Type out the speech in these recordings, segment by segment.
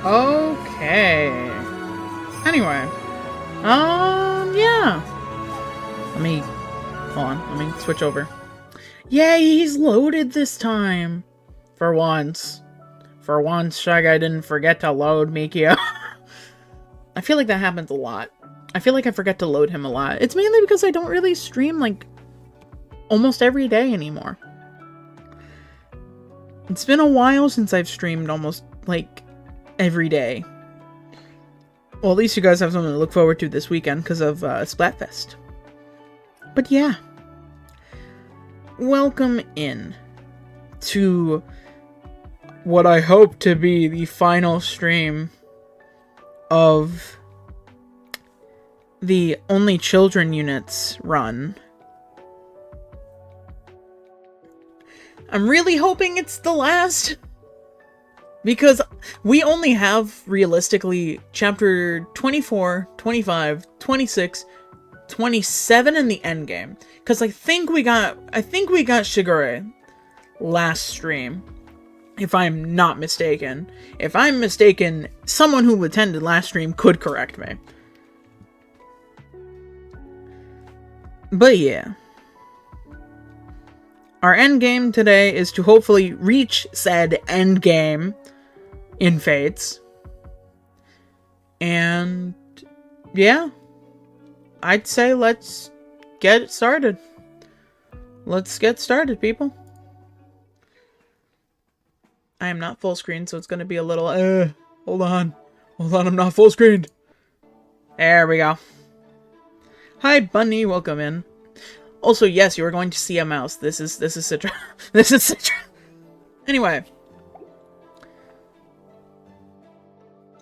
Okay. Anyway. Yeah. Hold on. Let me switch over. Yay, he's loaded this time. For once. For once, ShyGuy didn't forget to load Mikio. I feel like that happens a lot. I feel like I forget to load him a lot. It's mainly because I don't really stream, like, almost every day anymore. It's been a while since I've streamed almost, like, every day. Well, at least you guys have something to look forward to this weekend because of Splatfest. But yeah. Welcome in to what I hope to be the final stream of the Only Children units run. I'm really hoping it's the last, because we only have, realistically, chapter 24, 25, 26, 27 in the endgame. Because I think we got Shigure last stream, if I'm not mistaken. If I'm mistaken, someone who attended last stream could correct me. But yeah. Our endgame today is to hopefully reach said endgame in Fates. And yeah, I'd say let's get started. Let's get started, people. I am not full screen, so it's going to be a little, hold on, I'm not full screened. There we go. Hi, Bunny, welcome in. Also, yes, you are going to see a mouse. This is Citra. This is Citra. Anyway.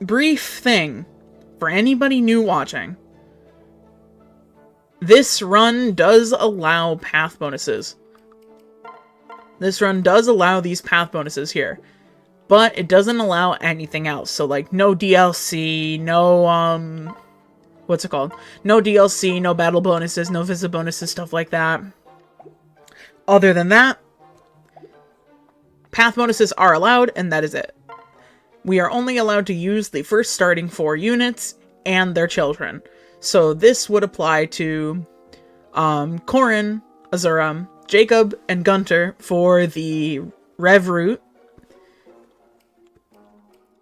Brief thing. For anybody new watching. This run does allow path bonuses. This run does allow these path bonuses here. But it doesn't allow anything else. So, like, no DLC, no, what's it called? No DLC, no battle bonuses, no visit bonuses, stuff like that. Other than that, path bonuses are allowed, and that is it. We are only allowed to use the first starting 4 units and their children. So this would apply to Corrin, Azura, Jakob, and Gunter for the Rev route.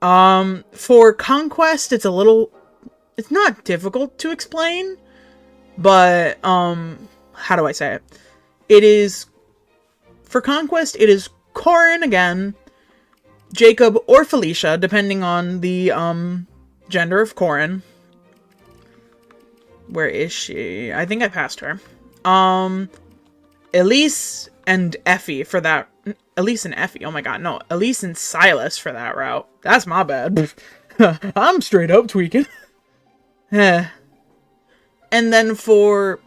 For Conquest, it's not difficult to explain, but, how do I say it? For Conquest, it is Corrin again, Jakob, or Felicia, depending on the, gender of Corrin. Where is she? I think I passed her. Elise and Effie for that. Elise and Effie, oh my god, no. Elise and Silas for that route. That's my bad. I'm straight up tweaking. And then for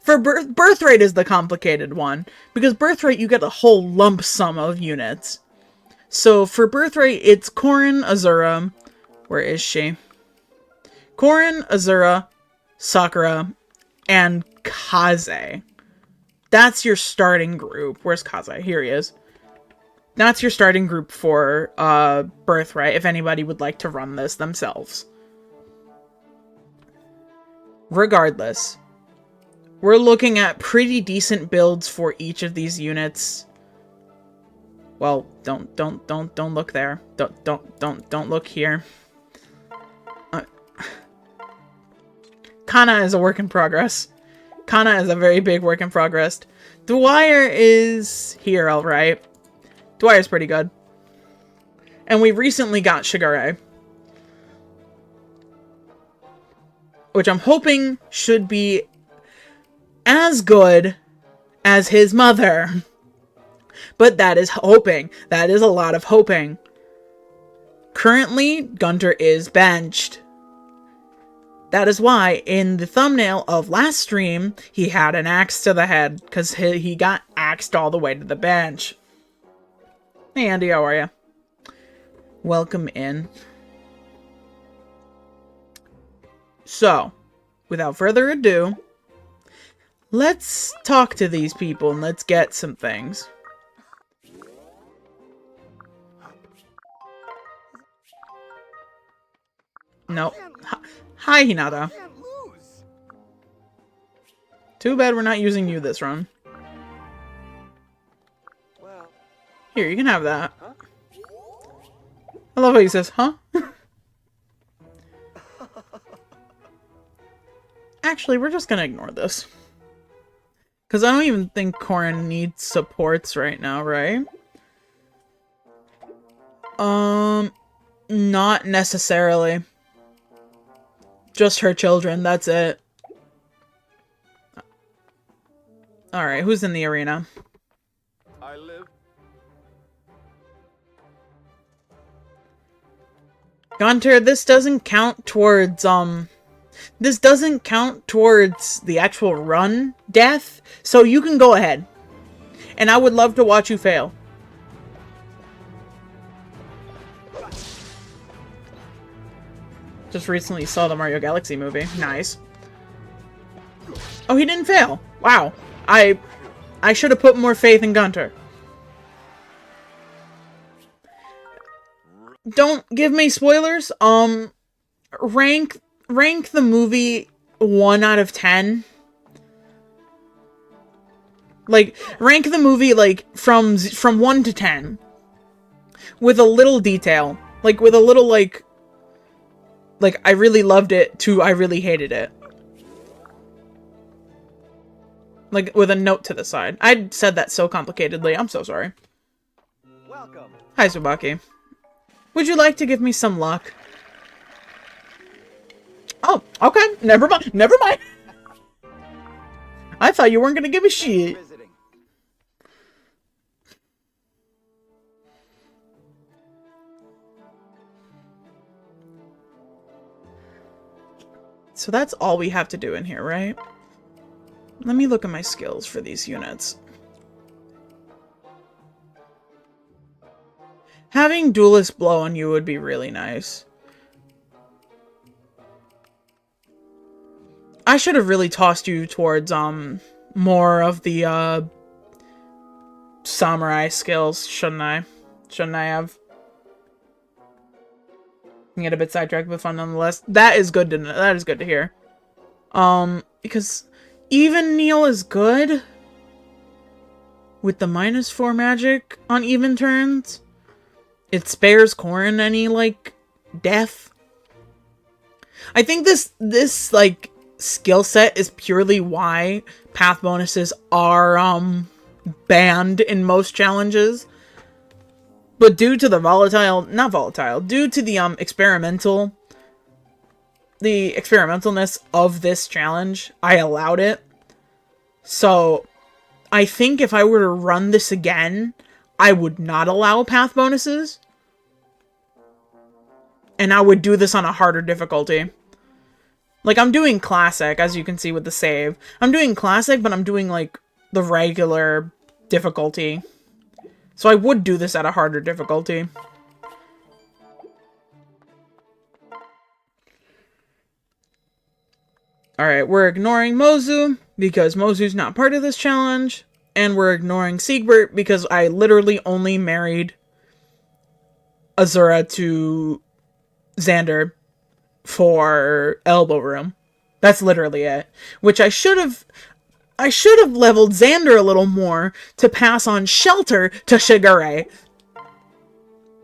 Birthright is the complicated one, because Birthright you get a whole lump sum of units. So for Birthright it's Corrin, Azura, where is she? Corrin, Azura, Sakura, and Kaze. That's your starting group. Where's Kaze? Here he is. That's your starting group for Birthright, if anybody would like to run this themselves. Regardless, we're looking at pretty decent builds for each of these units. Well, don't look there. Don't look here. Kana is a work in progress. Kana is a very big work in progress. Dwyer is here, alright. Dwyer's pretty good. And we recently got Shigure, which I'm hoping should be as good as his mother. But that is hoping. That is a lot of hoping. Currently, Gunter is benched. That is why, in the thumbnail of last stream, he had an axe to the head, because he got axed all the way to the bench. Hey Andy, how are you? Welcome in. So, without further ado, let's talk to these people and let's get some things. Nope. Hi, Hinata. Too bad we're not using you this run. Here, you can have that. I love how he says, huh? Actually, we're just gonna ignore this. Because I don't even think Corrin needs supports right now, right? Not necessarily. Just her children, that's it. Alright, who's in the arena? I live. Gunter, this doesn't count towards, this doesn't count towards the actual run death, so you can go ahead. And I would love to watch you fail. Just recently saw the Mario Galaxy movie. Nice. Oh, he didn't fail. Wow. I should have put more faith in Gunter. Don't give me spoilers. Rank the movie 1 out of 10. Like, rank the movie, like, from 1 to 10. With a little detail. Like, with a little, like, I really loved it to I really hated it. Like, with a note to the side. I said that so complicatedly. I'm so sorry. Welcome. Hi, Tsubaki. Would you like to give me some luck? Oh, okay. Never mind. Never mind. I thought you weren't going to give a shit. So that's all we have to do in here, right? Let me look at my skills for these units. Having Duelist Blow on you would be really nice. I should have really tossed you towards, more of the, samurai skills, shouldn't I? Shouldn't I have? Can get a bit sidetracked, but fun nonetheless. That is good to know. That is good to hear. Because even Neil is good with the -4 magic on even turns. It spares Corrin any, like, death. I think this like, skill set is purely why path bonuses are, banned in most challenges. But due to the due to the, experimentalness of this challenge, I allowed it. So, I think if I were to run this again, I would not allow path bonuses. And I would do this on a harder difficulty. Like, I'm doing Classic, as you can see with the save. I'm doing Classic, but I'm doing, like, the regular difficulty. So I would do this at a harder difficulty. Alright, we're ignoring Mozu, because Mozu's not part of this challenge. And we're ignoring Siegbert, because I literally only married Azura to Xander for Elbow Room. That's literally it. Which I should have leveled Xander a little more to pass on Shelter to Shigure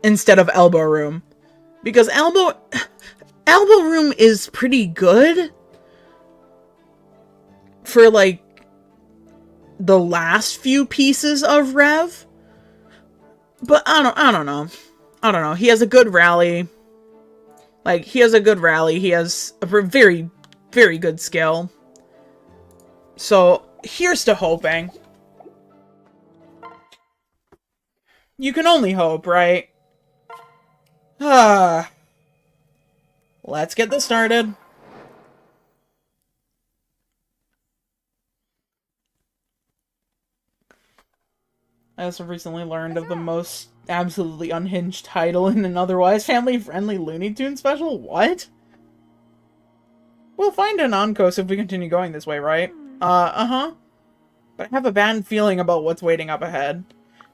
instead of Elbow Room. Because Elbow Room is pretty good for, like, the last few pieces of Rev. But I don't know. I don't know. He has a good rally. Like, he has a good rally. He has a very, very good skill. So, here's to hoping. You can only hope, right? Let's get this started. I also recently learned of the most absolutely unhinged title in an otherwise family-friendly Looney Tunes special. What? We'll find Anankos if we continue going this way, right? Uh-huh. But I have a bad feeling about what's waiting up ahead.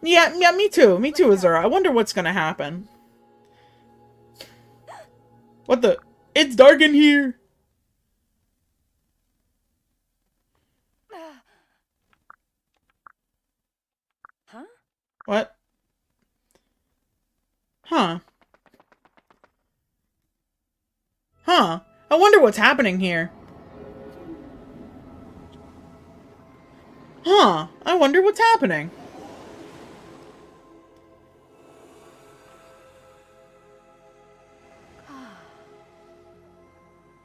Yeah, me too. Me too, Azura. I wonder what's gonna happen. What the... It's dark in here! Huh? What? Huh. Huh. I wonder what's happening here. Huh. I wonder what's happening.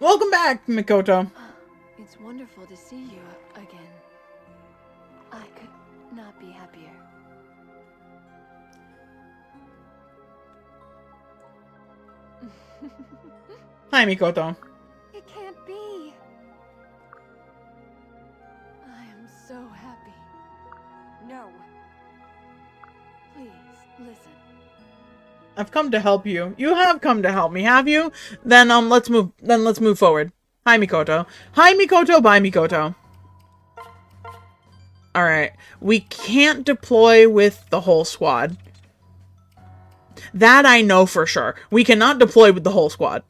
Welcome back, Mikoto. It's wonderful to see you again. I could not be happier. Hi, Mikoto. It can't be. I am so happy. No. Please, listen. I've come to help you. You have come to help me, have you? Then let's move forward. Hi, Mikoto. Hi, Mikoto. Bye, Mikoto. Alright. We can't deploy with the whole squad. That I know for sure. We cannot deploy with the whole squad.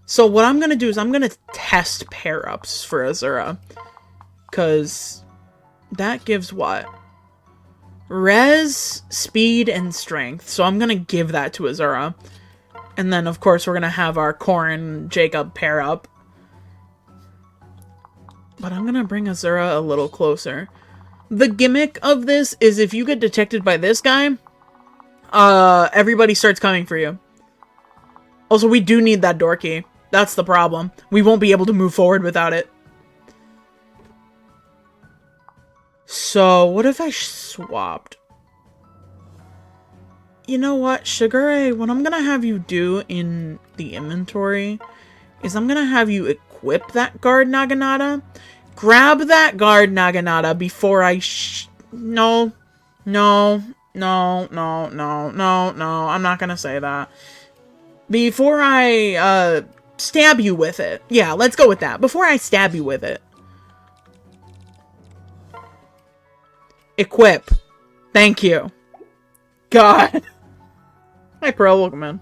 So what I'm gonna do is I'm gonna test pair-ups for Azura. Because that gives what? Res, speed, and strength. So I'm gonna give that to Azura. And then, of course, we're gonna have our Corrin Jakob pair up. But I'm gonna bring Azura a little closer. The gimmick of this is if you get detected by this guy, everybody starts coming for you. Also, we do need that door key. That's the problem. We won't be able to move forward without it. So, what if I swapped? You know what, Shigure, what I'm gonna have you do in the inventory is I'm gonna have you equip that guard Naginata. Grab that guard Naginata before I No, I'm not gonna say that. Before I, stab you with it. Yeah, let's go with that. Before I stab you with it. Equip. Thank you. God. Hi, Pearl. Welcome in.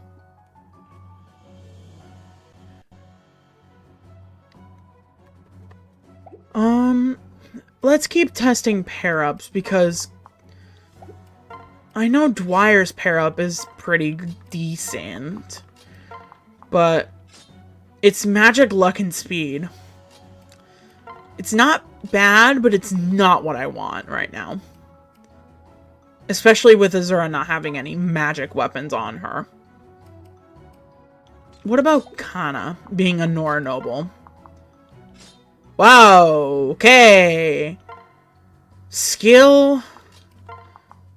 Let's keep testing pair-ups because I know Dwyer's pair-up is pretty decent, but it's magic, luck, and speed. It's not bad, but it's not what I want right now. Especially with Azura not having any magic weapons on her. What about Kana being a Nora noble? Wow, okay. Skill,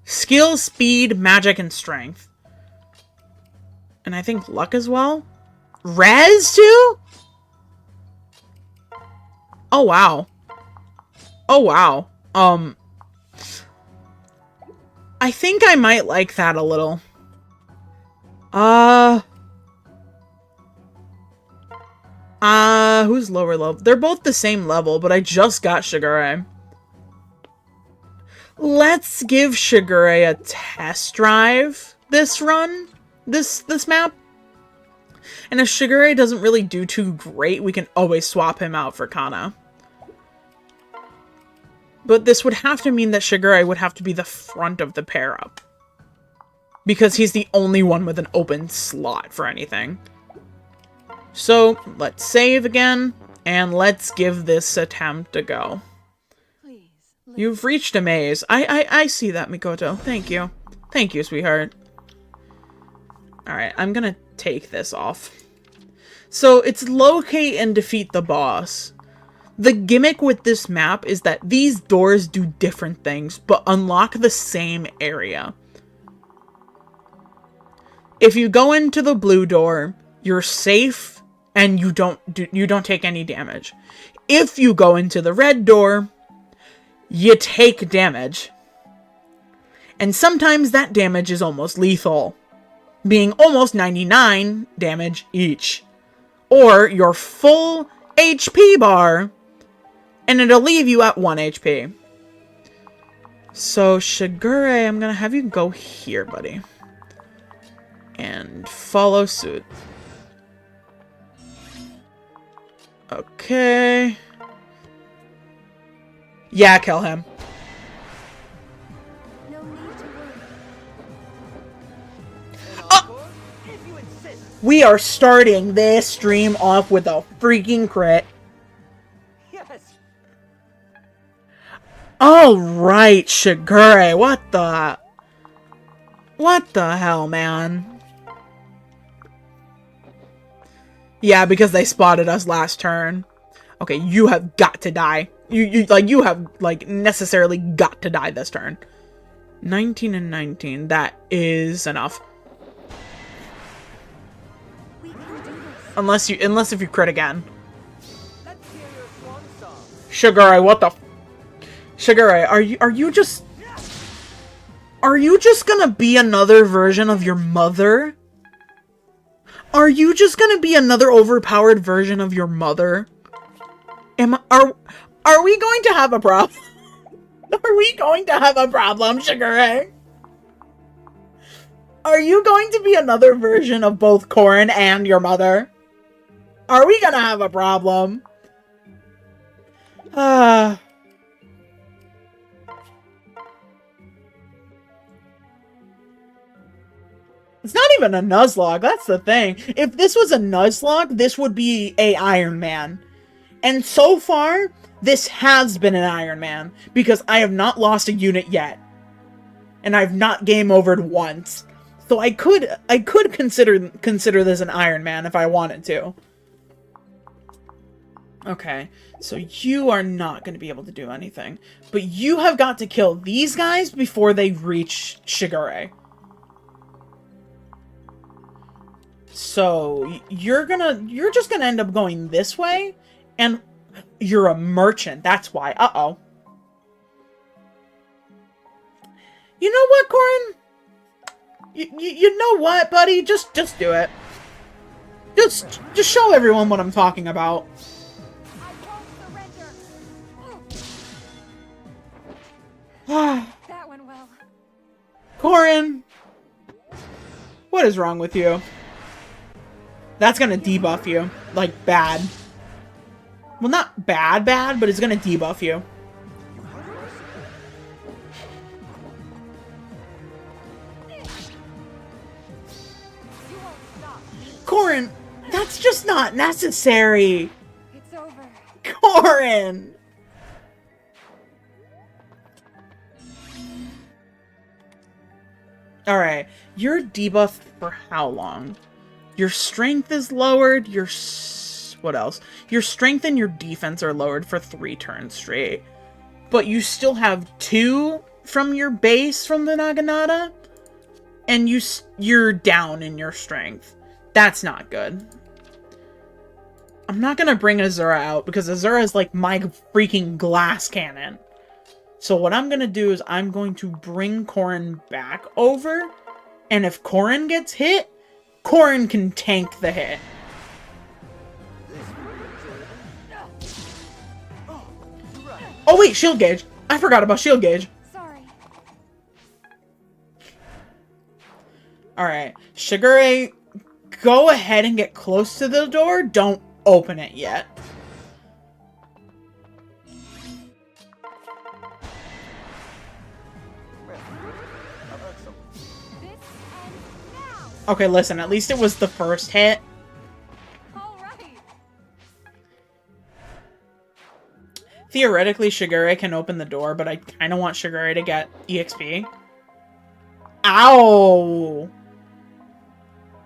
speed, magic, and strength. And I think luck as well? Res too? Oh, wow. Oh, wow. I think I might like that a little. Who's lower level? They're both the same level, but I just got Shigure. Let's give Shigure a test drive this run. This map. And if Shigure doesn't really do too great, we can always swap him out for Kana. But this would have to mean that Shigure would have to be the front of the pair-up. Because he's the only one with an open slot for anything. So, let's save again, and let's give this attempt a go. Please, You've reached a maze. I see that, Mikoto. Thank you. Thank you, sweetheart. Alright, I'm gonna take this off. So, it's locate and defeat the boss. The gimmick with this map is that these doors do different things, but unlock the same area. If you go into the blue door, you're safe and you don't take any damage. If you go into the red door, you take damage. And sometimes that damage is almost lethal, being almost 99 damage each. Or your full HP bar, and it'll leave you at 1 HP. So, Shigure, I'm gonna have you go here, buddy. And follow suit. Okay. Yeah, kill him. No need to worry. Anankos, if you insist. We are starting this stream off with a freaking crit. Yes. Alright, Shigure, what the hell, man? Yeah, because they spotted us last turn. Okay, you have got to die. You have, like, necessarily got to die this turn. 19 and 19, that is enough. We can do this. Unless if you crit again. Let's hear your swan song. Shigure, what the Shigure, are you just gonna be another version of your mother? Are you just gonna be another overpowered version of your mother? Are we going to have a problem? Are we going to have a problem, Shigure? Are you going to be another version of both Corrin and your mother? Are we gonna have a problem? It's not even a Nuzlocke, that's the thing. If this was a Nuzlocke, this would be a Iron Man. And so far, this has been an Iron Man, because I have not lost a unit yet. And I've not game overed once. So I could consider this an Iron Man if I wanted to. Okay, so you are not going to be able to do anything. But you have got to kill these guys before they reach Shigure. So, you're just gonna end up going this way, and you're a merchant, that's why. Uh-oh. You know what, Corrin? You know what, buddy? Just do it. Just show everyone what I'm talking about. I won't surrender. That went well. Corrin! What is wrong with you? That's gonna debuff you. Like, bad. Well, not bad, but it's gonna debuff you. Corrin, that's just not necessary. It's over. Corrin! Alright, you're debuffed for how long? Your strength is lowered, what else? Your strength and your defense are lowered for 3 turns straight. But you still have 2 from your base from the Naginata, and you're down in your strength. That's not good. I'm not gonna bring Azura out, because Azura is like my freaking glass cannon. So what I'm gonna do is I'm going to bring Corrin back over, and if Corrin gets hit, Corrin can tank the hit. Oh wait, shield gauge. I forgot about shield gauge. Sorry. Alright, Shigure, go ahead and get close to the door. Don't open it yet. Okay, listen, at least it was the first hit. All right. Theoretically, Shigure can open the door, but I kind of want Shigure to get EXP. Ow!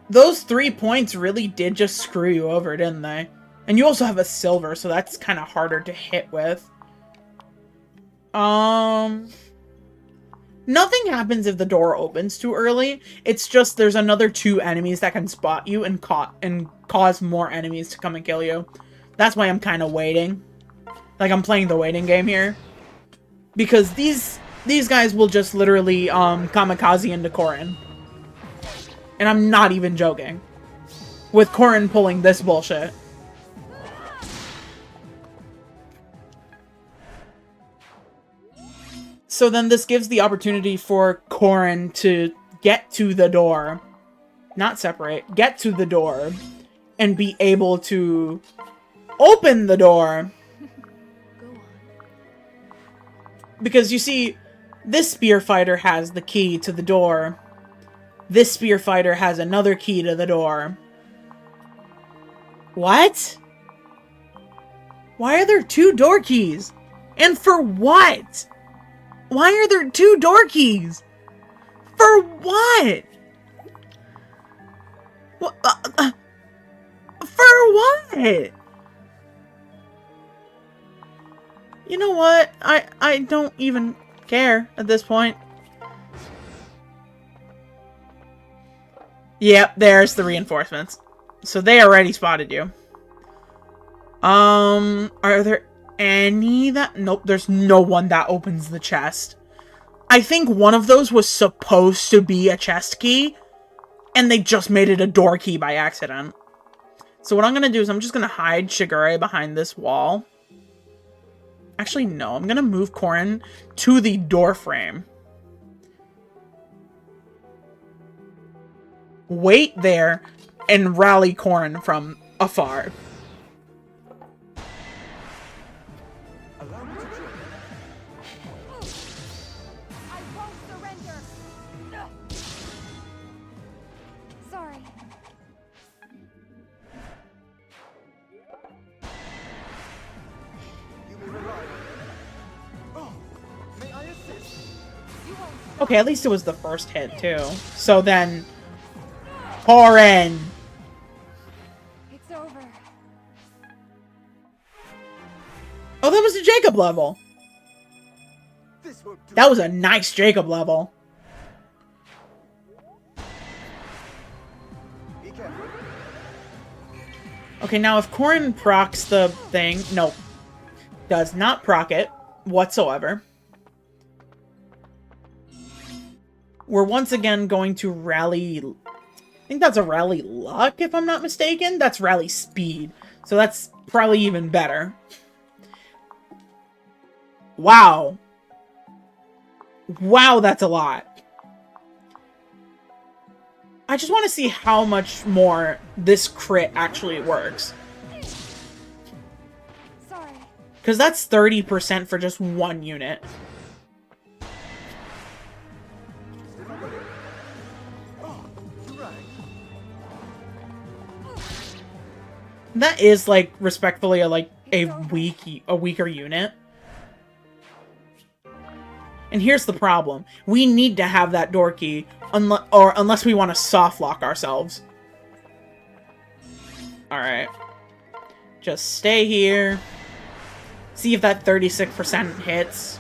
Those 3 points really did just screw you over, didn't they? And you also have a silver, so that's kind of harder to hit with. Nothing happens if the door opens too early. It's just there's another 2 enemies that can spot you and cause more enemies to come and kill you. That's why I'm kind of waiting. Like, I'm playing the waiting game here. Because these guys will just literally kamikaze into Corrin. And I'm not even joking. With Corrin pulling this bullshit. So then this gives the opportunity for Corrin to get to the door. Not separate. Get to the door. And be able to open the door. Go on. Because you see, this spear fighter has the key to the door. This spear fighter has another key to the door. What? Why are there 2 door keys? And for what? Why are there 2 door keys? For what? What? For what? You know what? I don't even care at this point. Yep, there's the reinforcements. So they already spotted you. Are there any that... Nope, there's no one that opens the chest. I think one of those was supposed to be a chest key, and they just made it a door key by accident. So what I'm gonna do is I'm just gonna hide Shigure behind this wall. Actually, no, I'm gonna move Corrin to the door frame. Wait there and rally Corrin from afar. Allow me to join. I won't surrender. Sorry. You may rely on me. Oh, may I assist? You won't. Okay, at least it was the first hit, too. So then... Corrin! It's over. Oh, that was a Jakob level! This won't do. That was a nice Jakob level. Be careful. Okay, now if Corrin procs the thing... Nope. Does not proc it whatsoever. We're once again going to rally... I think that's a rally luck, if I'm not mistaken. That's rally speed. So that's probably even better. Wow. Wow, that's a lot. I just want to see how much more this crit actually works. Sorry. Because that's 30% for just one unit. Oh, you're right. That is, like, respectfully, a weaker unit. And here's the problem. We need to have that door key, unless we want to soft lock ourselves. Alright. Just stay here. See if that 36% hits.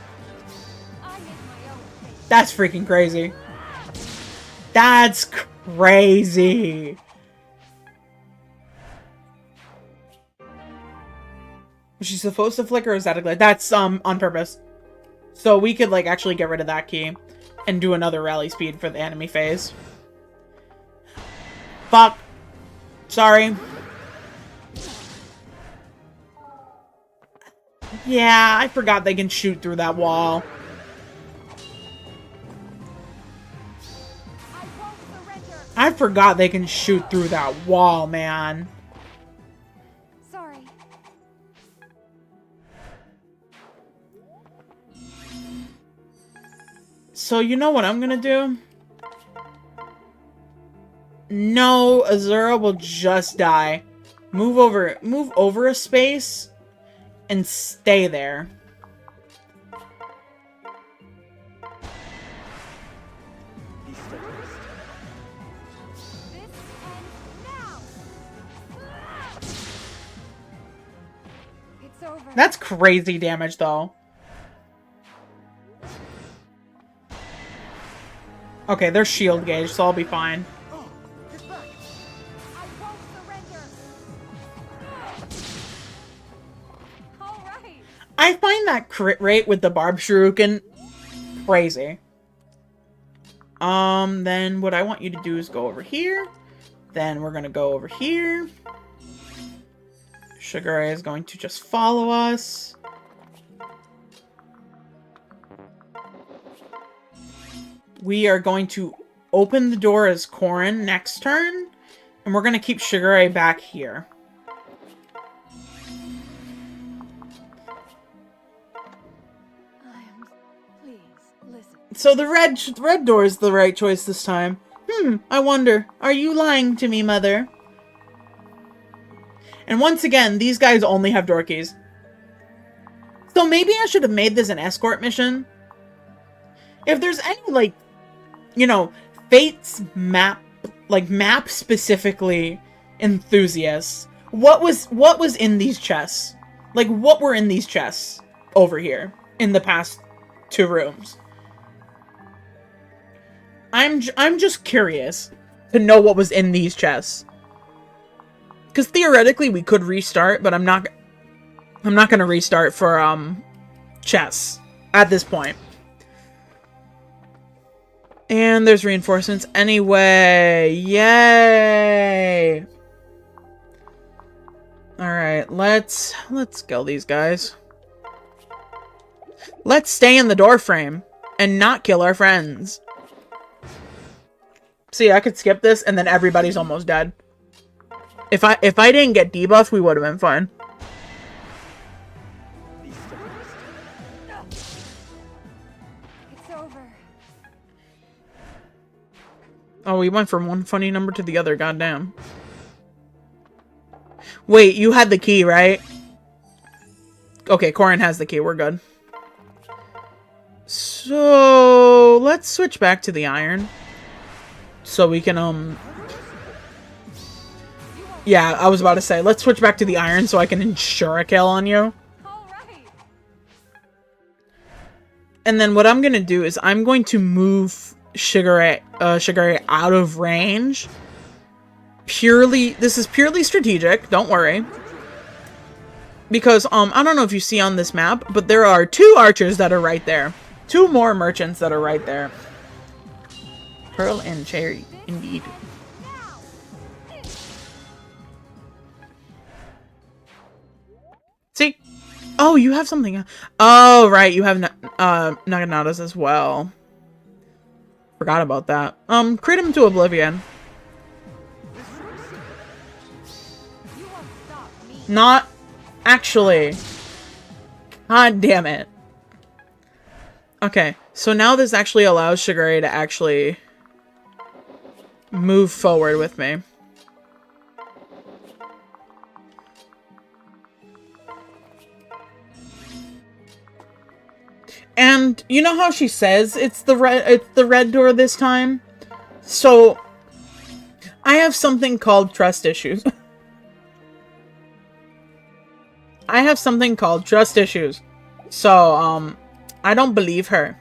I make my own fate. That's freaking crazy. That's crazy. Was she supposed to flicker or is that a glitch? That's, on purpose. So we could, like, actually get rid of that key and do another rally speed for the enemy phase. Fuck. Sorry. Yeah, I forgot they can shoot through that wall. I won't surrender. I forgot they can shoot through that wall, man. Sorry. So you know what I'm gonna do? No, Azura will just die. Move over a space and stay there. Be steadfast. This ends now. It's over. That's crazy damage, though. Okay, they're shield gauge, so I'll be fine. Oh, get back. I won't surrender. All right. I find that crit rate with the Barb Shuriken crazy. Then what I want you to do is go over here. Then we're gonna go over here. Shigure is going to just follow us. We are going to open the door as Corrin next turn. And we're going to keep Shigure back here. So the red door is the right choice this time. I wonder, are you lying to me, Mother? And once again, these guys only have door keys. So maybe I should have made this an escort mission. If there's any, like, you know, Fate's map specifically enthusiasts, what was in these chests? Like, what were in these chests over here in the past 2 rooms? I'm just curious to know what was in these chests. Because theoretically we could restart, but I'm not gonna restart for chests at this point. And there's reinforcements anyway. Yay! Alright, let's kill these guys. Let's stay in the door frame and not kill our friends. See, I could skip this and then everybody's almost dead. If I didn't get debuffed, we would have been fine. It's over. Oh, we went from one funny number to the other, goddamn. Wait, you had the key, right? Okay, Corrin has the key, we're good. So, let's switch back to the iron. So we can, yeah, I was about to say, let's switch back to the iron so I can ensure a kill on you. All right. And then what I'm gonna do is I'm going to move Shigure out of range. This is purely strategic, don't worry. Because, I don't know if you see on this map, but there are 2 archers that are right there. 2 more merchants that are right there. Pearl and cherry, indeed. See? Oh, you have something. Oh, right, you have Naganatas as well. Forgot about that. Crit him to oblivion. Not actually. God damn it. Okay, so now this actually allows Shigure to actually move forward with me. And you know how she says it's the red door this time? So I have something called trust issues. I have something called trust issues. So I don't believe her.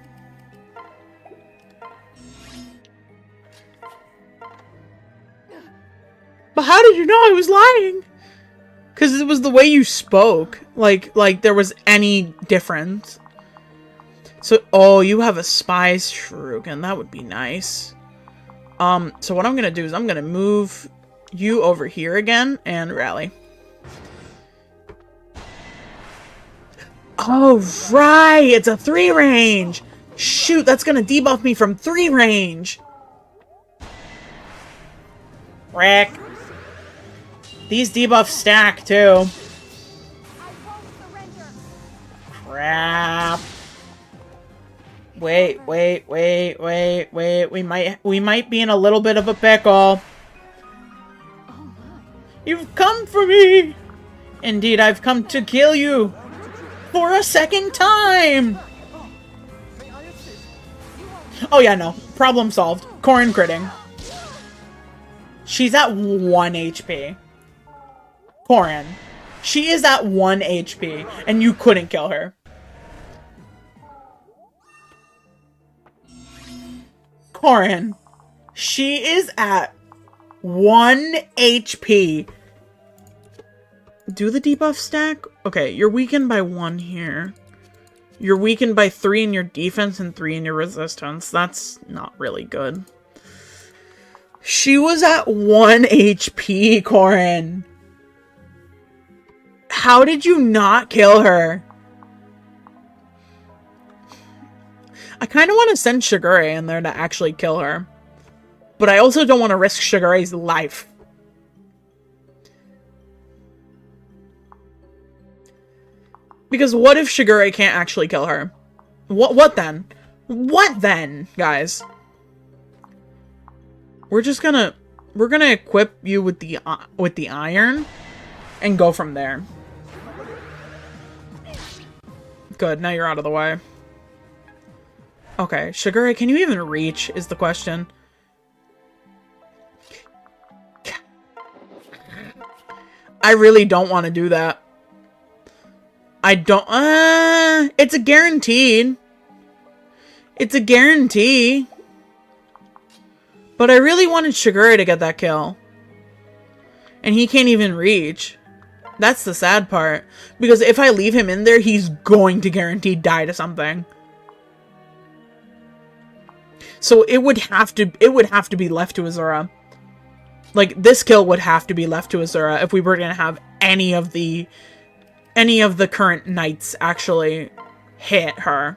But how did you know I was lying? Because it was the way you spoke. Like there was any difference. So, oh, you have a spy's shuriken. That would be nice. So what I'm going to do is I'm going to move you over here again and rally. Oh, right. It's a 3 range. Shoot, that's going to debuff me from 3 range. Frick. These debuffs stack, too. Crap. Wait. We might be in a little bit of a pickle. You've come for me. Indeed, I've come to kill you. For a 2nd time. Oh yeah, no. Problem solved. Corrin critting. She's at 1 HP. Corrin. She is at 1 HP, and you couldn't kill her. Corrin. She is at 1 HP. Do the debuff stack? Okay, you're weakened by 1 here. You're weakened by 3 in your defense and 3 in your resistance. That's not really good. She was at 1 HP, Corrin. How did you not kill her? I kind of want to send Shigure in there to actually kill her. But I also don't want to risk Shigure's life. Because what if Shigure can't actually kill her? What then? What then, guys? We're gonna equip you with the iron and go from there. Good, now you're out of the way. Okay, Shigure, can you even reach is the question. I really don't want to do that. I don't, it's a guaranteed. It's a guarantee. But I really wanted Shigure to get that kill. And he can't even reach. That's the sad part. Because if I leave him in there, he's going to guaranteed die to something. So it would have to be left to Azura. Like, this kill would have to be left to Azura if we were gonna have any of the current knights actually hit her.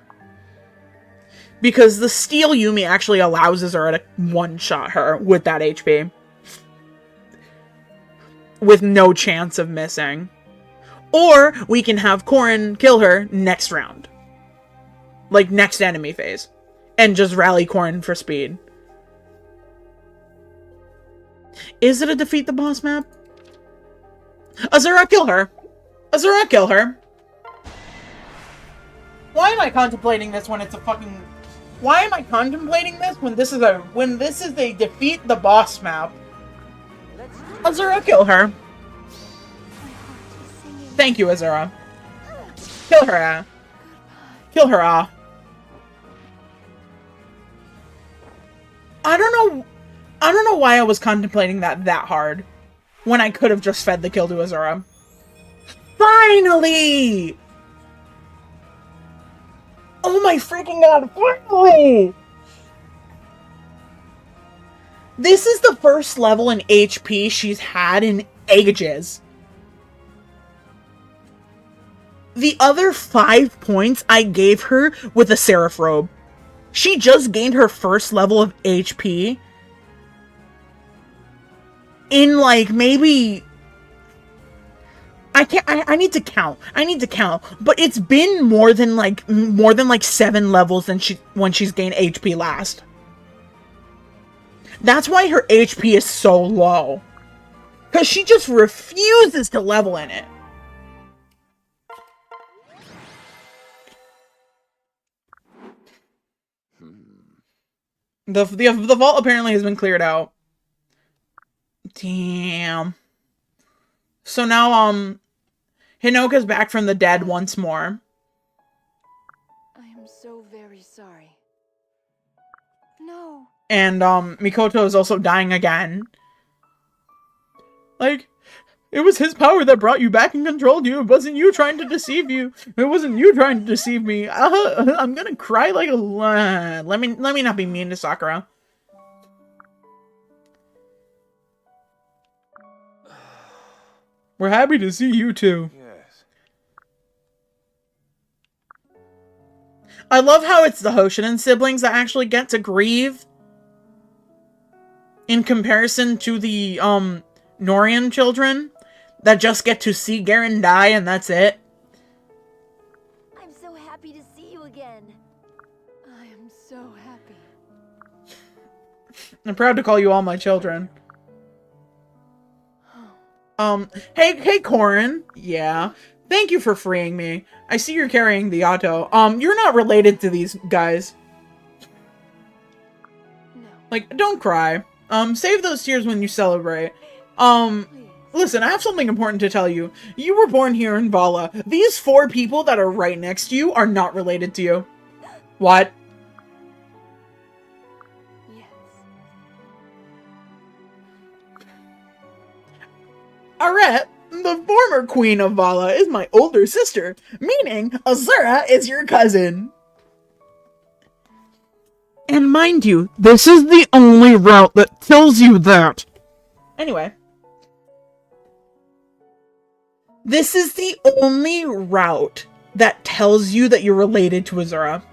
Because the Steel Yumi actually allows Azura to one-shot her with that HP. With no chance of missing. Or we can have Corrin kill her next round. Like, next enemy phase. And just rally Corrin for speed. Is it a defeat the boss map? Azura, kill her! Azura, kill her! Why am I contemplating this when it's a fucking... Why am I contemplating this when this is a defeat the boss map? Azura, kill her! Thank you, Azura. Kill her, Kill her, I don't know why I was contemplating that hard. When I could have just fed the kill to Azura. Finally! Oh my freaking god, finally! This is the first level in HP she's had in ages. The other 5 points I gave her with a Seraph Robe. She just gained her first level of HP in like maybe I need to count. But it's been more than like 7 levels than when she's gained HP last. That's why her HP is so low. Cuz she just refuses to level in it. The vault apparently has been cleared out. Damn. So now, Hinoka's back from the dead once more. I am so very sorry. No. And, Mikoto is also dying again. Like, it was his power that brought you back and controlled you. It wasn't you trying to deceive you. It wasn't you trying to deceive me. I'm gonna cry like a... Let me not be mean to Sakura. We're happy to see you too. Yes. I love how it's the Hoshinen siblings that actually get to grieve. In comparison to the, Norian children. That just get to see Garen die and that's it. I'm so happy to see you again. I am so happy. I'm proud to call you all my children. Hey, Corrin. Yeah. Thank you for freeing me. I see you're carrying the auto. You're not related to these guys. No. Like, don't cry. Save those tears when you celebrate. Please. Listen, I have something important to tell you. You were born here in Vala. These 4 people that are right next to you are not related to you. What? Yes. Arette, the former queen of Vala, is my older sister, meaning Azura is your cousin. And mind you, this is the only route that tells you that. Anyway. This is the only route that tells you that you're related to Azura.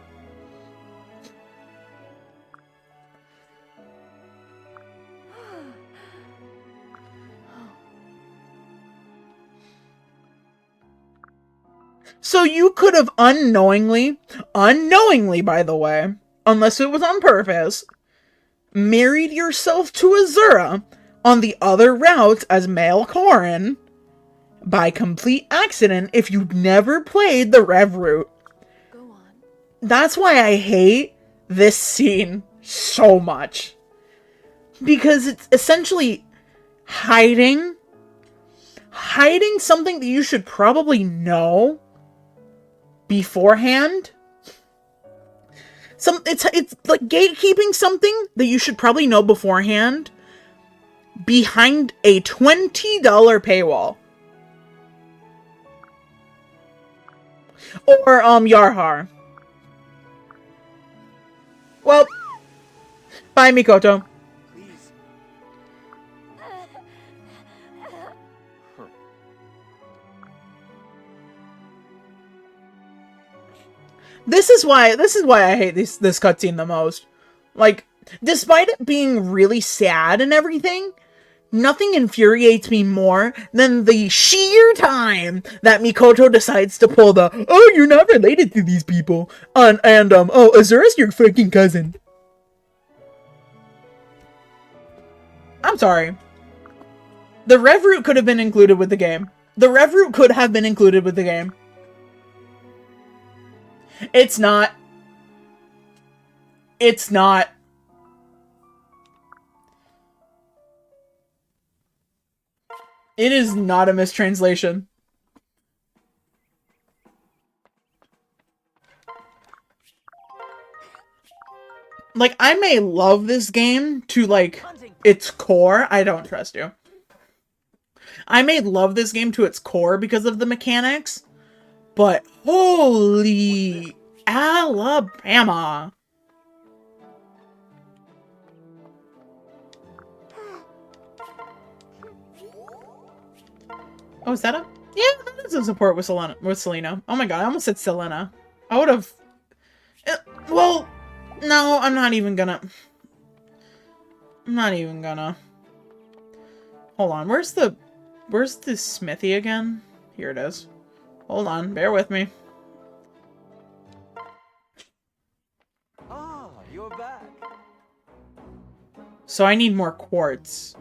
So you could have unknowingly by the way, unless it was on purpose, married yourself to Azura on the other route as male Corrin by complete accident if you'd never played the Rev route. Go on. That's why I hate this scene so much. Because it's essentially hiding something that you should probably know beforehand. It's like gatekeeping something that you should probably know beforehand behind a $20 paywall. Or Yarhar. Well, bye Mikoto. Please. This is why I hate this cutscene the most. Like, despite it being really sad and everything, nothing infuriates me more than the sheer time that Mikoto decides to pull the, oh, you're not related to these people, oh, Azura's your freaking cousin. I'm sorry. The Rev route could have been included with the game. The Rev route could have been included with the game. It's not. It's not. It is not a mistranslation. Like, I may love this game to, like, its core. I don't trust you. I may love this game to its core because of the mechanics. But holy Alabama. Oh, is that a... Yeah, that is a support with Selena. Oh my god, I almost said Selena. I would have... Well, no, I'm not even gonna... Hold on, where's the smithy again? Here it is. Hold on, bear with me. Ah, you're back. So I need more quartz.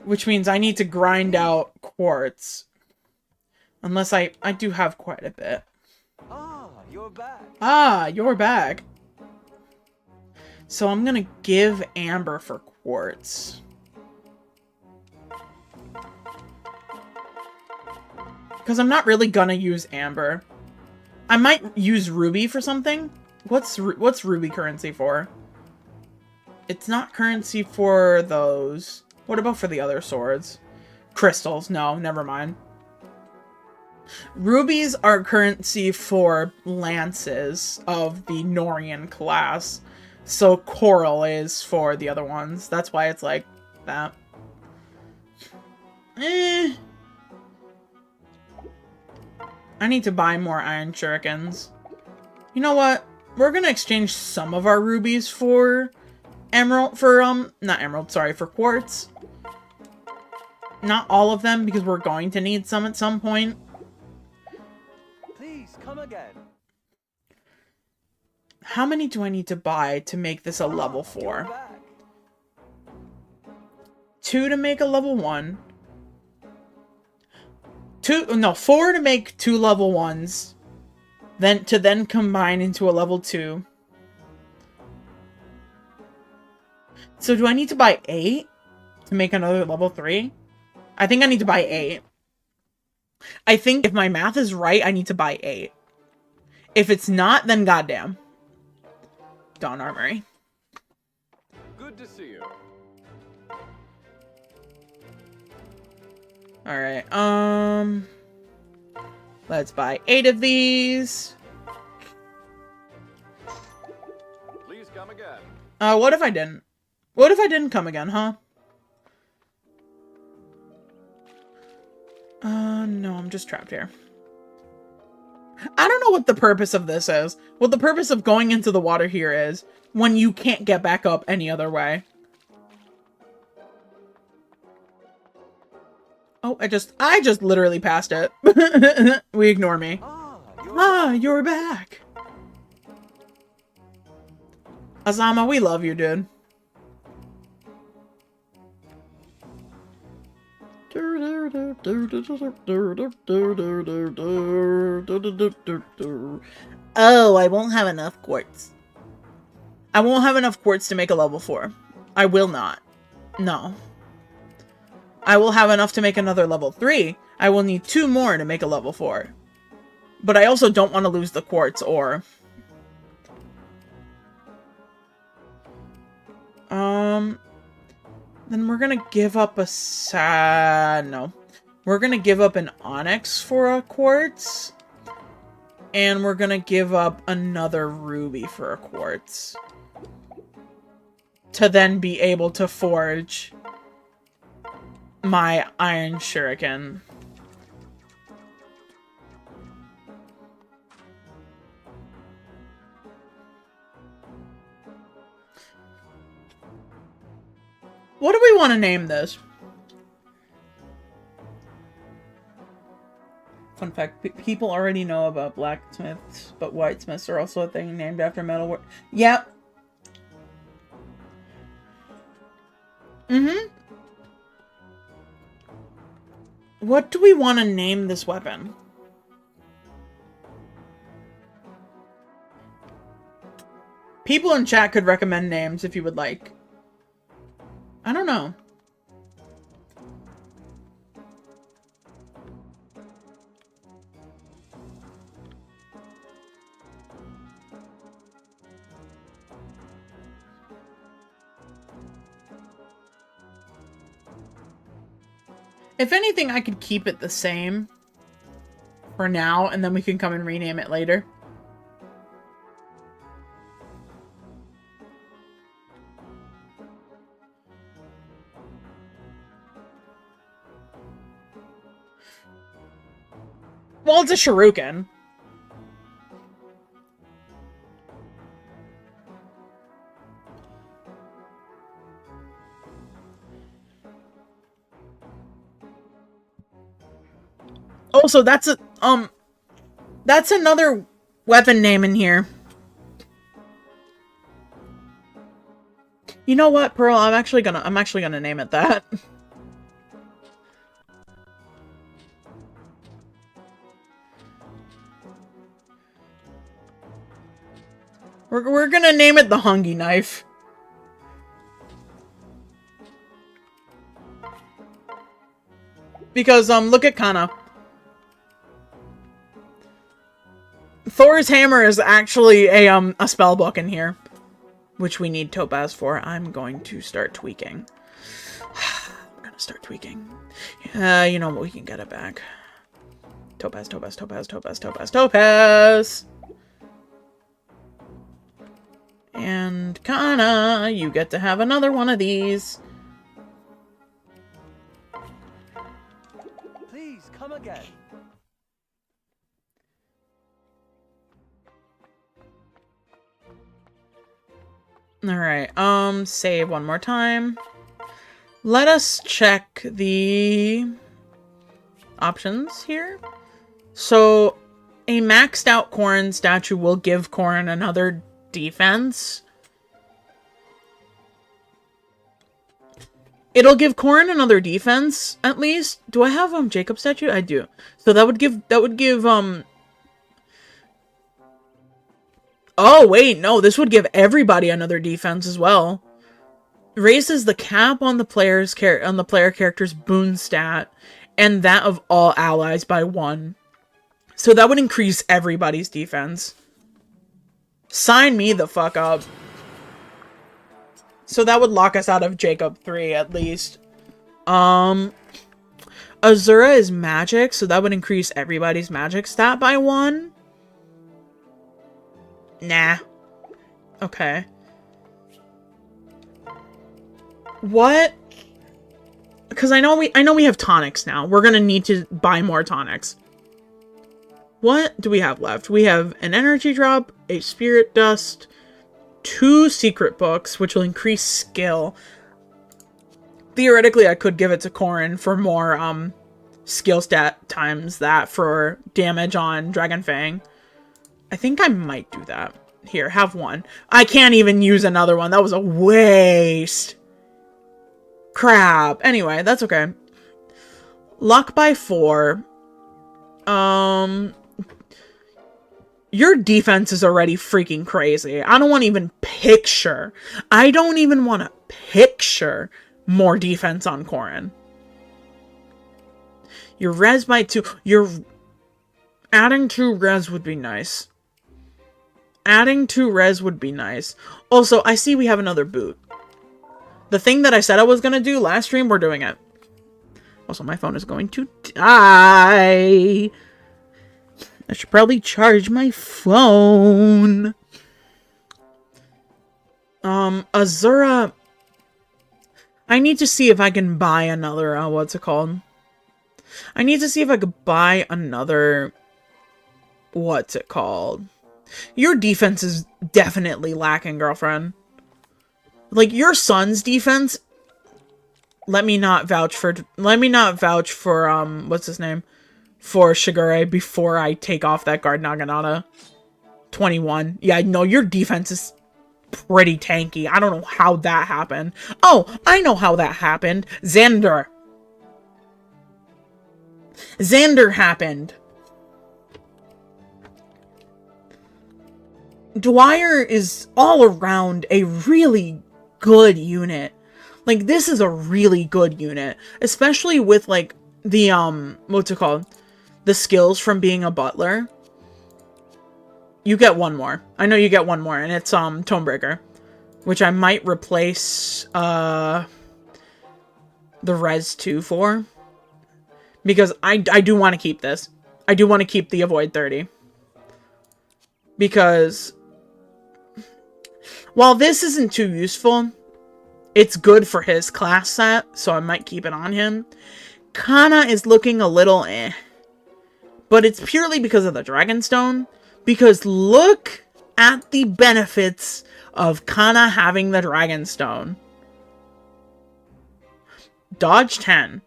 Which means I need to grind out quartz. Unless I do have quite a bit. Ah, you're back. Ah, you're back. So I'm gonna give Amber for quartz. Because I'm not really gonna use Amber. I might use Ruby for something. What's Ruby currency for? It's not currency for those. What about for the other swords? Crystals. No, never mind. Rubies are currency for lances of the Norian class. So coral is for the other ones. That's why it's like that. I need to buy more iron shurikens. You know what? We're gonna exchange some of our rubies for emerald, for quartz. Not all of them, because we're going to need some at some point. Please come again. How many do I need to buy to make this a level 4? You're back. 2 to make a level 1. 4 to make 2 level 1s. Then combine into a level 2. So do I need to buy 8 to make another level 3? I think I need to buy 8. I think if my math is right, I need to buy 8. If it's not, then goddamn. Dawn Armory. Good to see you. Alright, let's buy 8 of these. Please come again. What if I didn't? What if I didn't come again, huh? No, I'm just trapped here. I don't know what the purpose of this is. What the purpose of going into the water here is when you can't get back up any other way. Oh, I just literally passed it. We ignore me. Ah, you're You're back. Azama, we love you, dude. Oh, I won't have enough quartz. I won't have enough quartz to make a level 4. I will not. No. I will have enough to make another level 3. I will need 2 more to make a level 4. But I also don't want to lose the quartz ore. Then we're gonna give up a no. We're gonna give up an onyx for a quartz. And we're gonna give up another ruby for a quartz. To then be able to forge my iron shuriken. What do we want to name this? Fun fact, people already know about blacksmiths, but whitesmiths are also a thing named after metalwork. Yep. Mm-hmm. What do we want to name this weapon? People in chat could recommend names if you would like. I don't know. If anything, I could keep it the same for now, and then we can come and rename it later. Well, it's a shuriken. Also, that's another weapon name in here. You know what, Pearl? I'm actually gonna name it that. We're gonna name it the Hungy Knife. Because, look at Kana. Thor's hammer is actually a spell book in here. Which we need topaz for. I'm going to start tweaking. I'm gonna start tweaking. You know what? We can get it back. Topaz, topaz, topaz, topaz, topaz, topaz! And Kana, you get to have another one of these. Please come again. Alright, save one more time. Let us check the options here. So, a maxed out Corrin statue will give Corrin another defense. It'll give Corrin another defense, at least. Do I have, Jakob statue? I do. So that would give, oh, wait, no, this would give everybody another defense as well. Raises the cap on the player character's boon stat, and that of all allies by 1. So that would increase everybody's defense. Sign me the fuck up. So that would lock us out of Jakob 3, at least. Azura is magic, so that would increase everybody's magic stat by 1. Nah. Okay. What? Because I know we have tonics now. We're gonna need to buy more tonics. What do we have left? We have an energy drop, a spirit dust, 2 secret books, which will increase skill. Theoretically, I could give it to Corrin for more skill stat times that for damage on Dragon Fang. I think I might do that. Here, have one. I can't even use another one. That was a waste. Crap. Anyway, that's okay. Luck by 4. Your defense is already freaking crazy. I don't want to even picture. I don't even want to picture more defense on Corrin. Your res by 2. Your adding 2 res would be nice. Adding 2 res would be nice. Also, I see we have another boot. The thing that I said I was going to do last stream, we're doing it. Also, my phone is going to die. I should probably charge my phone. Azura. I need to see if I can buy another, what's it called? I need to see if I could buy another, what's it called? Your defense is definitely lacking, girlfriend. Like, your son's defense, let me not vouch for, what's his name? For Shigure before I take off that guard Naginata. 21. Yeah, no, your defense is pretty tanky. I don't know how that happened. Oh, I know how that happened. Xander. Xander happened. Dwyer is all around a really good unit. Like, this is a really good unit. Especially with, like, the, what's it called? The skills from being a butler. You get one more. I know you get one more, and it's, Tonebreaker. Which I might replace, the Res 2 for. Because I do want to keep this. I do want to keep the Avoid 30. Because while this isn't too useful, it's good for his class set, so I might keep it on him. Kana is looking a little eh. But it's purely because of the Dragonstone. Because look at the benefits of Kana having the Dragonstone. Dodge 10.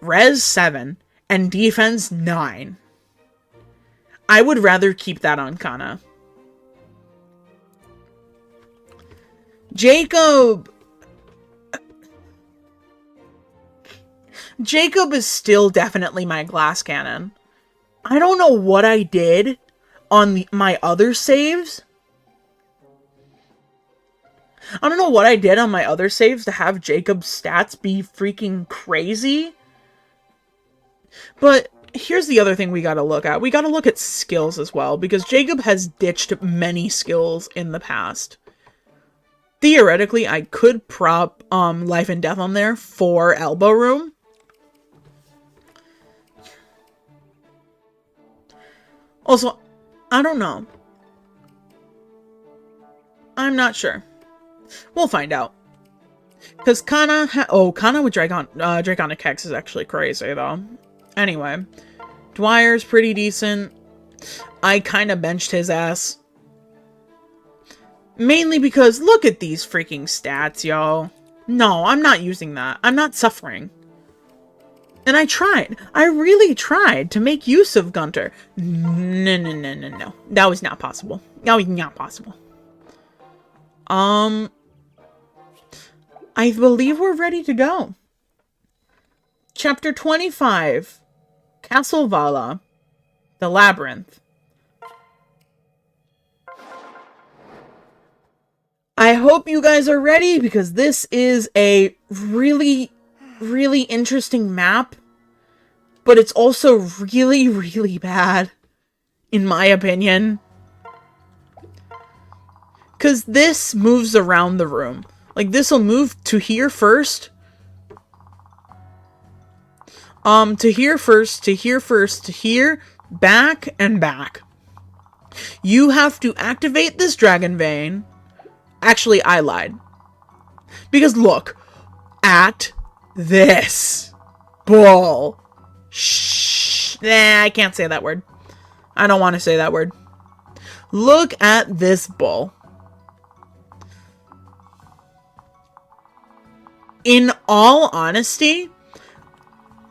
Res 7. And defense 9. I would rather keep that on Kana. Jakob! Jakob is still definitely my glass cannon. I don't know what I did on my other saves. I don't know what I did on my other saves to have Jakob's stats be freaking crazy. But here's the other thing we gotta look at. We gotta look at skills as well, because Jakob has ditched many skills in the past. Theoretically, I could prop Life and Death on there for Elbow Room. Also, I don't know. I'm not sure. We'll find out. Because Kana Kana with Draconic Hex is actually crazy, though. Anyway. Dwyer's pretty decent. I kind of benched his ass. Mainly because, look at these freaking stats, yo. No, I'm not using that. I'm not suffering. And I tried. I really tried to make use of Gunter. No. That was not possible. That was not possible. I believe we're ready to go. Chapter 25. Castle Vala. The Labyrinth. I hope you guys are ready, because this is a really interesting map, but it's also really bad, in my opinion. Because this moves around the room. Like, this will move to here first. To here first, to here first, to here, back, and back. You have to activate this Dragon Vein. Actually, I lied. Because look at this bull. Shh. Nah, I can't say that word. I don't want to say that word. Look at this bull. In all honesty,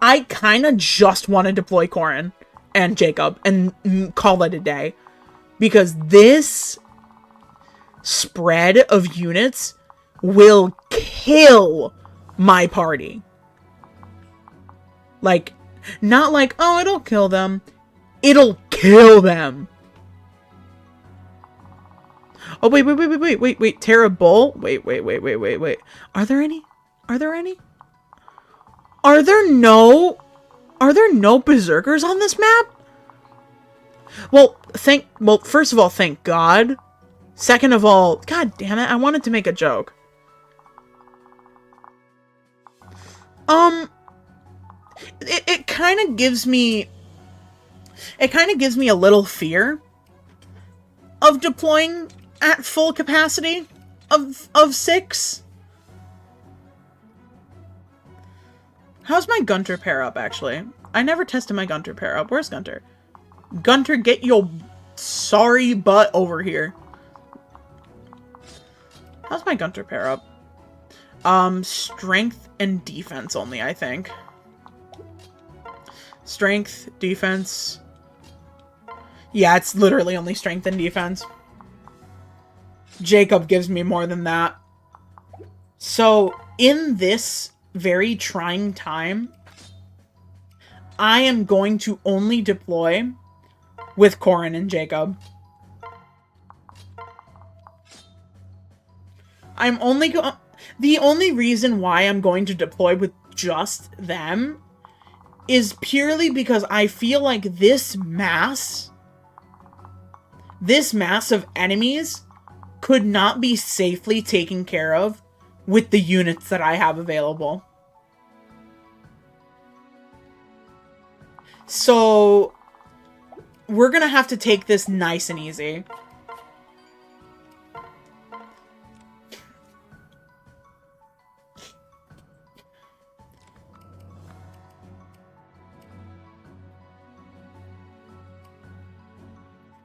I kind of just want to deploy Corrin and Jakob and call it a day. Because this spread of units will kill my party. Like, not like, oh, it'll kill them. It'll kill them. Oh, wait. Terra Bull? Wait. Are there any? Are there no berserkers on this map? Well, first of all, thank God. Second of all, god damn it, I wanted to make a joke. It kind of gives me a little fear of deploying at full capacity of 6. How's my Gunter pair up, actually? I never tested my Gunter pair up. Where's Gunter? Gunter, get your sorry butt over here. How's my Gunter pair up? Strength and defense only, I think. Strength, defense. Yeah, it's literally only strength and defense. Jakob gives me more than that. So, in this very trying time, I am going to only deploy with Corrin and Jakob. The only reason why I'm going to deploy with just them is purely because I feel like this mass of enemies could not be safely taken care of with the units that I have available. So, we're gonna have to take this nice and easy.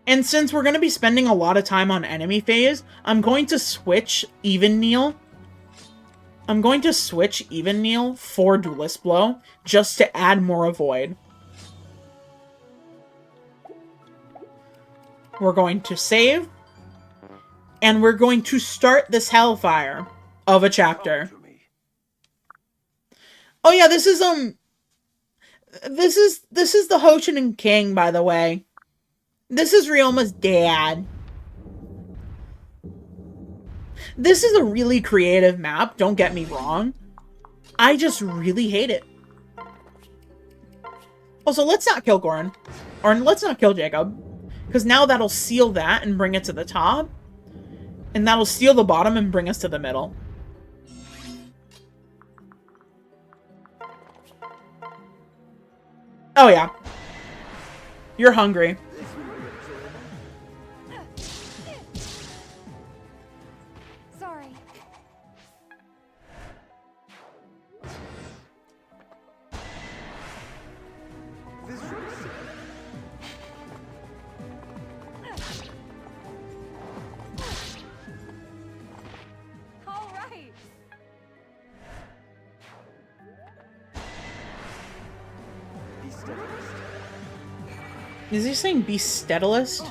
And since we're going to be spending a lot of time on enemy phase, I'm going to switch Even Kneel. I'm going to switch Even Kneel for Duelist Blow, just to add more Avoid. We're going to save. And we're going to start this Hellfire of a chapter. Oh yeah, this is the Hoshinen King, by the way. This is Ryoma's dad. This is a really creative map, don't get me wrong. I just really hate it. Also, let's not kill Corrin. Or let's not kill Jakob. Because now that'll seal that and bring it to the top. And that'll seal the bottom and bring us to the middle. Oh yeah. You're hungry. Is he saying be steadilist?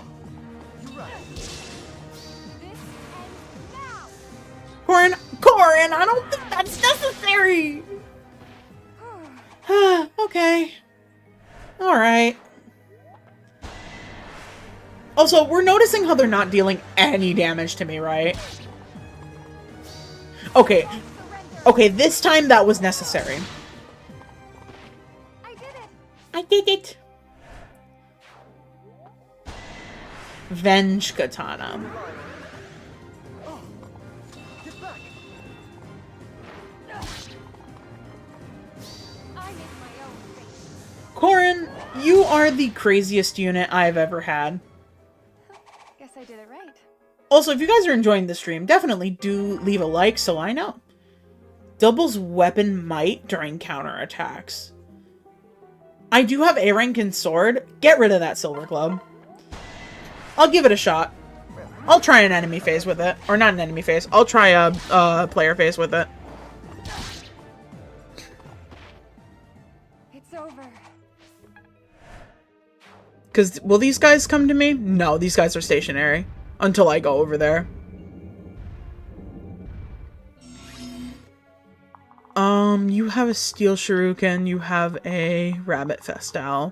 Corrin, I don't think that's necessary! Okay. Alright. Also, we're noticing how they're not dealing any damage to me, right? Okay. Okay, this time that was necessary. I did it! Venge Katana. Corrin, you are the craziest unit I've ever had. Guess I did it right. Also, if you guys are enjoying the stream, definitely do leave a like so I know. Doubles weapon might during counterattacks. I do have A rank in sword. Get rid of that silver club. I'll give it a shot. I'll try an enemy phase with it. Or not an enemy phase. I'll try a player phase with it. It's over. Because will these guys come to me? No, these guys are stationary. Until I go over there. you have a steel shuriken, you have a rabbit festal.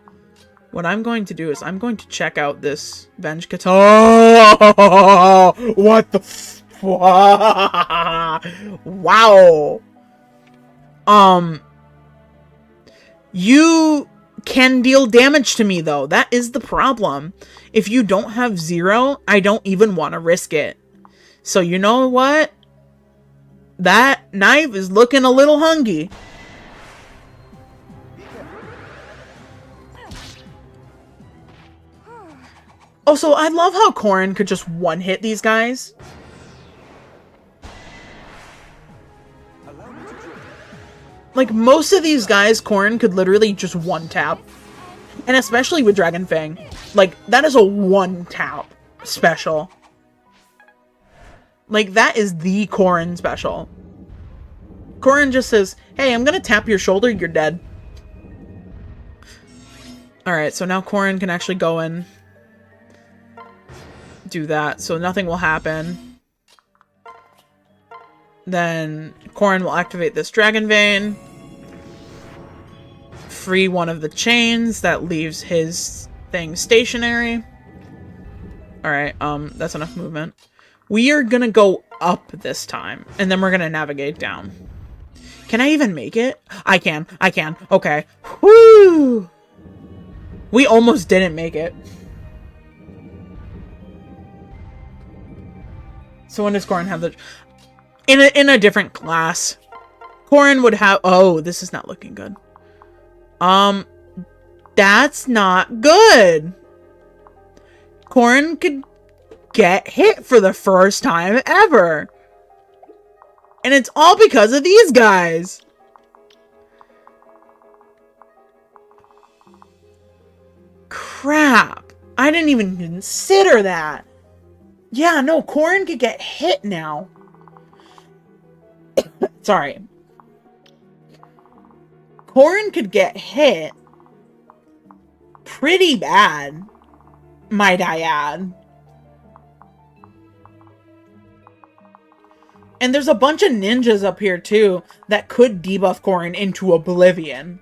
What I'm going to do is I'm going to check out this Venge Katana. Oh, what the wow. You can deal damage to me though. That is the problem. If you don't have 0, I don't even want to risk it. So you know what? That knife is looking a little hungry. Also, I love how Corrin could just one-hit these guys. Like, most of these guys, Corrin could literally just one-tap. And especially with Dragon Fang. Like, that is a one-tap special. Like, that is the Corrin special. Corrin just says, hey, I'm gonna tap your shoulder, you're dead. Alright, so now Corrin can actually go and do that, so nothing will happen. Then Corrin will activate this Dragon Vein. Free one of the chains that leaves his thing stationary. Alright, that's enough movement. We are gonna go up this time, and then we're gonna navigate down. Can I even make it? I can. Okay. Woo! We almost didn't make it. So when does Corrin have the... In a different class. Corrin would have... Oh, this is not looking good. That's not good. Corrin could get hit for the first time ever. And it's all because of these guys. Crap. I didn't even consider that. Yeah, no, Corrin could get hit now. Sorry. Corrin could get hit pretty bad, might I add. And there's a bunch of ninjas up here, too, that could debuff Corrin into oblivion.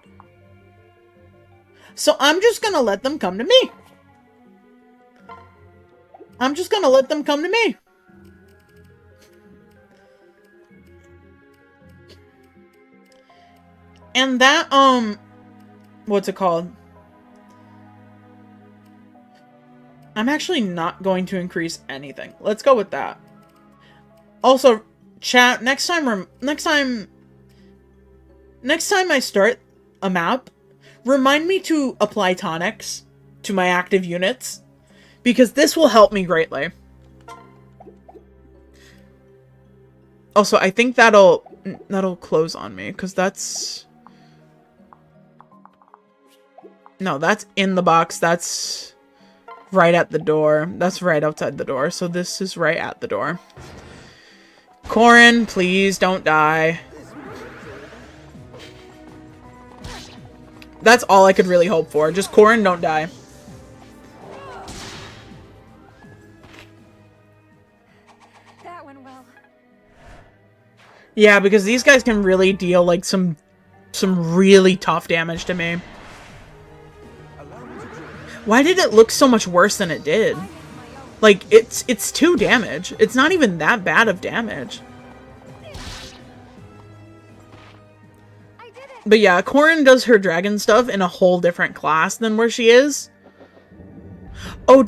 So I'm just gonna let them come to me. I'm just gonna let them come to me. And that, what's it called? I'm actually not going to increase anything. Let's go with that. Also, chat, next time I start a map, remind me to apply tonics to my active units, because this will help me greatly. Also, I think that'll close on me, because that's... No, that's in the box. That's right at the door. That's right outside the door. So this is right at the door. Corrin, please don't die. That's all I could really hope for. Just Corrin, don't die. That went well. Yeah, because these guys can really deal like some really tough damage to me. Why did it look so much worse than it did? Like, it's 2 damage. It's not even that bad of damage. But yeah, Corrin does her dragon stuff in a whole different class than where she is. Oh,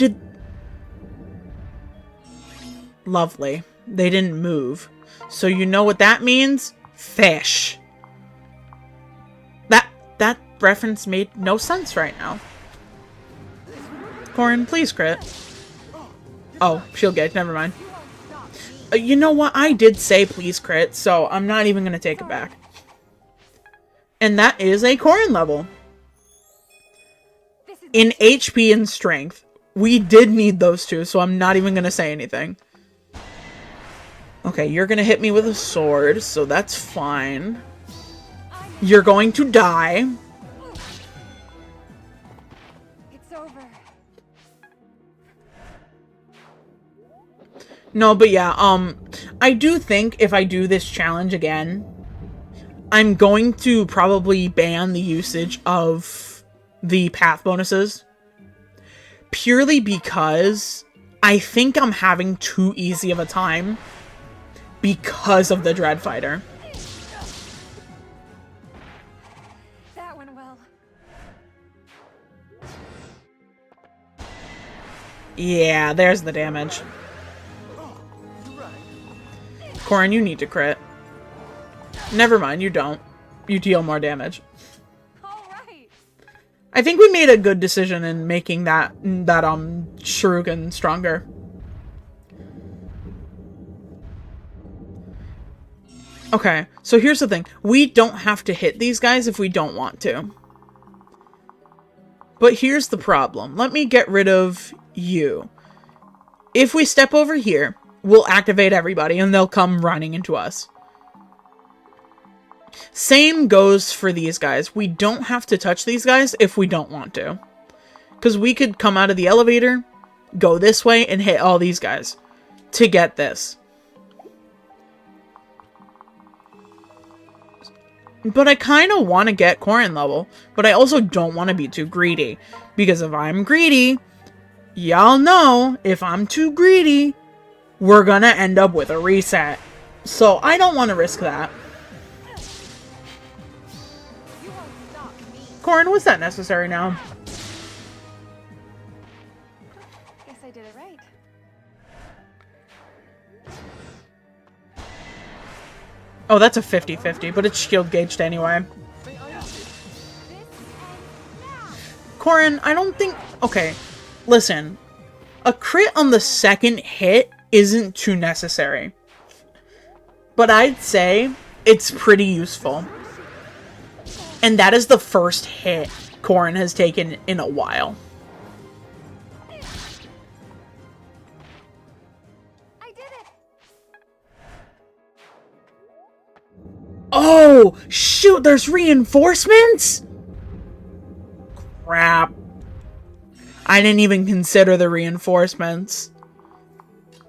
Lovely. They didn't move. So you know what that means? Fish. That reference made no sense right now. Corrin, please crit. Oh, shield gauge, never mind. You know what? I did say please crit, so I'm not even going to take it back. And that is a Corrin level. In HP and strength. We did need those two, so I'm not even going to say anything. Okay, you're going to hit me with a sword, so that's fine. You're going to die. It's over. No, but yeah, I do think if I do this challenge again, I'm going to probably ban the usage of the path bonuses. Purely because I think I'm having too easy of a time because of the Dread Fighter. That went well. Yeah, there's the damage. Corrin, you need to crit. Never mind, you don't. You deal more damage. All right. I think we made a good decision in making that Shuriken stronger. Okay, so here's the thing. We don't have to hit these guys if we don't want to. But here's the problem. Let me get rid of you. If we step over here, we'll activate everybody and they'll come running into us. Same goes for these guys. We don't have to touch these guys if we don't want to. Because we could come out of the elevator, go this way, and hit all these guys to get this. But I kind of want to get Corrin level, but I also don't want to be too greedy. Because if I'm greedy, y'all know, if I'm too greedy, we're gonna end up with a reset. So I don't want to risk that. Corrin, was that necessary now? Guess I did it right. Oh, that's a 50-50, but it's shield gauged anyway. Corrin, I don't think... Okay, listen. A crit on the second hit isn't too necessary. But I'd say it's pretty useful. And that is the first hit Corrin has taken in a while. I did it. Oh, shoot, there's reinforcements? Crap. I didn't even consider the reinforcements.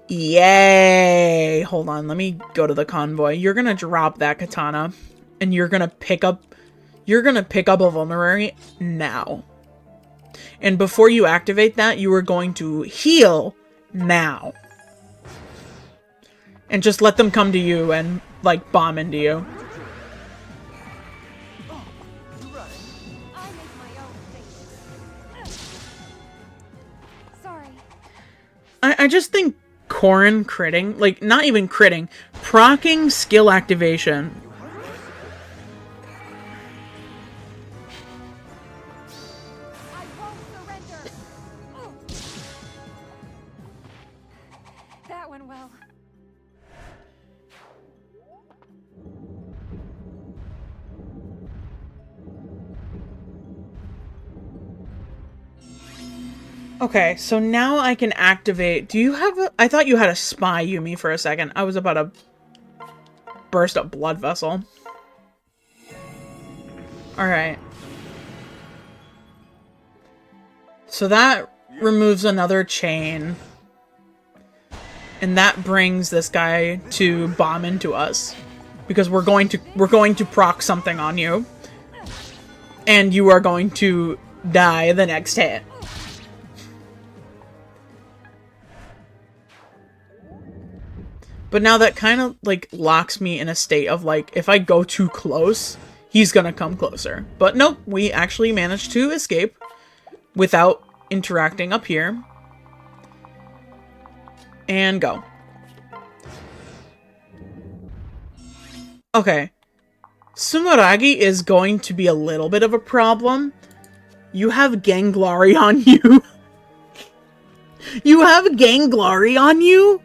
Yay. Hold on, let me go to the convoy. You're gonna drop that katana, and you're gonna pick up a vulnerary now. And before you activate that, you are going to heal now. And just let them come to you and, like, bomb into you. I make my own things. Sorry. I just think Corrin critting, like, not even critting, proccing skill activation. I won't surrender. That went well. Okay, so now I can activate... Do you have a... I thought you had a spy Yumi for a second. I was about to burst a blood vessel. Alright. So that removes another chain. And that brings this guy to bomb into us. Because we're going to proc something on you. And you are going to die the next hit. But now that kind of, like, locks me in a state of, like, if I go too close, he's gonna come closer. But nope, we actually managed to escape without interacting up here. And go. Okay. Sumeragi is going to be a little bit of a problem. You have Ganglari on you. You have Ganglari on you?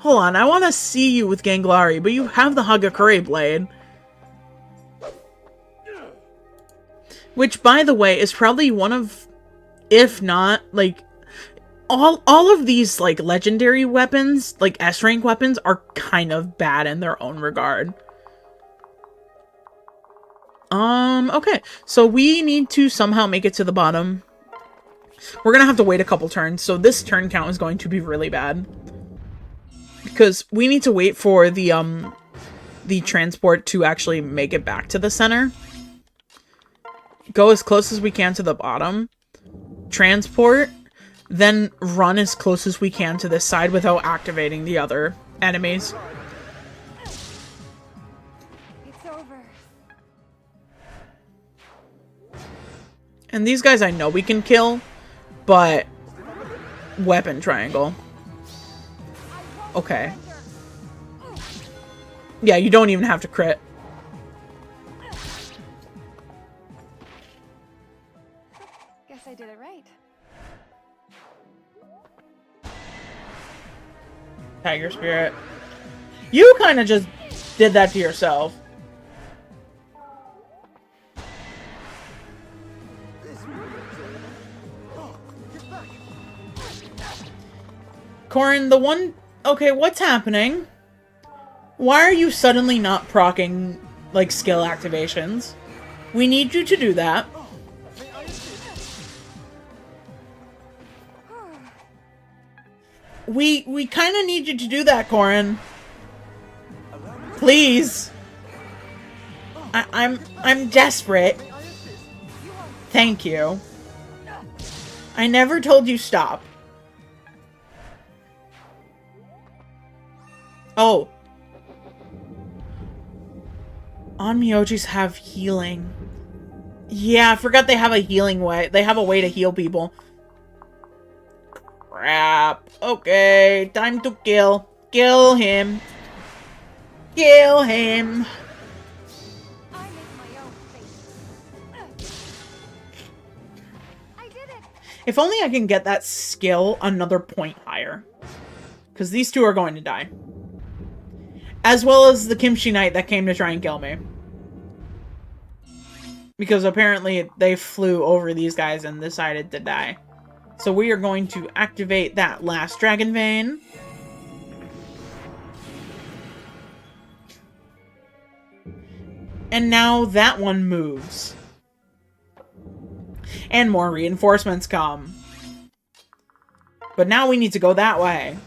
Hold on, I want to see you with Ganglari, but you have the Hagakure blade. Which, by the way, is probably one of, if not, like, all of these, like, legendary weapons, like, S-rank weapons, are kind of bad in their own regard. Okay, so we need to somehow make it to the bottom. We're gonna have to wait a couple turns, so this turn count is going to be really bad. Because we need to wait for the the transport to actually make it back to the center. Go as close as we can to the bottom. Transport. Then run as close as we can to this side without activating the other enemies. It's over. And these guys I know we can kill, but weapon triangle. Okay. Yeah, you don't even have to crit. Guess I did it right. Tiger Spirit. You kind of just did that to yourself. Corrin, the one... Okay, what's happening? Why are you suddenly not proccing, like, skill activations? We need you to do that. We kind of need you to do that, Corrin. Please. I'm desperate. Thank you. I never told you stop. Oh. Onmyojis have healing. Yeah, I forgot they have a healing way. They have a way to heal people. Crap. Okay, time to kill. Kill him. Kill him. I make my own fate. I did it. If only I can get that skill another point higher. Because these two are going to die. As well as the Kimchi Knight that came to try and kill me. Because apparently they flew over these guys and decided to die. So we are going to activate that last Dragon Vein. And now that one moves. And more reinforcements come. But now we need to go that way.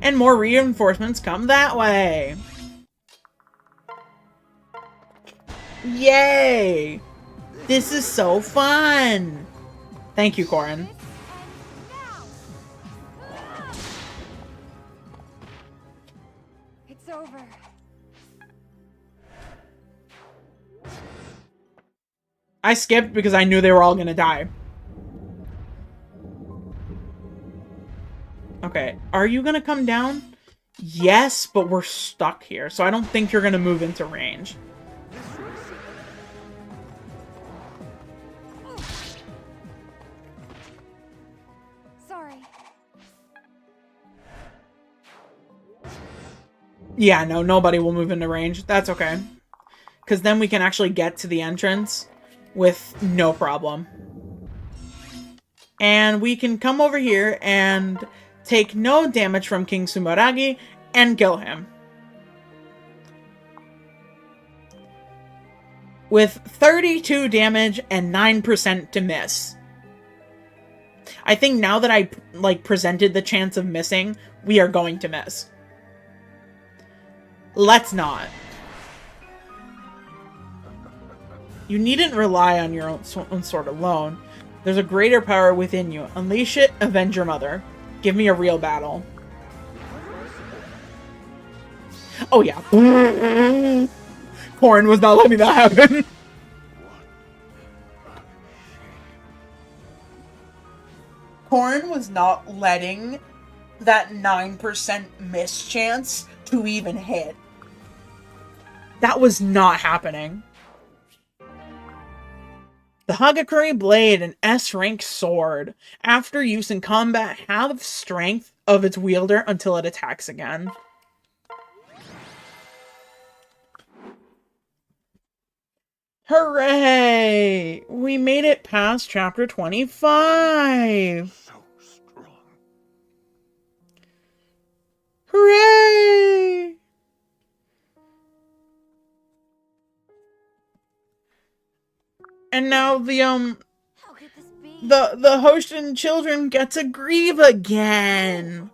And more reinforcements come that way. Yay! This is so fun! Thank you, Corrin. It's over. I skipped because I knew they were all gonna die. Okay, are you gonna come down? Yes, but we're stuck here, so I don't think you're gonna move into range. Sorry. Yeah, no, nobody will move into range. That's okay. Because then we can actually get to the entrance with no problem. And we can come over here and take no damage from King Sumeragi and kill him. With 32 damage and 9% to miss. I think now that I, like, presented the chance of missing, we are going to miss. Let's not. You needn't rely on your own sword alone. There's a greater power within you. Unleash it, avenge your mother. Give me a real battle. Oh yeah. Corrin was not letting that happen. Corrin was not letting that 9% miss chance to even hit. That was not happening. The Hagakure Blade, an S-rank sword. After use in combat, halves strength of its wielder until it attacks again. Hooray! We made it past chapter 25! So strong. Hooray! And now the, How could this be? the Hoshin children get to grieve again!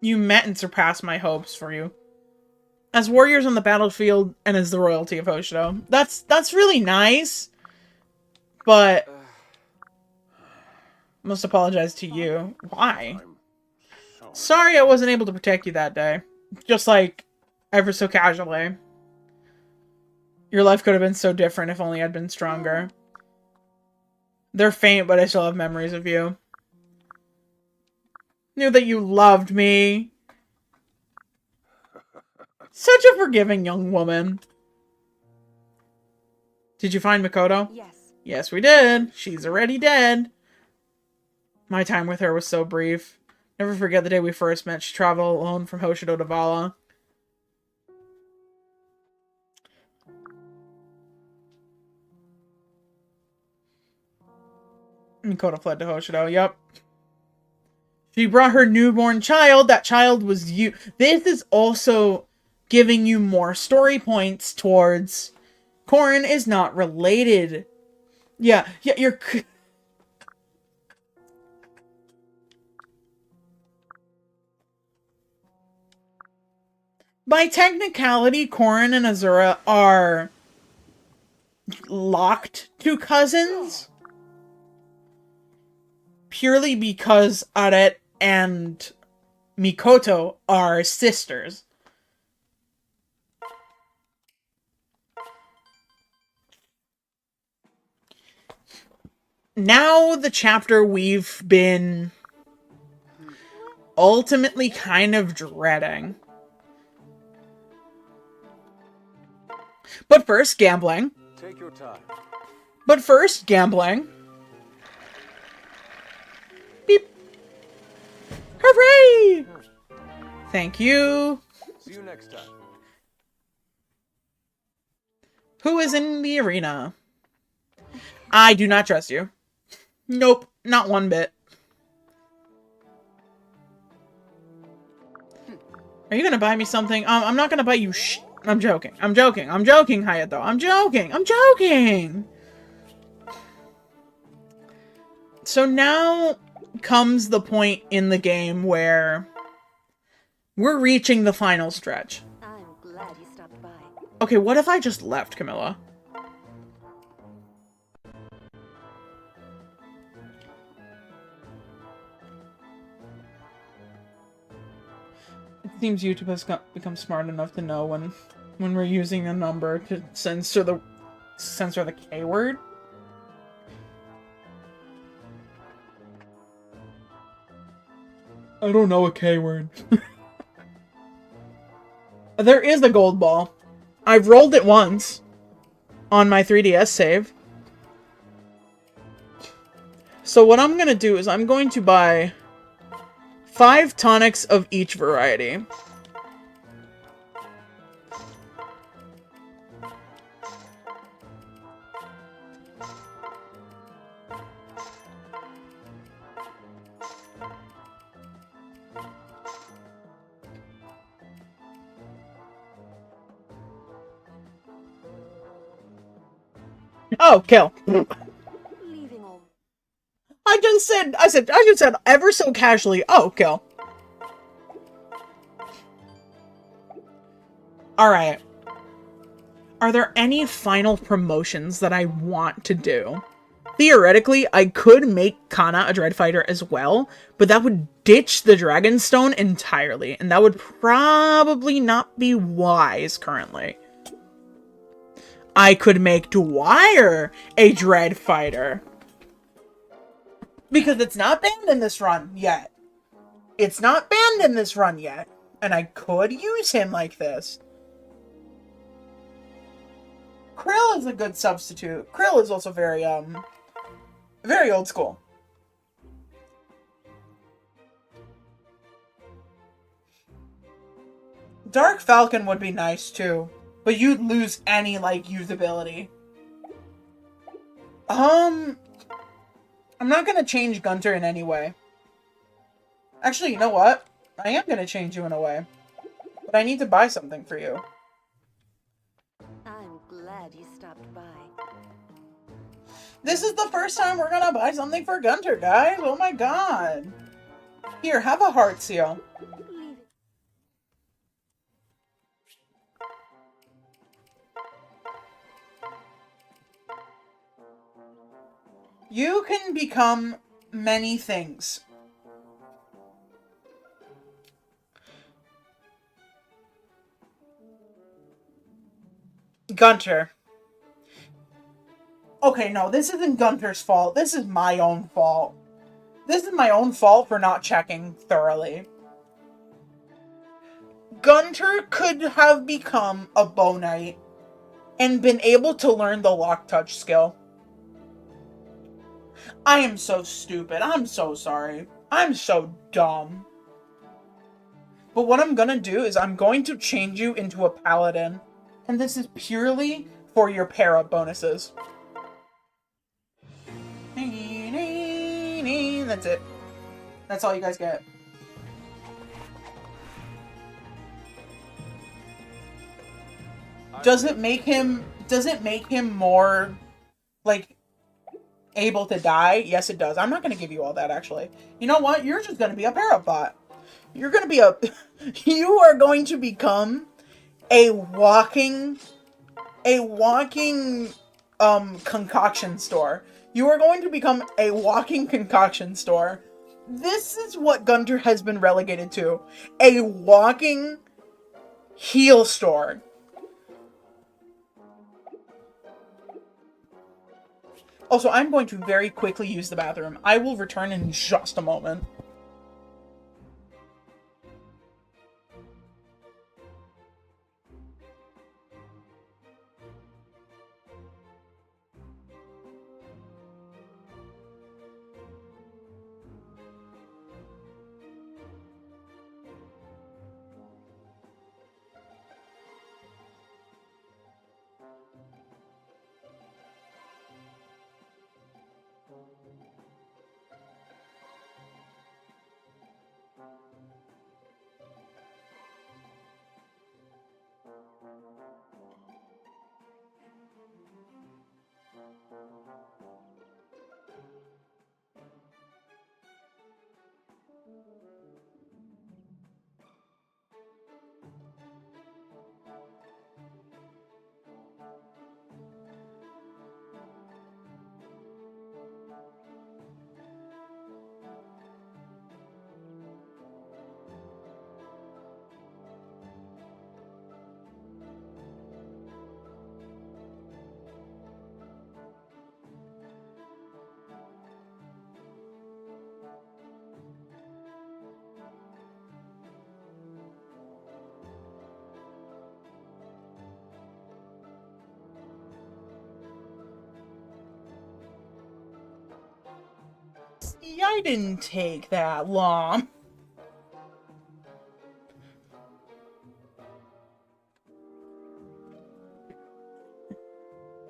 You met and surpassed my hopes for you. As warriors on the battlefield and as the royalty of Hoshido. That's really nice. But must apologize to you. Why? Sorry I wasn't able to protect you that day. Just like, ever so casually. Your life could have been so different if only I'd been stronger. They're faint, but I still have memories of you. Knew that you loved me. Such a forgiving young woman. Did you find Makoto? Yes. Yes, we did. She's already dead. My time with her was so brief. Never forget the day we first met. She traveled alone from Hoshido to Vala. Makoto fled to Hoshido. Yep. She brought her newborn child. That child was you. This is also giving you more story points towards Corrin is not related. Yeah, you're... By technicality, Corrin and Azura are locked to cousins. Purely because Aret and Mikoto are sisters. Now the chapter we've been ultimately kind of dreading. But first, gambling. Take your time. But first, gambling. Beep. Hooray! Thank you. See you next time. Who is in the arena? I do not trust you. Nope, not one bit. Are you gonna buy me something? I'm not gonna buy you I'm joking. I'm joking. I'm joking, Hayato. I'm joking. I'm joking! So now comes the point in the game where we're reaching the final stretch. I'm glad you stopped by. Okay, what if I just left, Camilla? It seems YouTube has become smart enough to know when we're using a number to censor the K word. I don't know a K word. There is a gold ball. I've rolled it once on my 3DS save. So what I'm gonna do is I'm going to buy 5 tonics of each variety. Oh, kill. Leaving all. I just said ever so casually, oh, kill. Alright. Are there any final promotions that I want to do? Theoretically, I could make Kana a Dread Fighter as well, but that would ditch the Dragonstone entirely, and that would probably not be wise currently. I could make Dwyer a Dread Fighter. Because it's not banned in this run yet. It's not banned in this run yet. And I could use him like this. Krill is a good substitute. Krill is also very old school. Dark Falcon would be nice too. But you'd lose any, like, usability. I'm not gonna change Gunter in any way. Actually, you know what? I am gonna change you in a way. But I need to buy something for you. I'm glad you stopped by. This is the first time we're gonna buy something for Gunter, guys! Oh my god! Here, have a heart seal. Leaving You can become many things. Gunter. Okay, no, this isn't Gunter's fault. This is my own fault. This is my own fault for not checking thoroughly. Gunter could have become a bow knight and been able to learn the lock touch skill. I am so stupid. I'm so sorry. I'm so dumb. But what I'm gonna do is I'm going to change you into a paladin. And this is purely for your pair-up bonuses. That's it. That's all you guys get. Does it make him more, like, able to die? Yes, it does. I'm not going to give you all that, actually. You know what? You're just going to be a parrot bot. You're going to be you are going to become a walking concoction store. You are going to become a walking concoction store. This is what Gunter has been relegated to. A walking heal store. Also, I'm going to very quickly use the bathroom. I will return in just a moment. Yeah, I didn't take that long.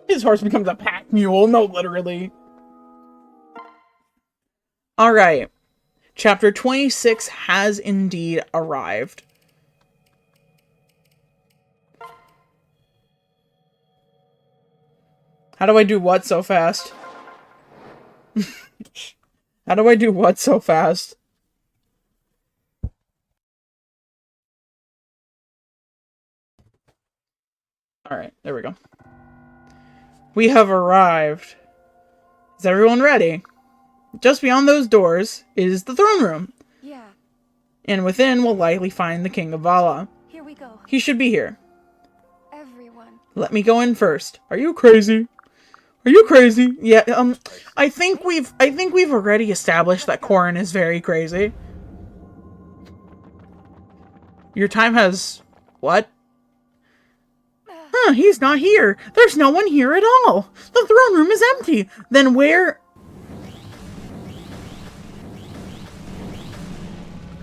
His horse becomes a pack mule. No, literally. Alright. Chapter 26 has indeed arrived. How do I do what so fast? How do I do what so fast? Alright, there we go. We have arrived. Is everyone ready? Just beyond those doors is the throne room. Yeah. And within we'll likely find the King of Vala. Here we go. He should be here. Everyone. Let me go in first. Are you crazy? Are you crazy? Yeah, I think we've already established that Corrin is very crazy. Your time has... what? Huh, he's not here. There's no one here at all. The throne room is empty. Then where...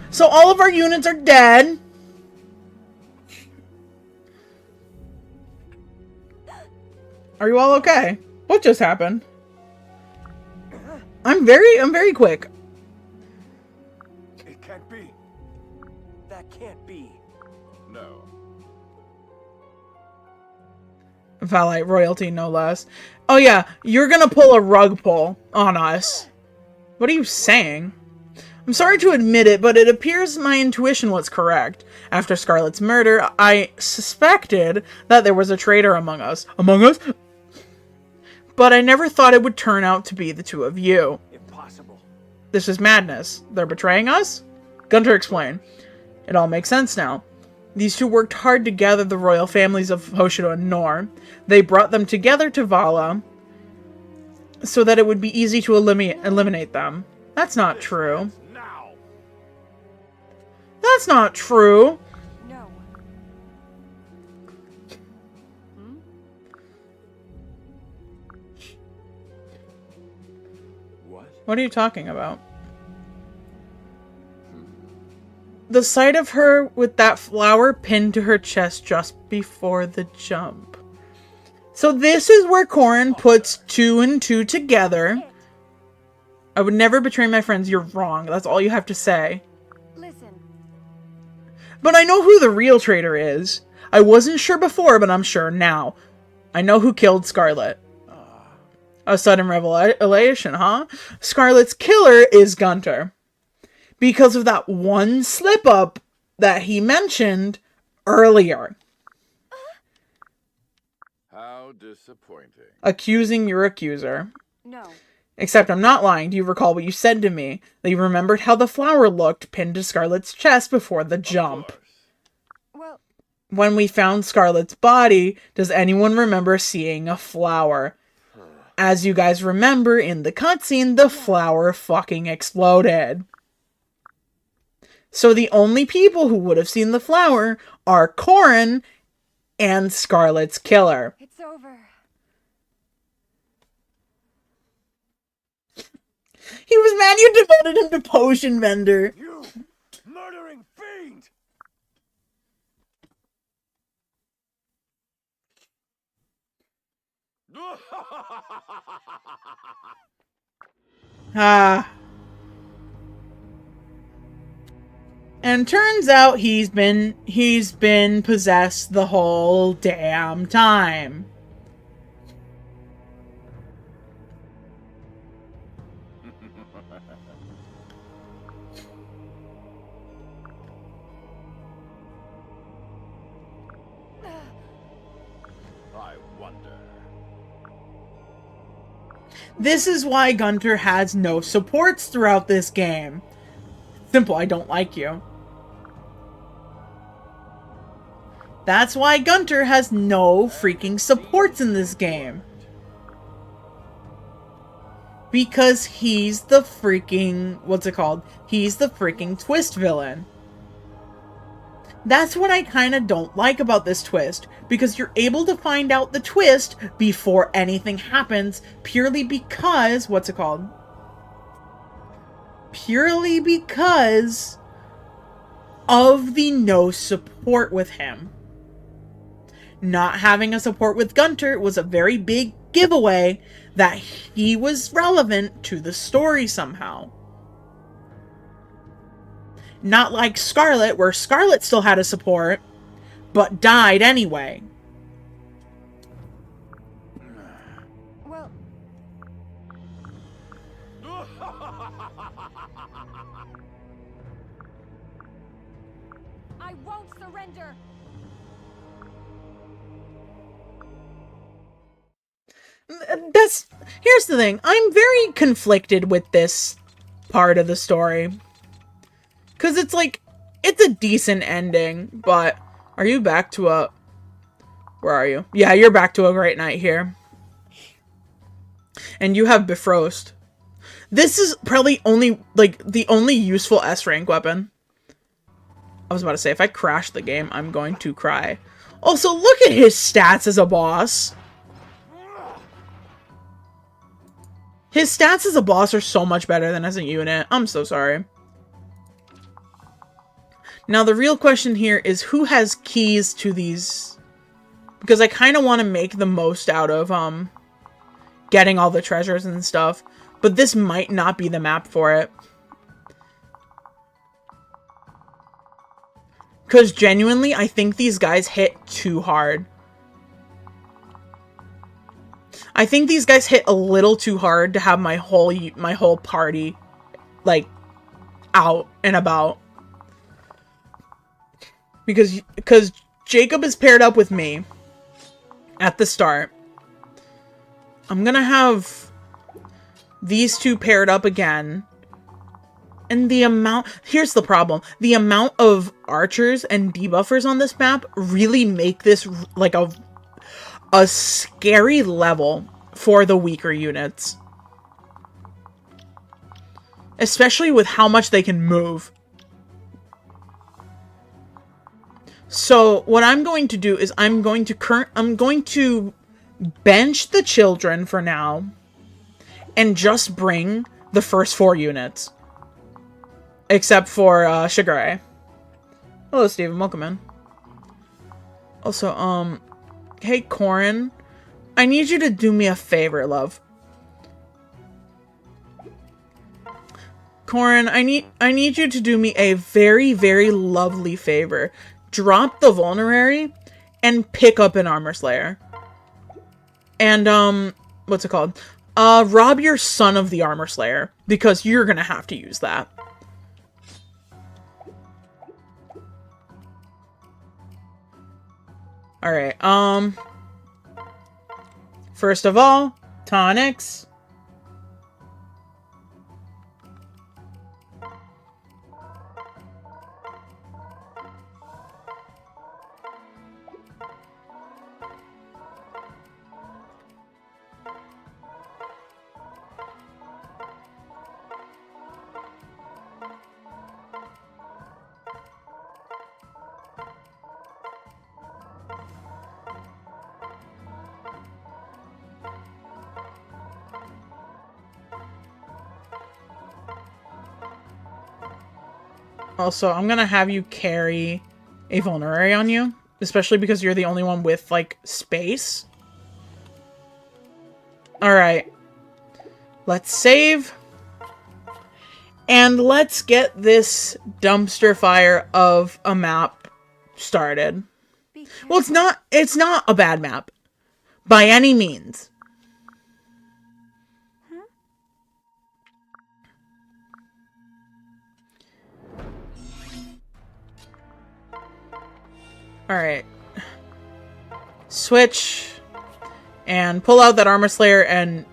So all of our units are dead. Are you all okay? What just happened? I'm very quick. It can't be. That can't be. No. Valite royalty, no less. Oh yeah, you're gonna pull a rug pull on us. What are you saying? I'm sorry to admit it, but it appears my intuition was correct. After Scarlet's murder, I suspected that there was a traitor among us. Among us? But I never thought it would turn out to be the two of you. Impossible. This is madness. They're betraying us? Gunter explained. It all makes sense now. These two worked hard to gather the royal families of Hoshido and Nor. They brought them together to Vala so that it would be easy to eliminate them. That's not true. Now. That's not true. No. Hmm? What? What are you talking about? The sight of her with that flower pinned to her chest just before the jump. So this is where Corrin puts 2 and 2 together. I would never betray my friends. You're wrong. That's all you have to say. Listen. But I know who the real traitor is. I wasn't sure before, but I'm sure now. I know who killed Scarlet. A sudden revelation, huh? Scarlet's killer is Gunter. Because of that one slip-up that he mentioned earlier. How disappointing. Accusing your accuser. No. Except I'm not lying. Do you recall what you said to me? That you remembered how the flower looked pinned to Scarlet's chest before the jump. Well, When we found Scarlet's body, does anyone remember seeing a flower? As you guys remember, in the cutscene, the flower fucking exploded. So the only people who would have seen the flower are Corrin and Scarlet's killer. it's over. He was mad you devoted him to potion vendor. You murdering fiend! Ah. And turns out he's been possessed the whole damn time. I wonder. This is why Gunter has no supports throughout this game. Simple, I don't like you. That's why Gunter has no freaking supports in this game. Because he's the freaking, what's it called? He's the freaking twist villain. That's what I kind of don't like about this twist. Because you're able to find out the twist before anything happens purely because, what's it called? Purely because of the no support with him. Not having a support with Gunter was a very big giveaway that he was relevant to the story somehow. Not like Scarlet, where Scarlet still had a support, but died anyway. Well, I won't surrender. Here's the thing. I'm very conflicted with this part of the story. Because it's like, it's a decent ending, but are you back to a... Where are you? Yeah, you're back to a Great Knight here. And you have Bifrost. This is probably only, like, the only useful S-rank weapon. I was about to say, if I crash the game, I'm going to cry. Also, look at his stats as a boss. His stats as a boss are so much better than as a unit. I'm so sorry. Now, the real question here is who has keys to these? Because I kind of want to make the most out of, getting all the treasures and stuff. But this might not be the map for it. Because genuinely, I think these guys hit too hard. I think these guys hit a little too hard to have my whole party, like, out and about. Because Jakob is paired up with me at the start. I'm gonna have these two paired up again. And the amount... Here's the problem. The amount of archers and debuffers on this map really make this like a scary level for the weaker units. Especially with how much they can move. So what I'm going to do is I'm going to bench the children for now and just bring the first 4 units. Except for Shigure. Hello, Steven. Welcome in. Also, hey, Corrin. I need you to do me a favor, love. Corrin, I need you to do me a very, very lovely favor. Drop the Vulnerary and pick up an Armor Slayer. And, what's it called? Rob your son of the Armor Slayer, because you're gonna have to use that. Alright, first of all, tonics. Also, I'm gonna have you carry a Vulnerary on you. Especially because you're the only one with, like, space. Alright. Let's save. And let's get this dumpster fire of a map started. Well, it's not a bad map. By any means. Alright. Switch. And pull out that Armor Slayer and...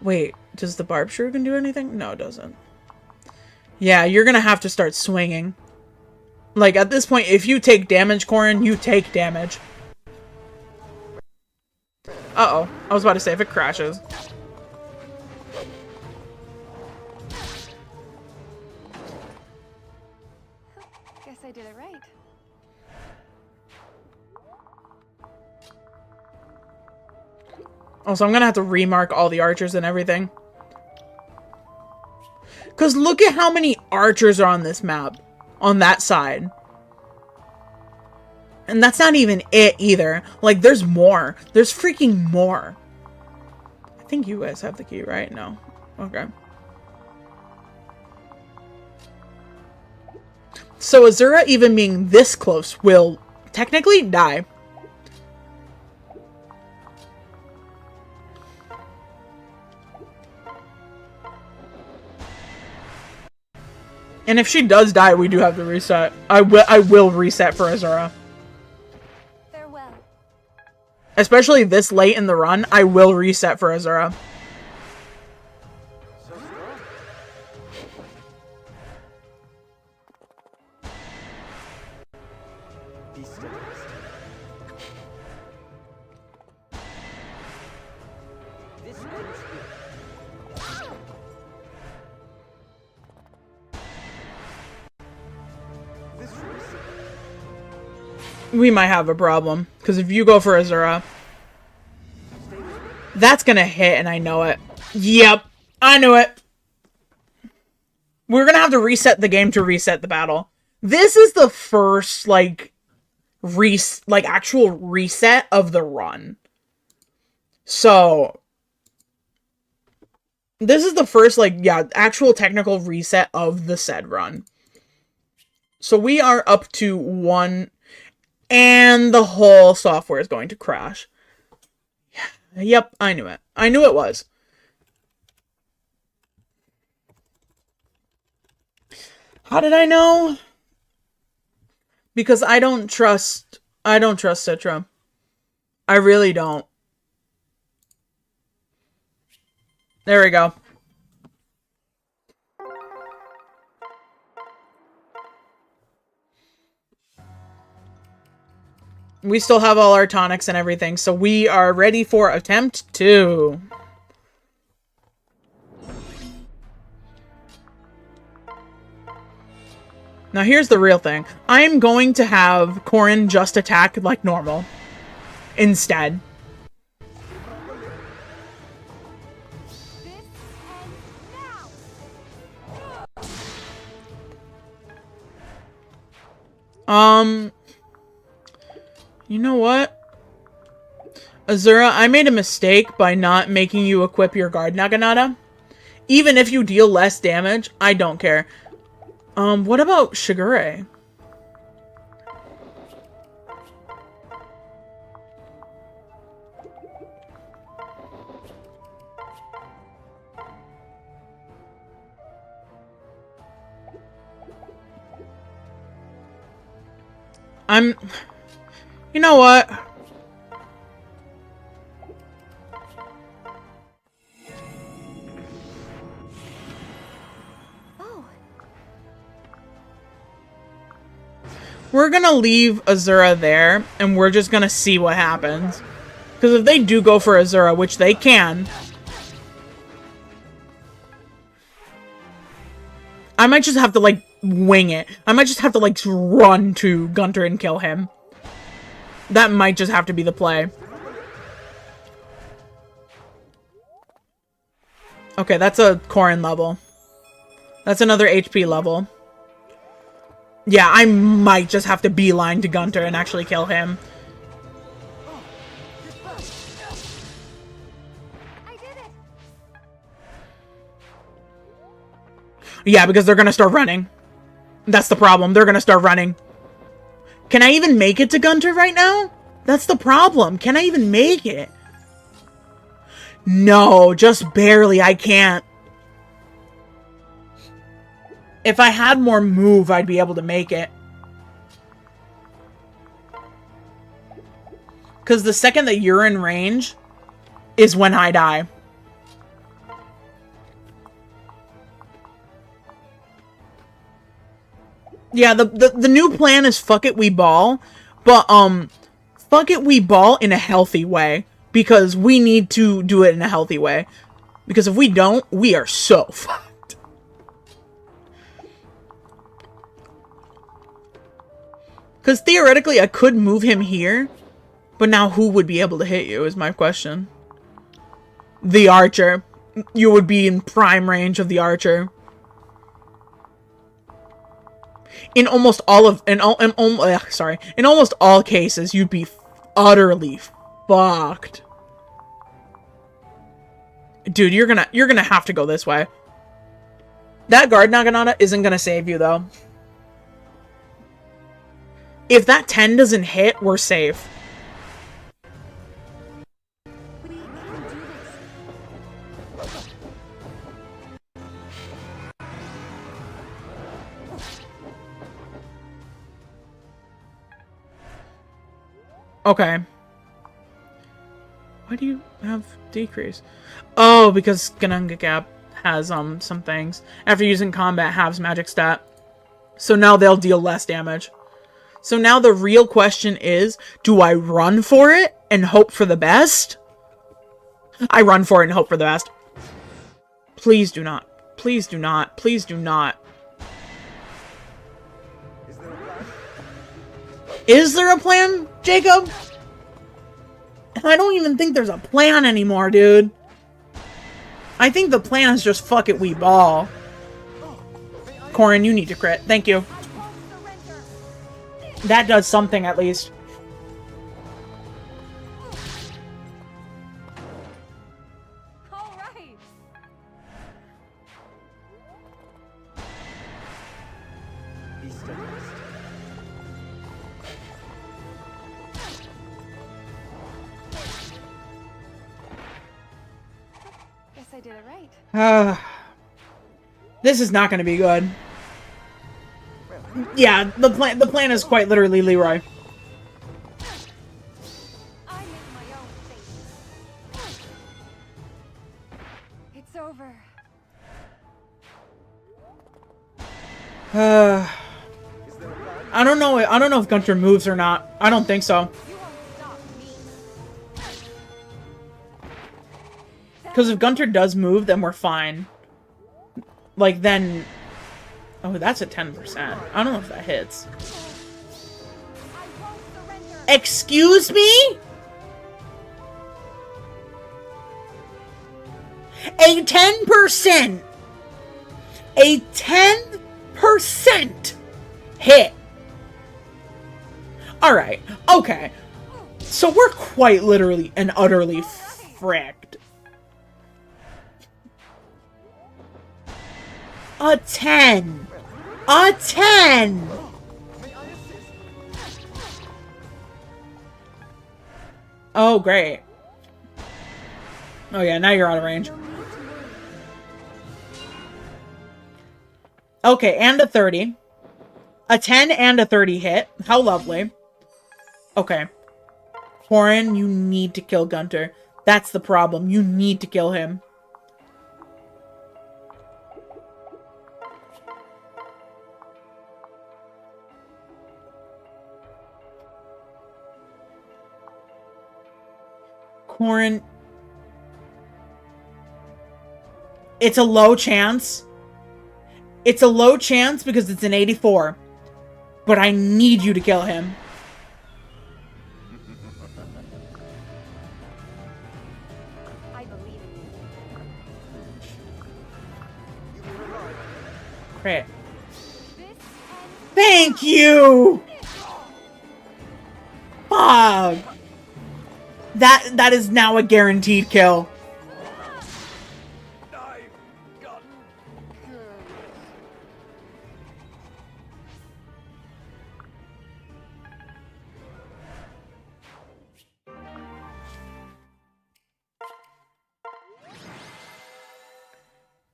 Wait, does the Barb Shuriken do anything? No, it doesn't. Yeah, you're gonna have to start swinging. Like, at this point, if you take damage, Corrin, you take damage. Uh-oh. I was about to say, if it crashes. Guess I did it right. Also, I'm gonna have to remark all the archers and everything. Because look at how many archers are on this map. On that side. And that's not even it either. Like, there's more. There's freaking more. I think you guys have the key, right? No. Okay. So Azura, even being this close, will technically die. And if she does die, we do have to reset. I will reset for Azura. Farewell. Especially this late in the run, I will reset for Azura. So strong. Be steadfast. This ends here. This reset. We might have a problem. Because if you go for Azura, Stay with me. that's gonna hit and I know it. Yep. I knew it. We're gonna have to reset the game to reset the battle. This is the first, like, actual reset of the run. So, this is the first, like, yeah, actual technical reset of the said run. So we are up to 1, and the whole software is going to crash. Yep, I knew it. I knew it was. How did I know? Because I don't trust Citra. I really don't. There we go. We still have all our tonics and everything, so we are ready for attempt 2. Now here's the real thing. I'm going to have Corrin just attack like normal. Instead. You know what? Azura, I made a mistake by not making you equip your guard Naginata. Even if you deal less damage, I don't care. What about Shigure? You know what? Oh. We're gonna leave Azura there, and we're just gonna see what happens. Because if they do go for Azura, which they can, I might just have to, like, wing it. I might just have to, like, run to Gunter and kill him. That might just have to be the play. Okay, that's a Corrin level. That's another HP level. Yeah, I might just have to beeline to Gunter and actually kill him. I did it. Yeah, because they're gonna start running. That's the problem. They're gonna start running. Can I even make it to Gunter right now? That's the problem. Can I even make it? No, just barely. I can't. If I had more move, I'd be able to make it. Because the second that you're in range is when I die. Yeah, the new plan is fuck it, we ball. But, fuck it, we ball in a healthy way. Because we need to do it in a healthy way. Because if we don't, we are so fucked. Because theoretically, I could move him here. But now who would be able to hit you is my question. The archer. You would be in prime range of the archer. In almost all of in almost all cases, you'd be utterly fucked. Dude, you're gonna have to go this way. That guard Naginata isn't gonna save you though. If that 10 doesn't hit, we're safe. We can do this. Okay. Why do you have decrease? Oh, because Gananga Gap has some things. After using combat, halves magic stat. So now they'll deal less damage. So now the real question is, do I run for it and hope for the best? I run for it and hope for the best. Please do not. Please do not. Please do not. Is there a plan, Jacob? I don't even think there's a plan anymore, dude. I think the plan is just fuck it, we ball. Corrin, you need to crit. Thank you. That does something, at least. All right. Guess I did it right. This is not going to be good. Yeah, the plan is quite literally Leroy. I make my own fate. It's over. I don't know. I don't know if Gunter moves or not. I don't think so. Because if Gunter does move, then we're fine. Like, then... Oh, that's a 10%. I don't know if that hits. Excuse me? A 10%! A 10% hit! Alright, okay. So we're quite literally and utterly fricked. A 10! A 10! Oh, great. Oh yeah, now you're out of range. Okay, and a 30. A 10 and a 30 hit. How lovely. Okay. Corrin, you need to kill Gunter. That's the problem. You need to kill him. Corrin. It's a low chance. It's a low chance because it's an 84. But I need you to kill him. I believe in you. Great. Thank you! Fuck! That is now a guaranteed kill.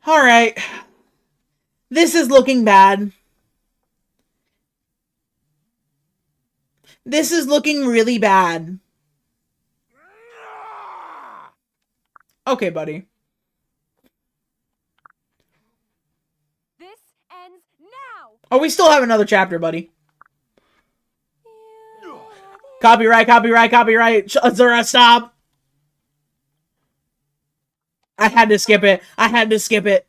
Alright. This is looking bad. This is looking really bad. Okay, buddy. This ends now. Oh, we still have another chapter, buddy. Copyright, copyright, copyright. Azura, stop. I had to skip it. I had to skip it.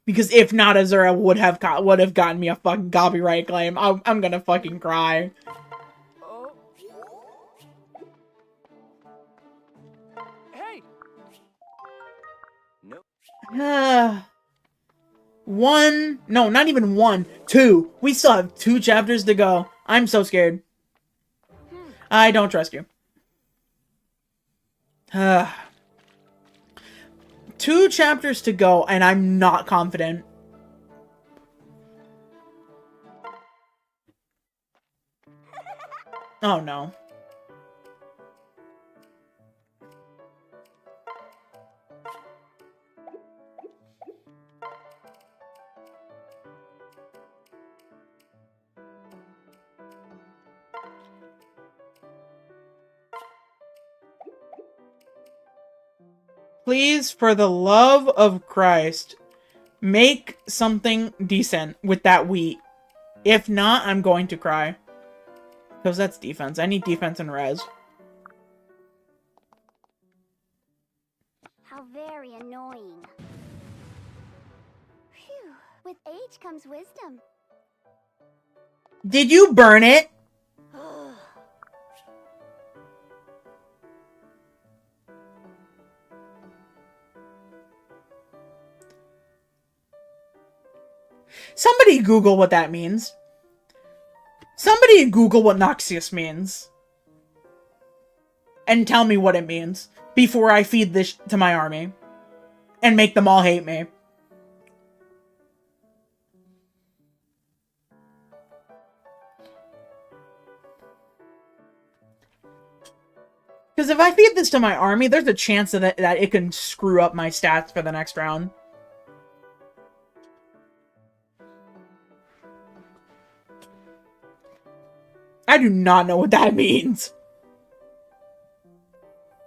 Because if not, Azura would have gotten me a fucking copyright claim. I'm gonna fucking cry. Oh. Hey. No. One. No, not even one. Two. We still have 2 chapters to go. I'm so scared. I don't trust you. 2 chapters to go, and I'm not confident. Oh no. Please, for the love of Christ, make something decent with that wheat. If not, I'm going to cry. Because that's defense. I need defense and res. How very annoying. Phew. With age comes wisdom. Did you burn it? Somebody Google what that means. Somebody Google what Noxious means. And tell me what it means. Before I feed this to my army. And make them all hate me. Because if I feed this to my army, there's a chance that it can screw up my stats for the next round. I do not know what that means.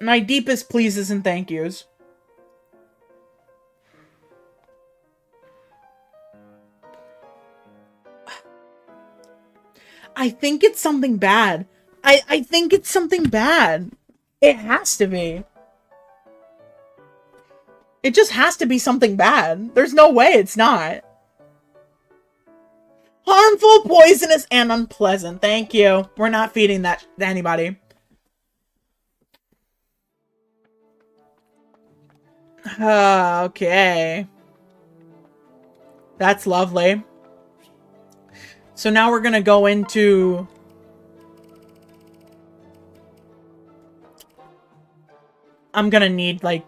My deepest pleases and thank yous. I think it's something bad. I think it's something bad. It has to be. It just has to be something bad. There's no way it's not. Harmful, poisonous, and unpleasant. Thank you. We're not feeding that to anybody. Okay. That's lovely. So now we're gonna go into... I'm gonna need, like,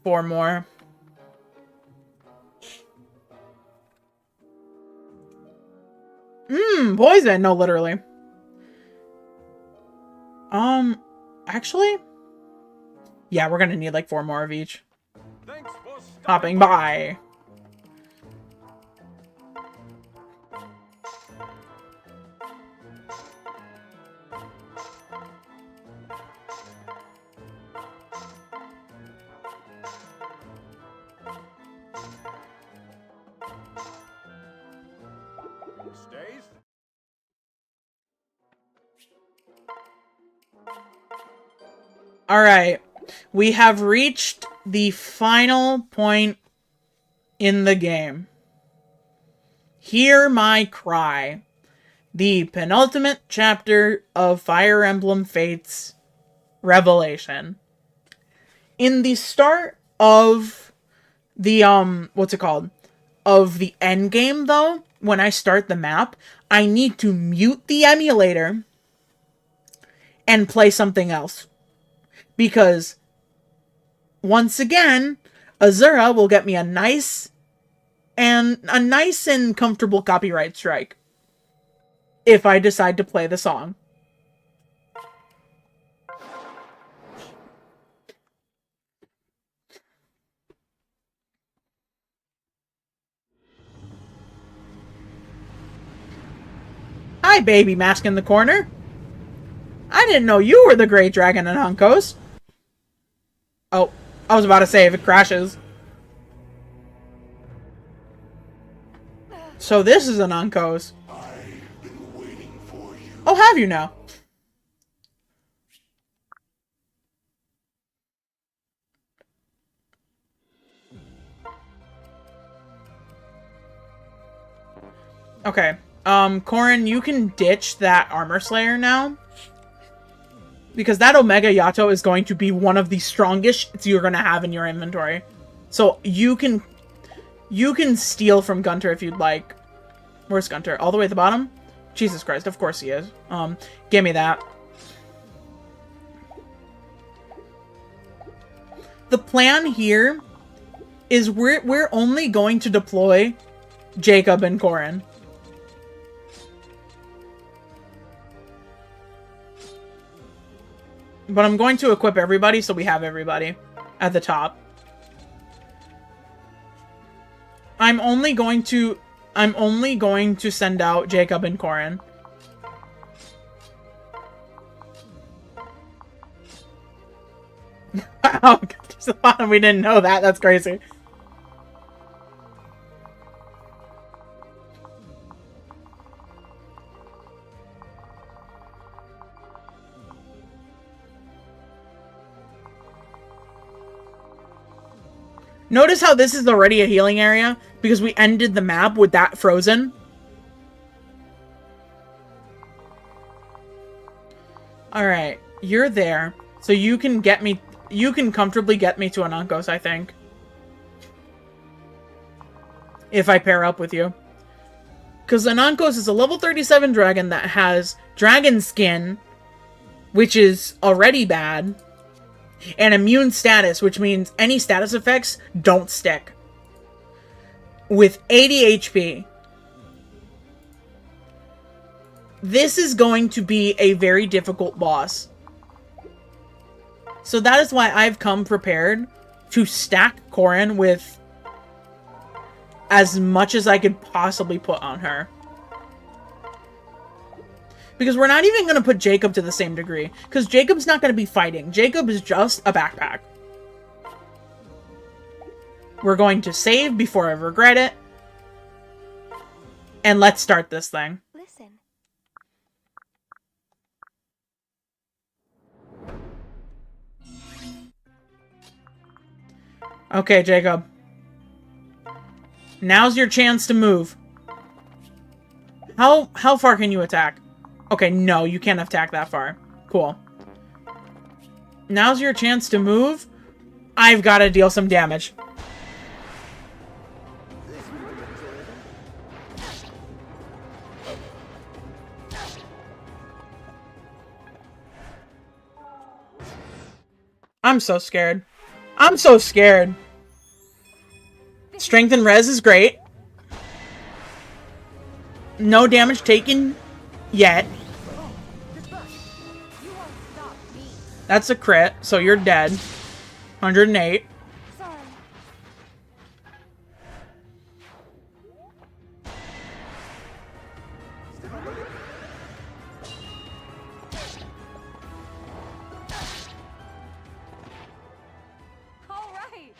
4 more. Poison! No, literally. Actually? Yeah, we're gonna need, like, 4 more of each. Thanks for Hopping by. Stays. Alright. We have reached the final point in the game. Hear my cry. The penultimate chapter of Fire Emblem Fates Revelation. In the start of the, what's it called? Of the end game, though, when I start the map, I need to mute the emulator and play something else. Because, once again, Azura will get me a nice and comfortable copyright strike if I decide to play the song. Hi, baby mask in the corner. I didn't know you were the great dragon Anankos. Oh, I was about to say if it crashes. So this is Anankos. I've been waiting for you. Oh, have you now? Okay. Corrin, you can ditch that Armor Slayer now. Because that Omega Yato is going to be one of the strongest you're going to have in your inventory. So you can steal from Gunter if you'd like. Where's Gunter? All the way at the bottom? Jesus Christ, of course he is. Give me that. The plan here is we're only going to deploy Jakob and Corrin. But I'm going to equip everybody so we have everybody at the top. I'm only going to send out Jakob and Corrin. Oh, there's a bottom. We didn't know that. That's crazy. Notice how this is already a healing area because we ended the map with that frozen. Alright, you're there. So you can get me, you can comfortably get me to Anankos, I think. If I pair up with you. Because Anankos is a level 37 dragon that has dragon skin, which is already bad. And immune status, which means any status effects don't stick. With 80 HP. This is going to be a very difficult boss. So that is why I've come prepared to stack Corrin with as much as I could possibly put on her. Because we're not even going to put Jakob to the same degree. Because Jakob's not going to be fighting. Jakob is just a backpack. We're going to save before I regret it. And let's start this thing. Listen, Okay, Jacob. Now's your chance to move. How far can you attack? Okay, no, you can't attack that far. Cool. Now's your chance to move. I've got to deal some damage. I'm so scared. I'm so scared. Strength and res is great. No damage taken yet. That's a crit, so you're dead. 108. Sorry. All right.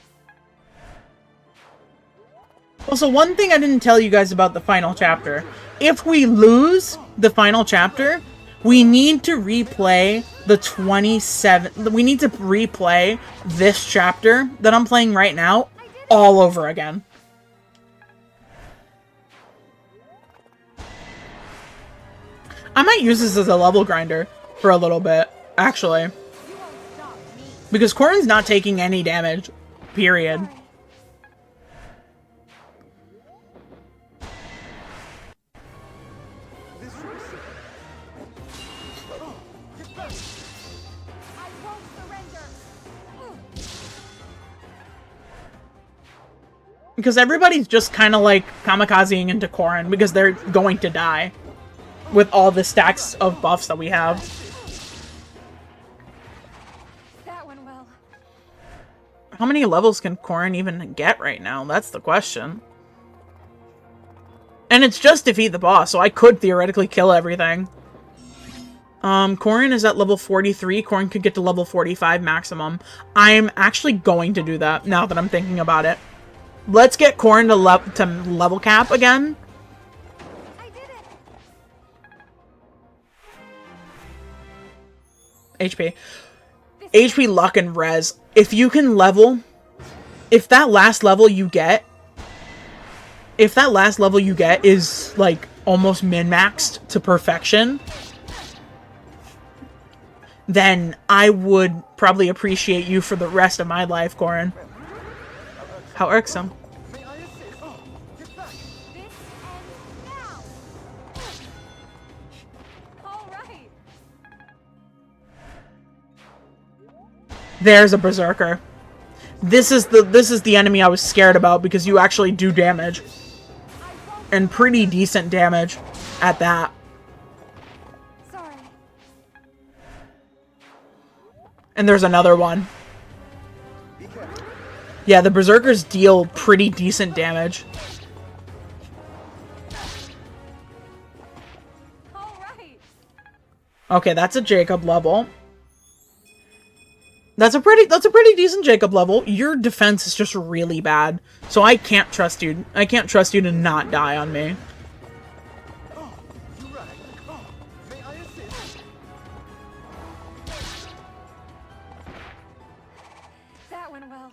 Also, one thing I didn't tell you guys about the final chapter. If we lose the final chapter, we need to replay the 27... We need to replay this chapter that I'm playing right now all over again. I might use this as a level grinder for a little bit, actually. Because Corrin's not taking any damage, period. Because everybody's just kind of like kamikazing into Corrin because they're going to die with all the stacks of buffs that we have. That went well. How many levels can Corrin even get right now? That's the question. And it's just defeat the boss, so I could theoretically kill everything. Corrin is at level 43. Corrin could get to level 45 maximum. I'm actually going to do that now that I'm thinking about it. Let's get Corrin to level cap again. I did it. HP. HP, luck, and res. If you can level... If that last level you get... If that last level you get is, like, almost min-maxed to perfection... Then I would probably appreciate you for the rest of my life, Corrin. How irksome. There's a berserker. This is the enemy I was scared about because you actually do damage. And pretty decent damage at that. Sorry. And there's another one. Yeah, the berserkers deal pretty decent damage. Okay, that's a Jakob level. That's a pretty decent Jakob level. Your defense is just really bad. So I can't trust you. I can't trust you to not die on me.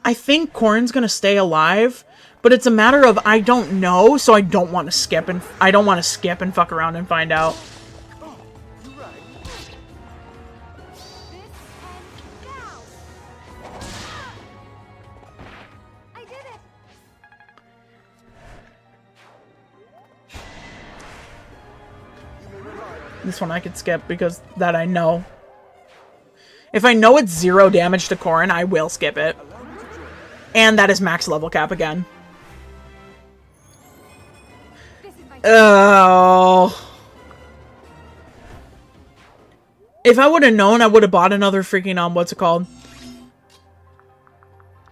I think Corrin's gonna stay alive, but it's a matter of I don't know, so I don't want to skip and fuck around and find out. This one I could skip because that I know. If I know it's 0 damage to Corrin, I will skip it. And that is max level cap again. Oh. If I would have known, I would have bought another freaking, what's it called?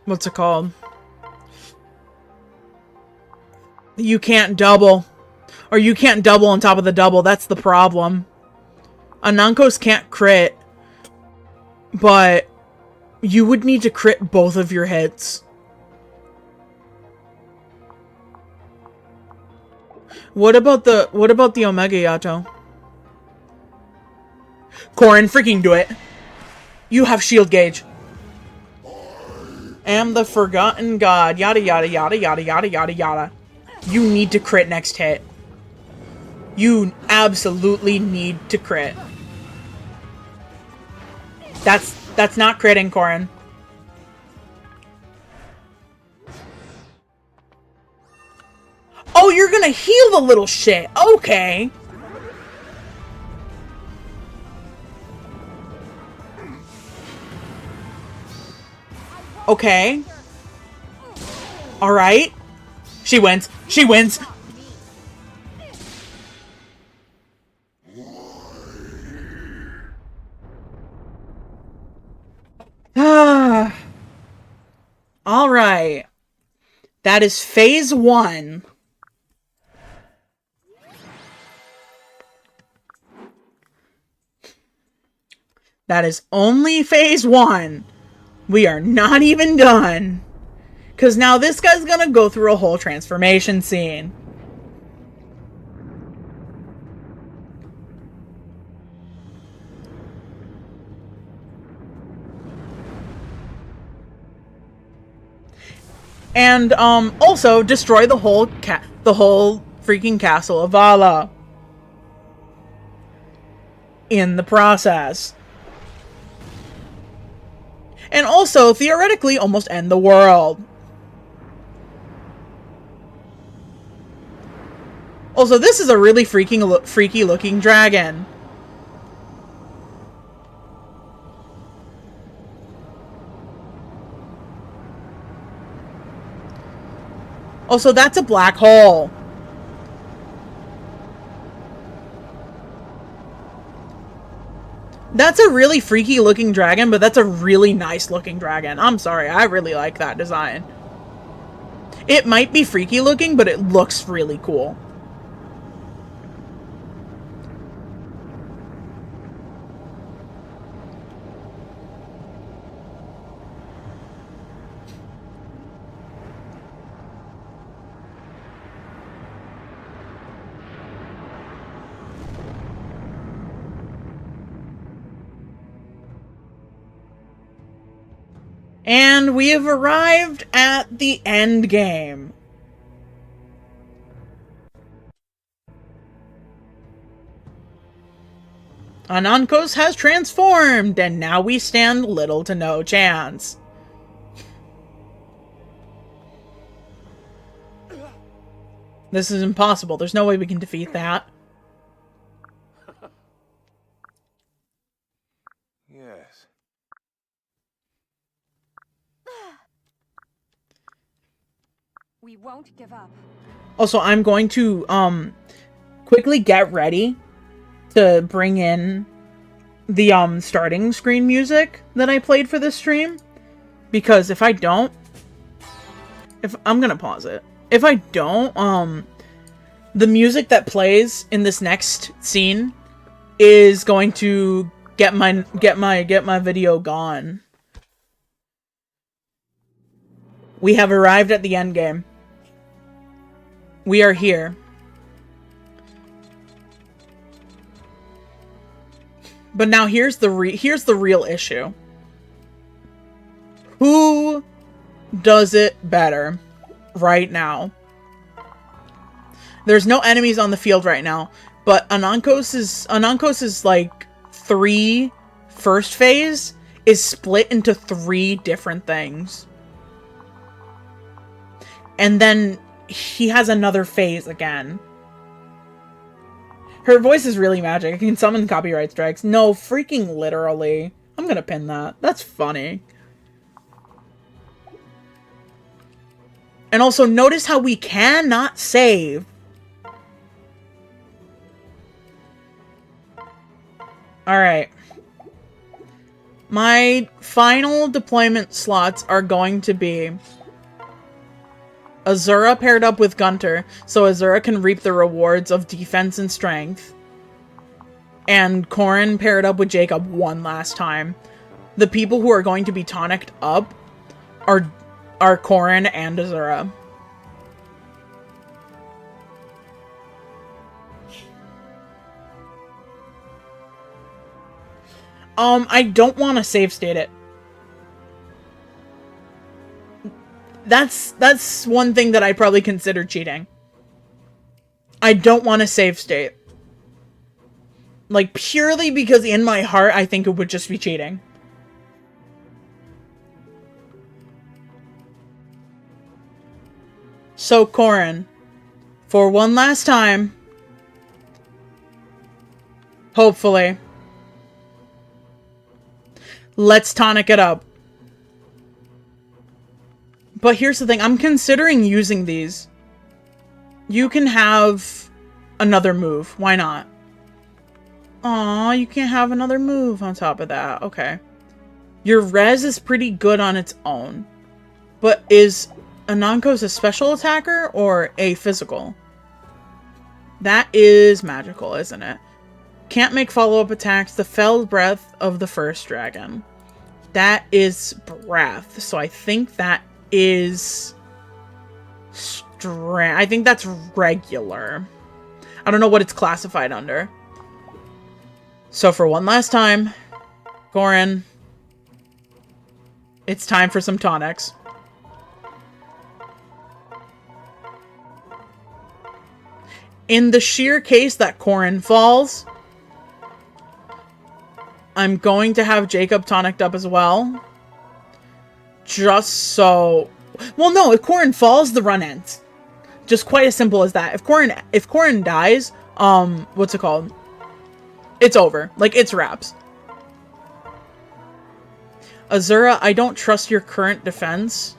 What's it called? You can't double. Or you can't double on top of the double. That's the problem. Anankos can't crit. But you would need to crit both of your hits. What about the Omega Yato? Corrin, freaking do it. You have shield gauge. am the forgotten god. Yada yada yada yada yada yada yada. You need to crit next hit. You absolutely need to crit. That's not critting, Corrin. Oh, you're gonna heal the little shit. Okay. Okay. Alright. She wins. She wins. Ah. Alright. That is phase 1. That is only phase 1. We are not even done. Because now this guy's gonna go through a whole transformation scene. And, also destroy the whole freaking castle of Vala. In the process. And also, theoretically, almost end the world. Also, this is a really freaky looking dragon. Also, that's a black hole. That's a really freaky looking dragon, but that's a really nice looking dragon. I'm sorry, I really like that design. It might be freaky looking, but it looks really cool. And we have arrived at the end game. Anankos has transformed, and now we stand little to no chance. This is impossible. There's no way we can defeat that. Yes. We won't give up. Also, I'm going to quickly get ready to bring in the starting screen music that I played for this stream, because if I don't, I'm gonna pause it. If I don't, the music that plays in this next scene is going to get my video gone. We have arrived at the end game. We are here. But now here's the real issue. Who does it better right now? There's no enemies on the field right now, but Anankos' like 3 first phase is split into 3 different things. And then he has another phase again. Her voice is really magic. I can summon copyright strikes. No, freaking literally. I'm gonna pin that. That's funny. And also, notice how we cannot save. Alright. My final deployment slots are going to be Azura paired up with Gunter, so Azura can reap the rewards of defense and strength. And Corrin paired up with Jakob one last time. The people who are going to be tonicked up are Corrin and Azura. I don't want to save state it. That's one thing that I probably consider cheating. I don't want to save state. Like, purely because in my heart, I think it would just be cheating. So, Corrin, for one last time, hopefully, let's tonic it up. But here's the thing, I'm considering using these. You can have another move. Why not? Aw, you can't have another move on top of that. Okay. Your res is pretty good on its own. But is Anankos a special attacker or a physical? That is magical, isn't it? Can't make follow-up attacks. The fell breath of the first dragon. That is breath. So I think that is strength. I think that's regular. I don't know what it's classified under. So for one last time, Corrin, it's time for some tonics. In the sheer case that Corrin falls, I'm going to have Jakob tonicked up as well. Just so... Well, no, if Corrin falls, the run ends. Just quite as simple as that. If Corrin dies, what's it called? It's over. Like, it's wraps. Azura, I don't trust your current defense.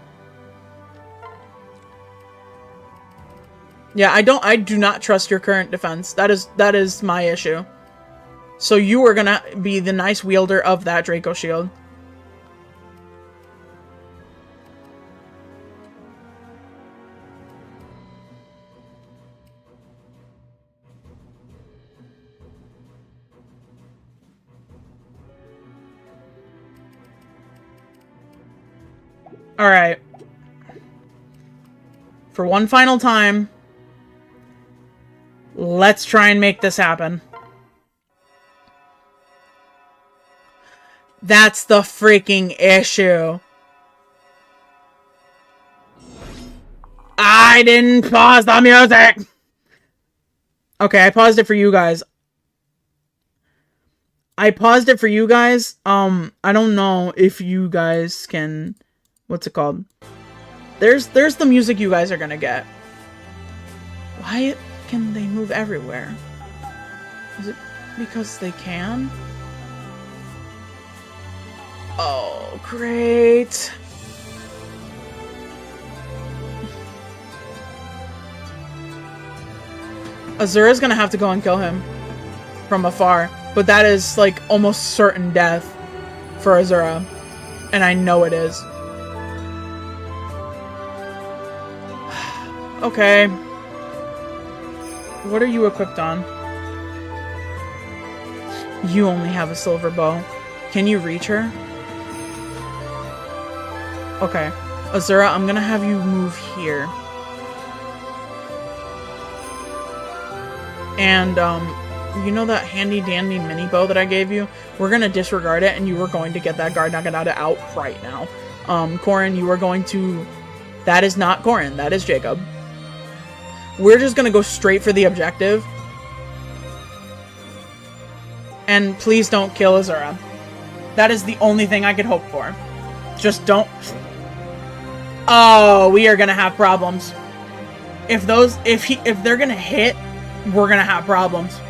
Yeah, I do not trust your current defense. That is my issue. So you are gonna be the nice wielder of that Draco Shield. Alright. For one final time, let's try and make this happen. That's the freaking issue. I didn't pause the music! Okay, I paused it for you guys. I paused it for you guys. I don't know if you guys can... What's it called? There's the music you guys are gonna get. Why can they move everywhere? Is it because they can? Oh, great. Azura's gonna have to go and kill him from afar. But that is, like, almost certain death for Azura. And I know it is. Okay. What are you equipped on? You only have a silver bow. Can you reach her? Okay. Azura, I'm gonna have you move here. And, you know that handy-dandy mini bow that I gave you? We're gonna disregard it, and you are going to get that guard Naginata out right now. Corrin, you are going to... That is not Corrin, that is Jakob. We're just gonna go straight for the objective. And please don't kill Azura. That is the only thing I could hope for. Just don't... Oh, we are gonna have problems. If they're gonna hit, we're gonna have problems.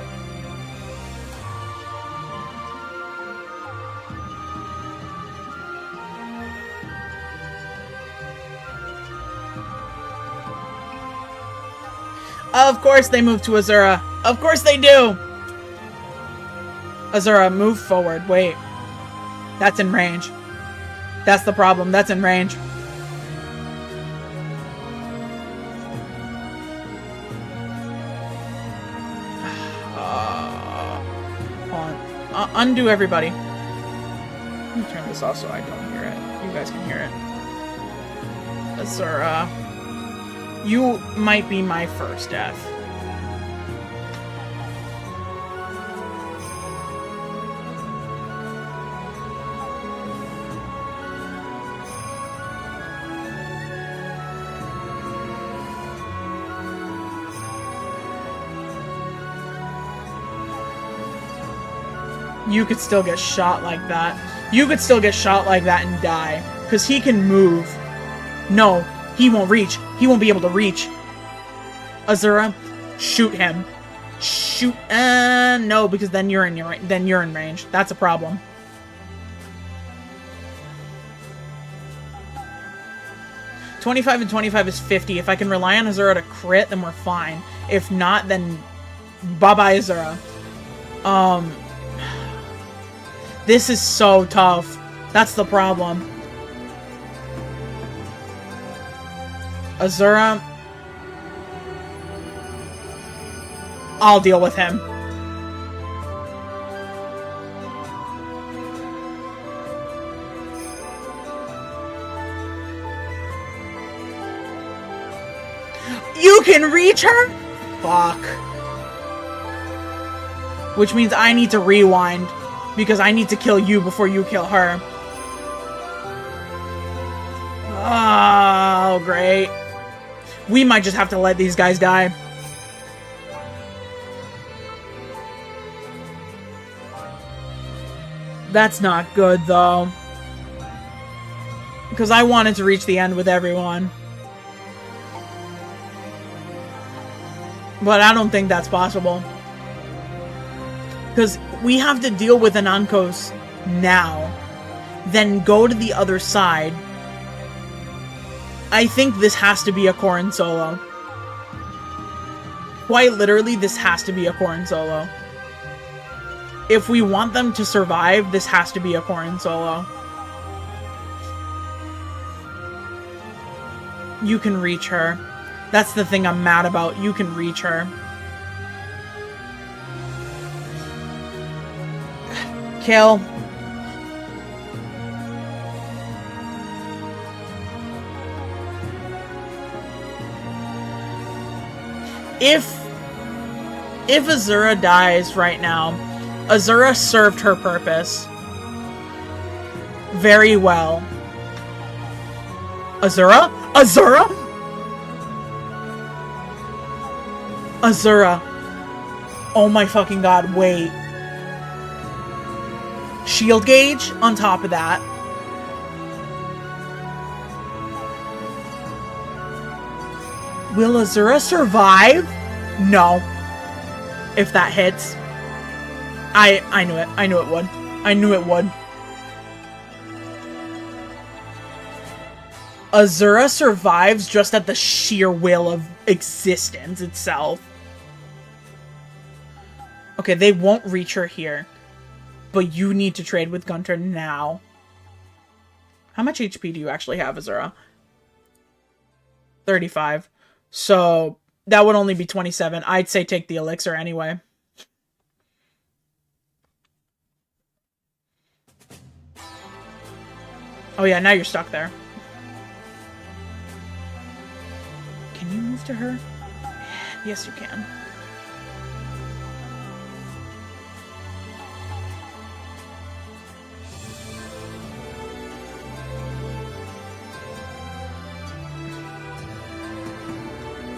Of course they move to Azura. Of course they do. Azura, move forward. Wait. That's in range. That's the problem. That's in range. Hold on. Undo everybody. Let me turn this off so I don't hear it. You guys can hear it. Azura. You might be my first death. You could still get shot like that. You could still get shot like that and die. Because he can move. No, he won't reach. He won't be able to reach. Azura, shoot him. Shoot. No, because then you're in range. That's a problem. $25 and $25 is $50. If I can rely on Azura to crit, then we're fine. If not, then bye-bye Azura. This is so tough. That's the problem. Azura. I'll deal with him. You can reach her? Fuck. Which means I need to rewind. Because I need to kill you before you kill her. Oh, great. We might just have to let these guys die. That's not good, though. Because I wanted to reach the end with everyone. But I don't think that's possible. Because we have to deal with Anankos now. Then go to the other side. I think this has to be a Corrin solo. Quite literally, this has to be a Corrin solo. If we want them to survive, this has to be a Corrin solo. You can reach her. That's the thing I'm mad about. You can reach her. Kill. If Azura dies right now, Azura served her purpose very well. Azura? Azura? Azura. Oh my fucking god, wait. Shield gauge on top of that. Will Azura survive? No. If that hits. I knew it. I knew it would. I knew it would. Azura survives just at the sheer will of existence itself. Okay, they won't reach her here. But you need to trade with Gunter now. How much HP do you actually have, Azura? 35. So, that would only be 27. I'd say take the elixir anyway. Oh yeah, now you're stuck there. Can you move to her? Yes, you can.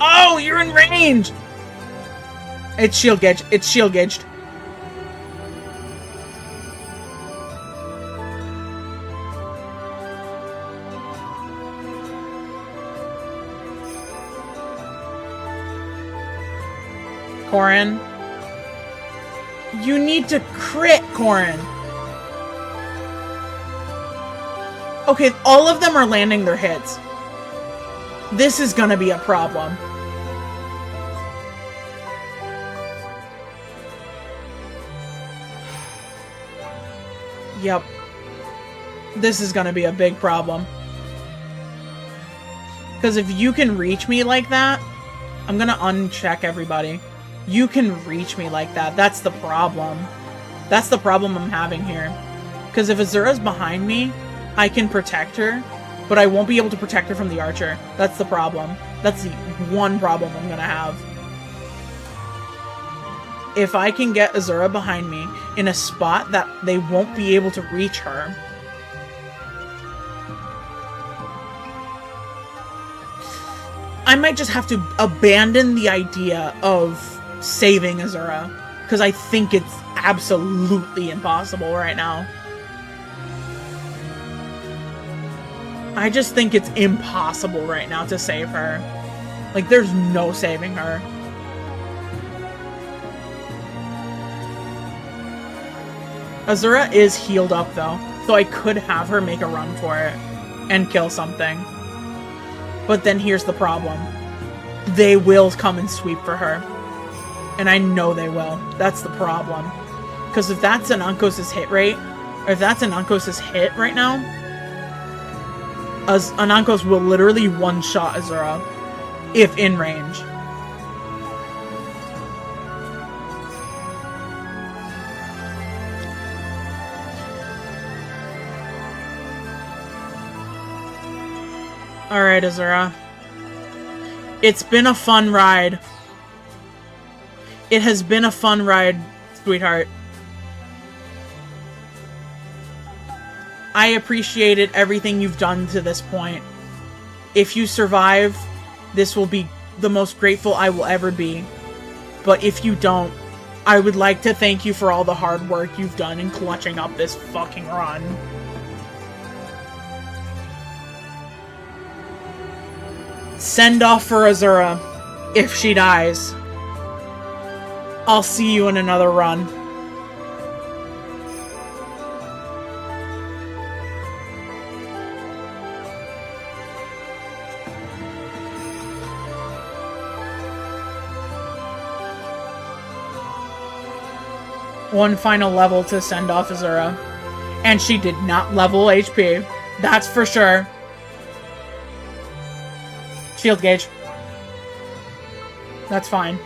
Oh, you're in range! It's shield gauged. It's shield gauged. Corrin. You need to crit, Corrin. Okay, all of them are landing their hits. This is gonna be a problem. Yep. This is gonna be a big problem. Because if you can reach me like that, I'm gonna uncheck everybody. You can reach me like that. That's the problem. That's the problem I'm having here. Because if Azura's behind me, I can protect her, but I won't be able to protect her from the archer. That's the problem. That's the one problem I'm gonna have. If I can get Azura behind me in a spot that they won't be able to reach her, I might just have to abandon the idea of saving Azura, because I think it's absolutely impossible right now. I just think it's impossible right now to save her. Like, there's no saving her. Azura is healed up, though, so I could have her make a run for it and kill something. But then here's the problem. They will come and sweep for her. And I know they will. That's the problem. Because if that's Anankos' hit rate, or if that's Anankos' hit right now, Anankos will literally one-shot Azura, if in range. Alright, Azura. It's been a fun ride. It has been a fun ride, sweetheart. I appreciated everything you've done to this point. If you survive, this will be the most grateful I will ever be. But if you don't, I would like to thank you for all the hard work you've done in clutching up this fucking run. Send off for Azura, if she dies. I'll see you in another run. One final level to send off Azura. And she did not level HP. That's for sure. Shield gauge. That's fine.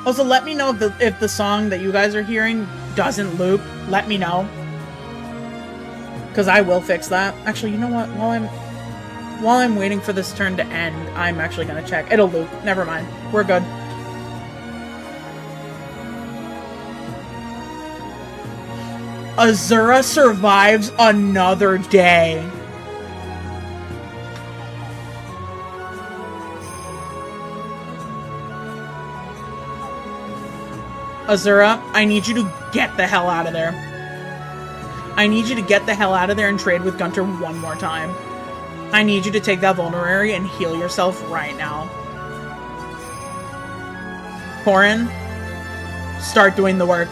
Also, let me know if the song that you guys are hearing doesn't loop. Let me know. Because I will fix that. Actually, you know what? While I'm waiting for this turn to end, I'm actually going to check. It'll loop. Never mind. We're good. Azura survives another day. Azura, I need you to get the hell out of there. I need you to get the hell out of there and trade with Gunter one more time. I need you to take that vulnerary and heal yourself right now. Corrin, start doing the work.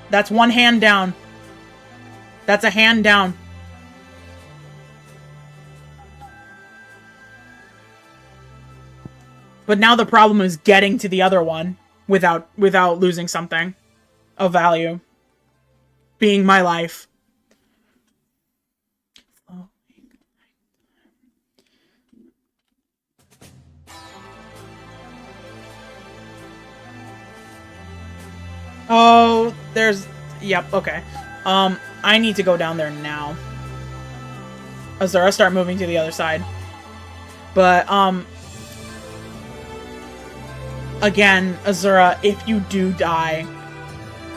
That's one hand down. That's a hand down. But now the problem is getting to the other one without losing something of value. Being my life. Oh, there's... Yep, okay. I need to go down there now. Azura, start moving to the other side. But, again, Azura, if you do die,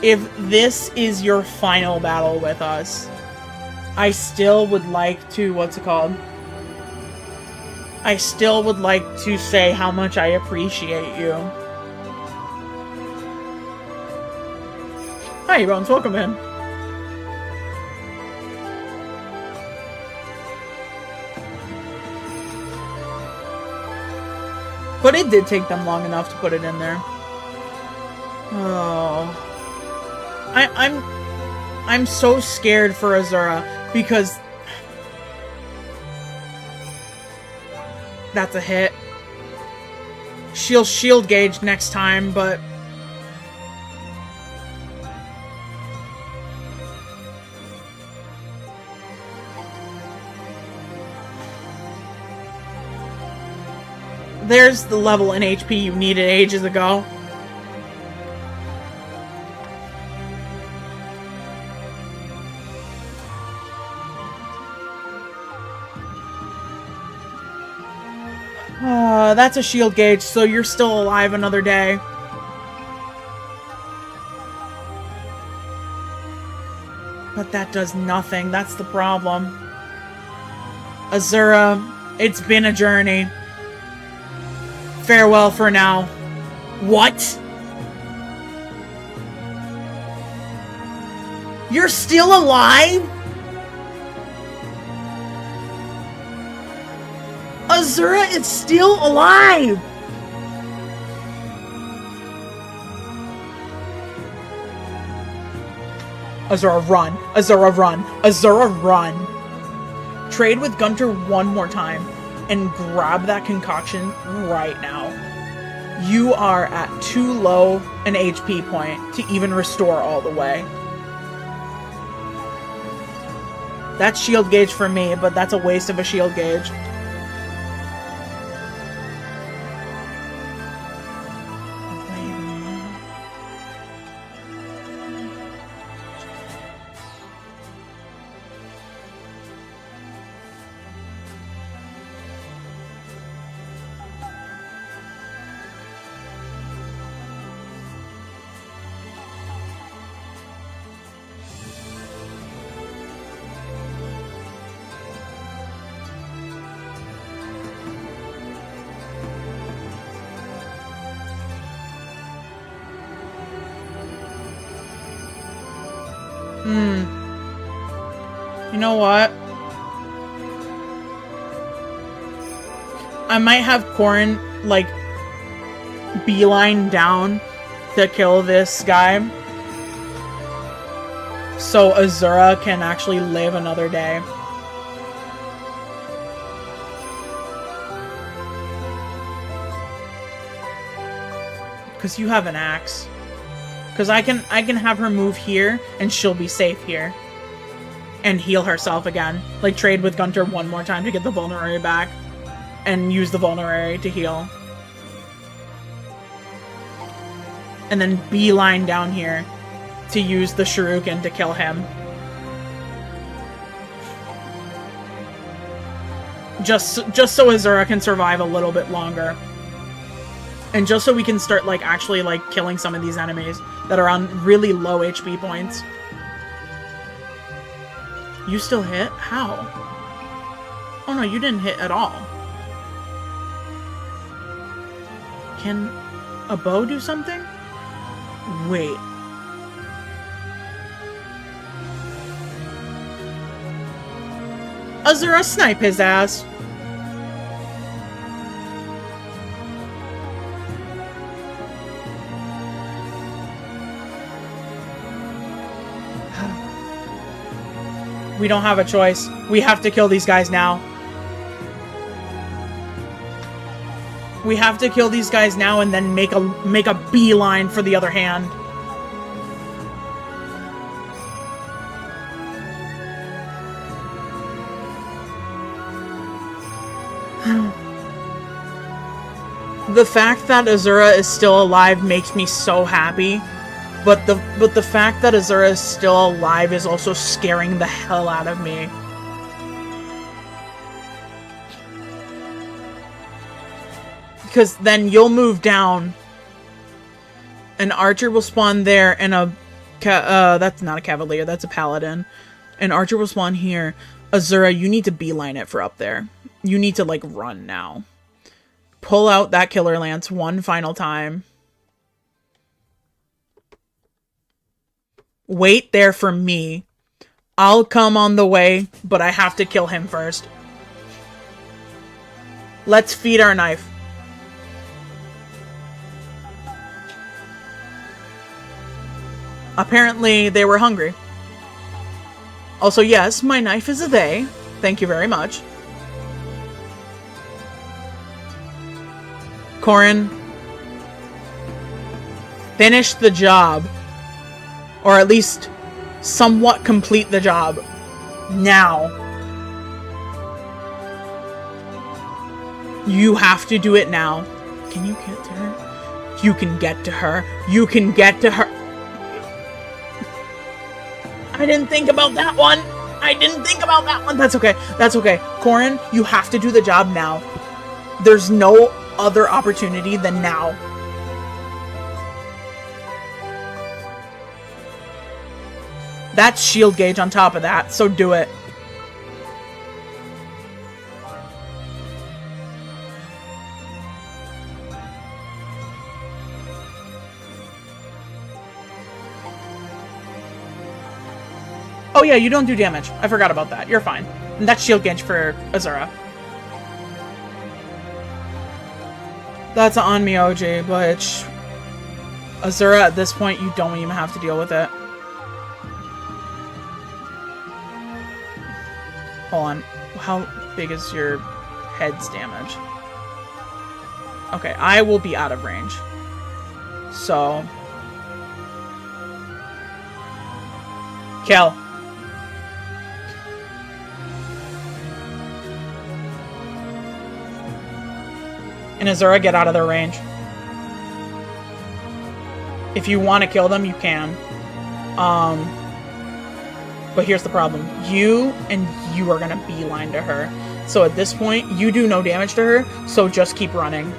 if this is your final battle with us, I still would like to, what's it called? I still would like to say how much I appreciate you. Hi, Bones, welcome in. But it did take them long enough to put it in there. Oh. I'm so scared for Azura because that's a hit. She'll shield gauge next time, but... There's the level in HP you needed ages ago. That's a shield gauge, so you're still alive another day. But that does nothing. That's the problem. Azura, it's been a journey. Farewell for now. What? You're still alive? Azura is still alive! Azura, run. Azura, run. Azura, run. Trade with Gunter one more time and grab that concoction right now. You are at too low an HP point to even restore all the way. That's shield gauge for me, but that's a waste of a shield gauge. You know what? I might have Corrin, like, beeline down to kill this guy. So Azura can actually live another day. Because you have an axe. Because I can have her move here, and she'll be safe here. And heal herself again. Like, trade with Gunter one more time to get the vulnerary back. And use the vulnerary to heal. And then beeline down here to use the shuriken to kill him. Just so Azura can survive a little bit longer. And just so we can start, like, actually, like, killing some of these enemies that are on really low HP points. You still hit? How? Oh no, you didn't hit at all. Can a bow do something? Wait. Azura, snipe his ass. We don't have a choice. We have to kill these guys now. We have to kill these guys now and then make a beeline for the other hand. The fact that Azura is still alive makes me so happy. But the fact that Azura is still alive is also scaring the hell out of me. Because then you'll move down. An archer will spawn there and that's not a cavalier, that's a paladin. An archer will spawn here. Azura, you need to beeline it for up there. You need to, like, run now. Pull out that killer lance one final time. Wait there for me. I'll come on the way, but I have to kill him first. Let's feed our knife. Apparently, they were hungry. Also, yes, my knife is a they. Thank you very much. Corrin, Finish the job. Or at least somewhat complete the job. Now. You have to do it now. Can you get to her? You can get to her. You can get to her. I didn't think about that one. I didn't think about that one. That's okay. That's okay. Corrin, you have to do the job now. There's no other opportunity than now. That's shield gauge on top of that, so do it. Oh yeah, you don't do damage. I forgot about that. You're fine. And that's shield gauge for Azura. That's on me, OG, but Azura, at this point, you don't even have to deal with it. Hold on. How big is your head's damage? Okay, I will be out of range. So... kill. And Azura, get out of their range. If you want to kill them, you can. But here's the problem. You are going to beeline to her. So at this point, you do no damage to her, so just keep running.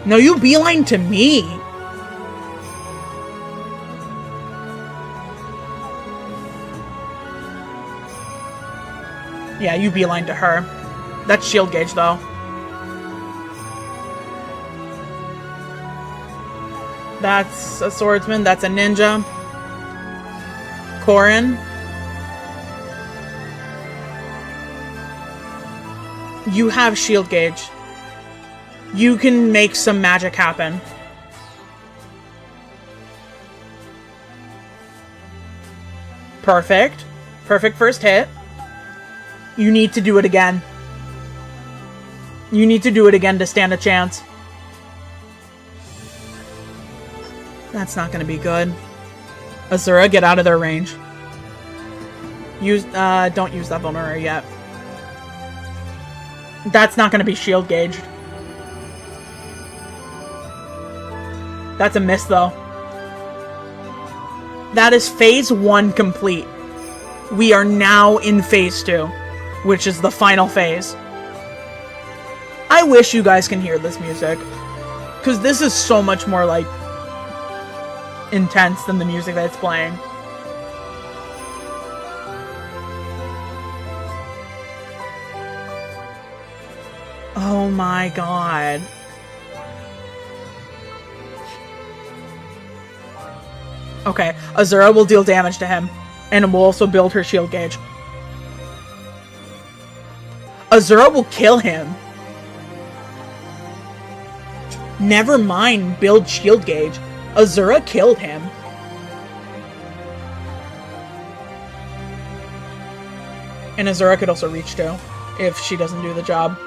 No, you beeline to me! Yeah, you beeline to her. That's shield gauge, though. That's a swordsman. That's a ninja. Corrin. You have shield gauge. You can make some magic happen. Perfect. Perfect first hit. You need to do it again. You need to do it again to stand a chance. That's not going to be good. Azura, get out of their range. Don't use that vulnerary yet. That's not going to be shield gauged. That's a miss, though. That is phase 1 complete. We are now in phase 2, which is the final phase. I wish you guys can hear this music, because this is so much more, like, intense than the music that's playing. Oh my god. Okay, Azura will deal damage to him, and will also build her shield gauge. Azura will kill him. Never mind build shield gauge. Azura killed him. And Azura could also reach too, if she doesn't do the job.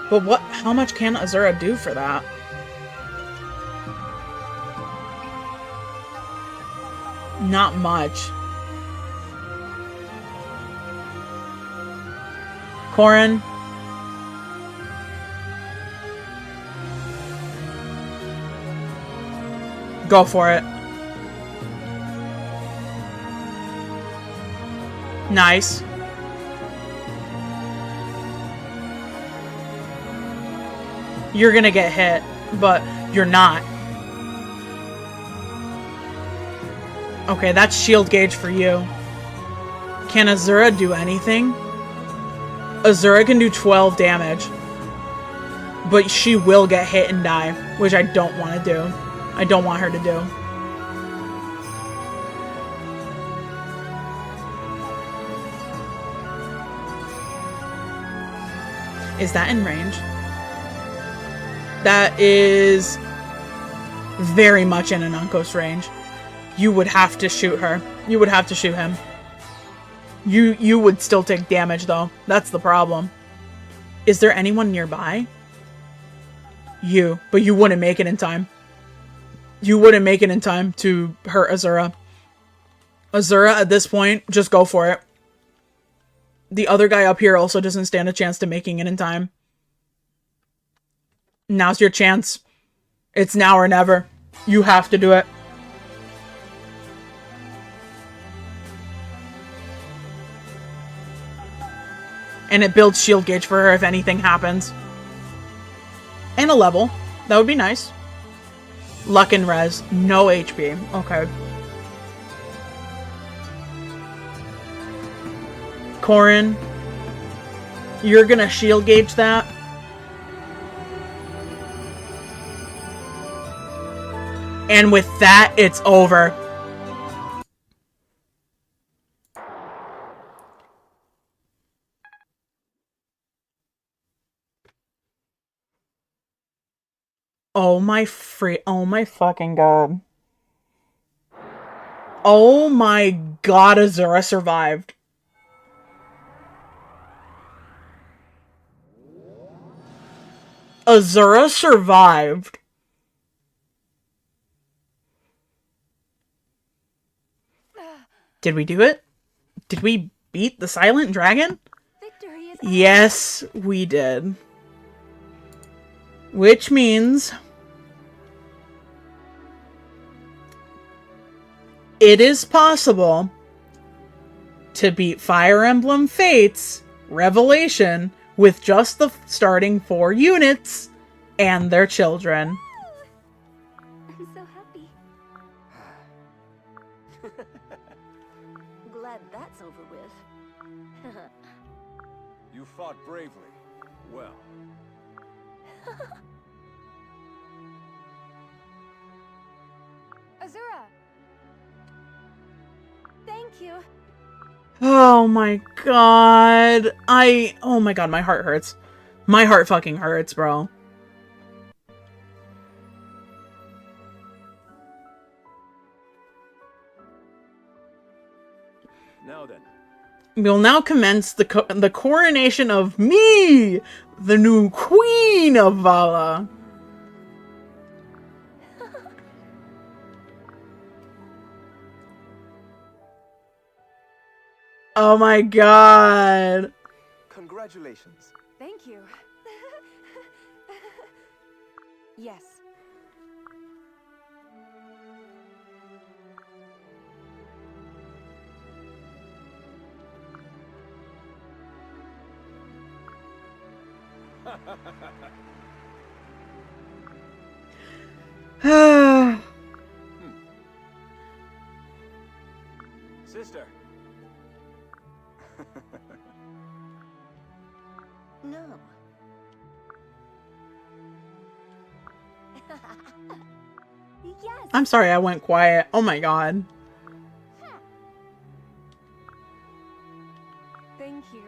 But how much can Azura do for that? Not much. Corrin. Go for it. Nice. You're gonna get hit, but you're not. Okay, that's shield gauge for you. Can Azura do anything? Azura can do 12 damage. But she will get hit and die, which I don't want to do. I don't want her to do. Is that in range? That is very much in Anankos range. You would have to shoot her. You would have to shoot him. You would still take damage, though. That's the problem. Is there anyone nearby? But you wouldn't make it in time. You wouldn't make it in time to hurt Azura. Azura, at this point, just go for it. The other guy up here also doesn't stand a chance to making it in time. Now's your chance. It's now or never. You have to do it. And it builds shield gauge for her if anything happens. And a level. That would be nice. Luck and res. No HP. Okay. Corrin. You're gonna shield gauge that. And with that, it's over. Oh my fucking god. Oh my god, Azura survived. Azura survived. Did we do it? Did we beat the Silent Dragon? Victory is Yes, we did. Which means it is possible to beat Fire Emblem Fates Revelation with just the starting 4 units and their children. I'm so happy. Glad that's over with. You fought bravely. Well. Azura! Thank you. Oh my god. Oh my god, my heart hurts. My heart fucking hurts, bro. Now then. We'll now commence the coronation of me, the new Queen of Vala. Oh my god. Congratulations. Thank you. Yes. Sister. No. Yes. I'm sorry I went quiet. Oh my god. Thank you.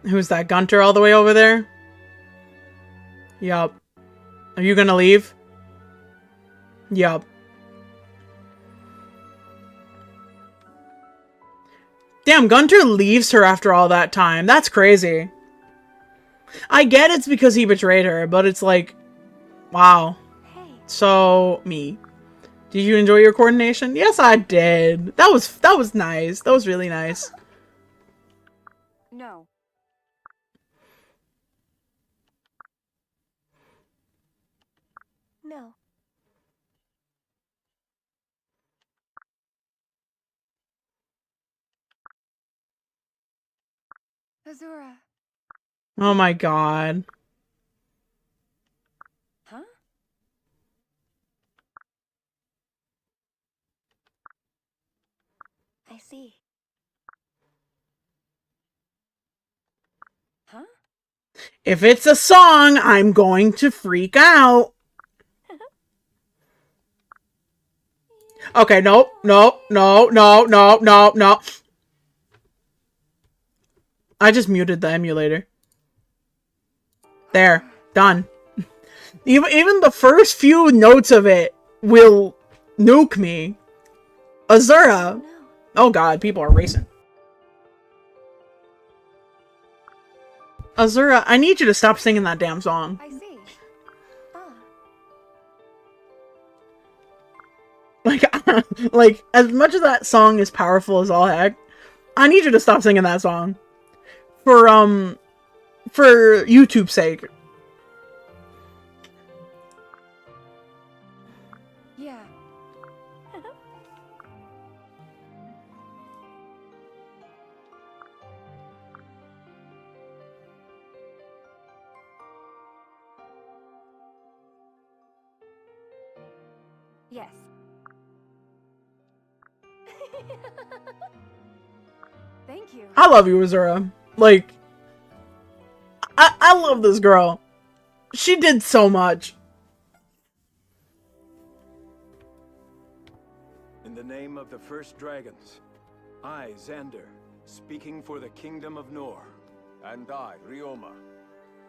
Who's that, Gunter all the way over there? Yup. Are you gonna leave? Yup. Damn, Gunter leaves her after all that time. That's crazy. I get it's because he betrayed her, but it's like, wow. Hey. So, me. Did you enjoy your coordination? Yes, I did. That was nice. That was really nice. No. No. Azura. Oh my god. Huh? I see. Huh? If it's a song, I'm going to freak out. Okay, no. I just muted the emulator. There. Done. Even the first few notes of it will nuke me. Azura. No. Oh god, people are racing. Azura, I need you to stop singing that damn song. I see. Ah. Like, as much as that song is powerful as all heck, I need you to stop singing that song. For YouTube's sake. Yeah. Yes. Thank you. I love you, Azura. Like, I love this girl. She did so much. In the name of the first dragons, I, Xander, speaking for the Kingdom of Nor. And I, Ryoma,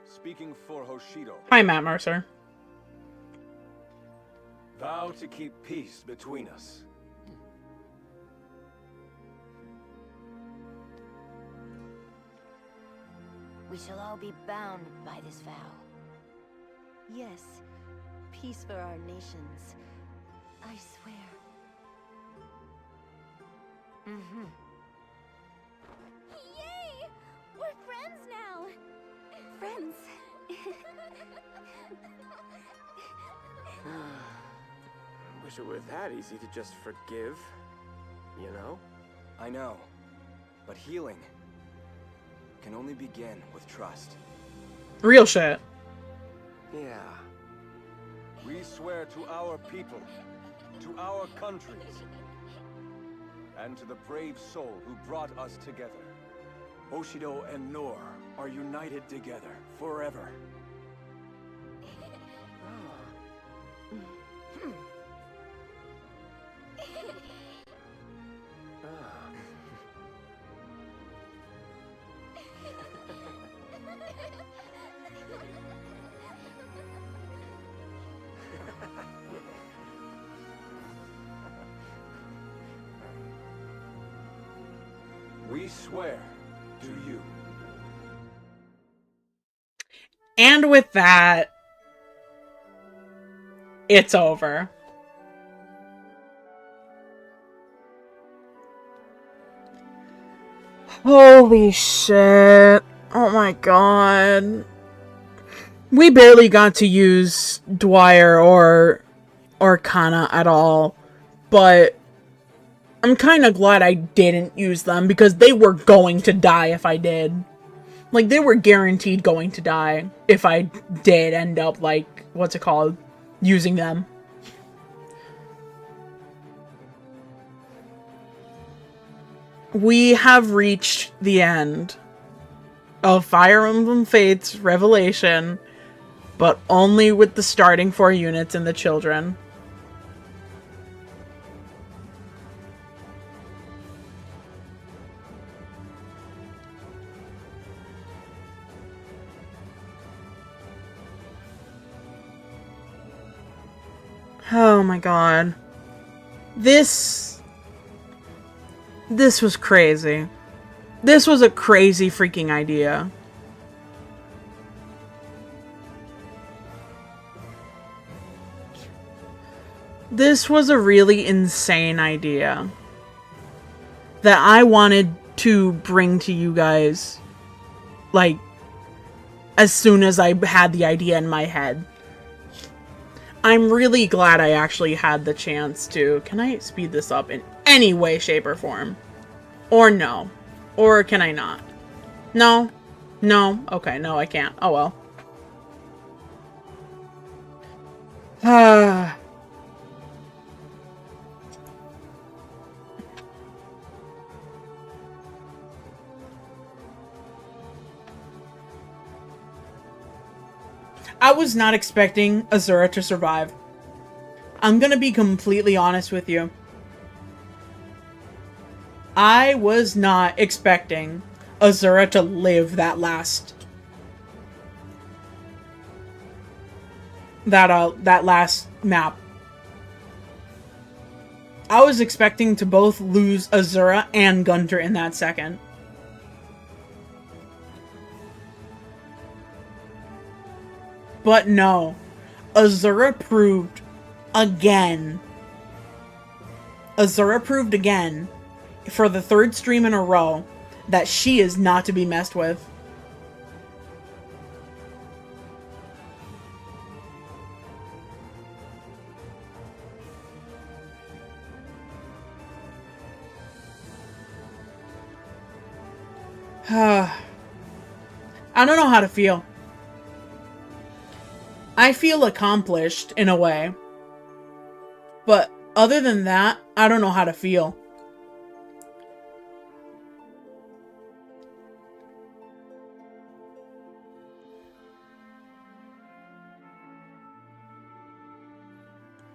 speaking for Hoshido, Hi, Matt Mercer. Vow to keep peace between us. We shall all be bound by this vow. Yes. Peace for our nations. I swear. Mm-hmm. Yay! We're friends now! Friends. Wish it were that easy to just forgive, you know? I know, but healing can only begin with trust. Real shit. Yeah. We swear to our people, to our countries, and to the brave soul who brought us together. Hoshido and Nor are united together forever. We swear to you. And with that, it's over. Holy shit. Oh my god. We barely got to use Dwyer or Kana at all, but I'm kind of glad I didn't use them because they were going to die if I did. Like, they were guaranteed going to die if I did end up, like, what's it called? Using them. We have reached the end of Fire Emblem Fates Revelation, but only with the starting 4 units and the children. Oh my god. This was crazy. This was a crazy freaking idea. This was a really insane idea that I wanted to bring to you guys, like, as soon as I had the idea in my head. I'm really glad I actually had the chance to... Can I speed this up in any way, shape, or form? Or no? Or can I not? No? No? Okay, no, I can't. Oh well. I was not expecting Azura to survive. I'm gonna be completely honest with you. I was not expecting Azura to live that last... that last map. I was expecting to both lose Azura and Gunter in that second. But no. Azura proved again. Azura proved again, for the third stream in a row, that she is not to be messed with. I don't know how to feel. I feel accomplished, in a way. But other than that, I don't know how to feel.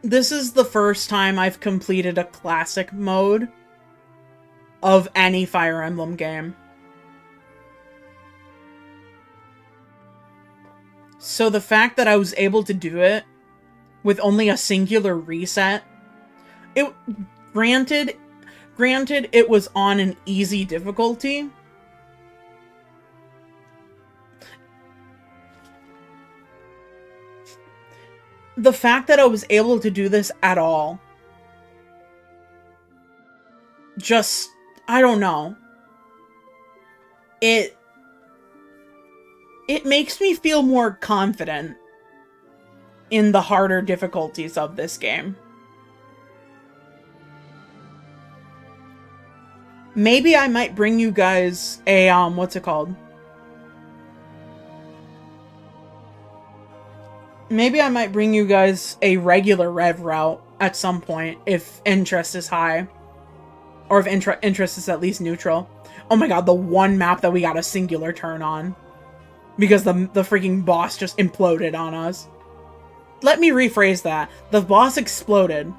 This is the first time I've completed a classic mode of any Fire Emblem game. So the fact that I was able to do it with only a singular reset, granted it was on an easy difficulty. The fact that I was able to do this at all, just, I don't know. It makes me feel more confident in the harder difficulties of this game. Maybe I might bring you guys a, what's it called? Maybe I might bring you guys a regular rev route at some point, if interest is high. Or if interest is at least neutral. Oh my god, the one map that we got a singular turn on. Because the freaking boss just imploded on us. Let me rephrase that. The boss exploded.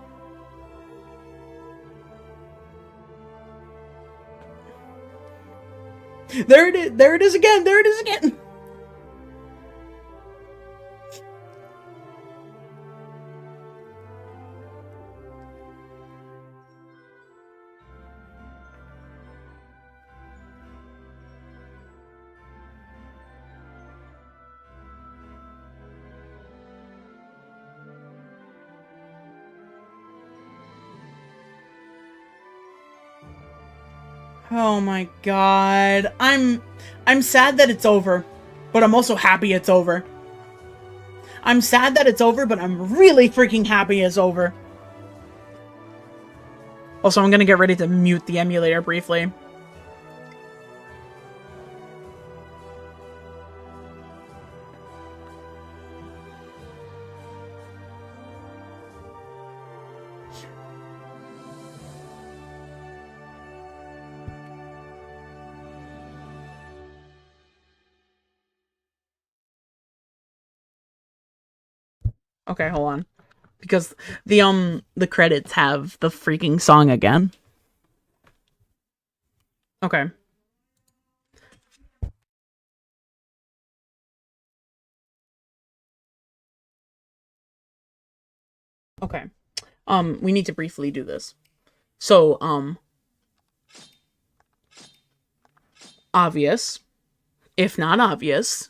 There it is! There it is again! There it is again! Oh my god. I'm sad that it's over, but I'm also happy it's over. I'm sad that it's over, but I'm really freaking happy it's over. Also, I'm gonna get ready to mute the emulator briefly. Okay, hold on. Because the credits have the freaking song again. Okay. Okay. We need to briefly do this. So, obvious. If not obvious,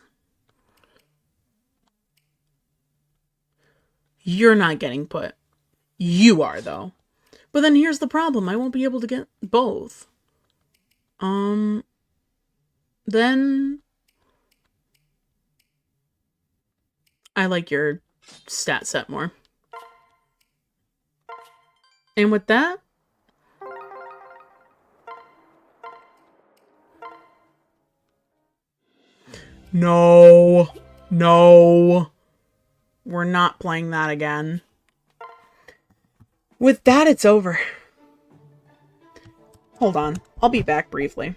you're not getting put. You are, though. But then here's the problem. I won't be able to get both. Then I like your stat set more. And with that, no, we're not playing that again. With that, it's over. Hold on, I'll be back briefly.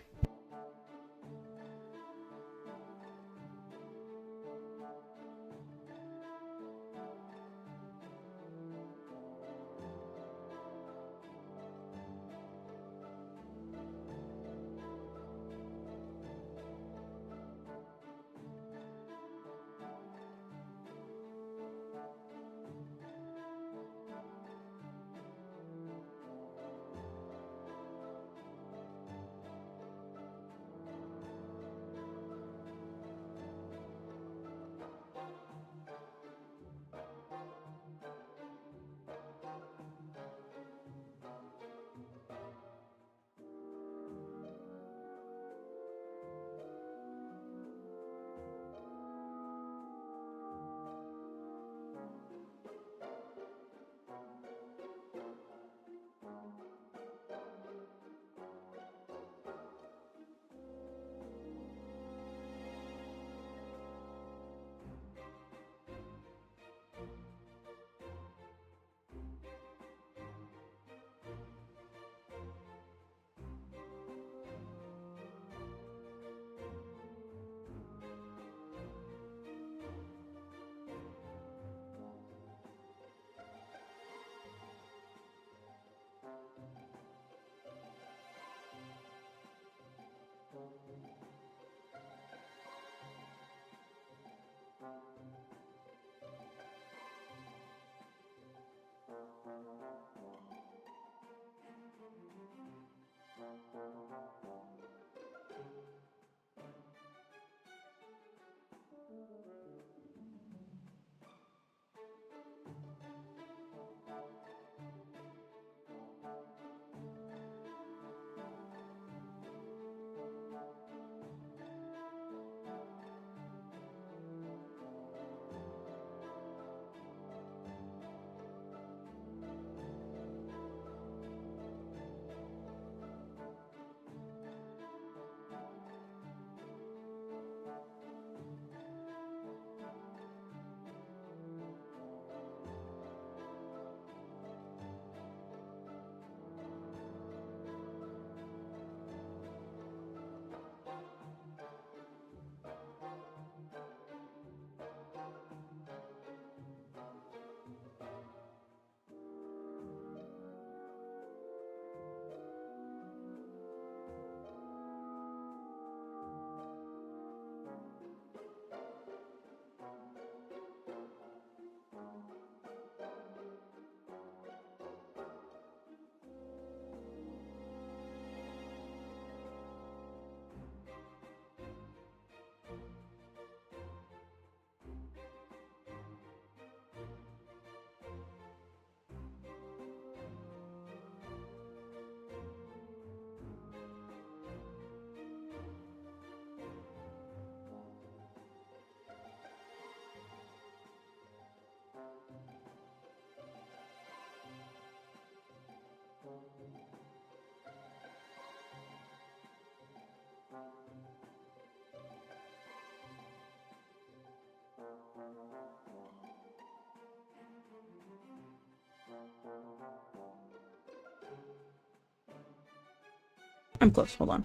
I'm close, hold on.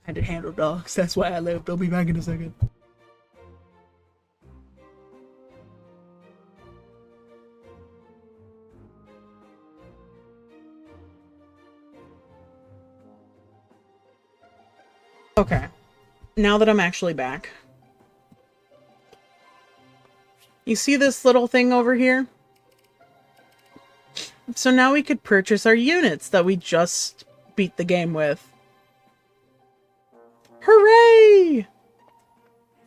I had to handle dogs, that's why I left. I'll be back in a second. Okay, now that I'm actually back. You see this little thing over here? So now we could purchase our units that we just beat the game with. Hooray!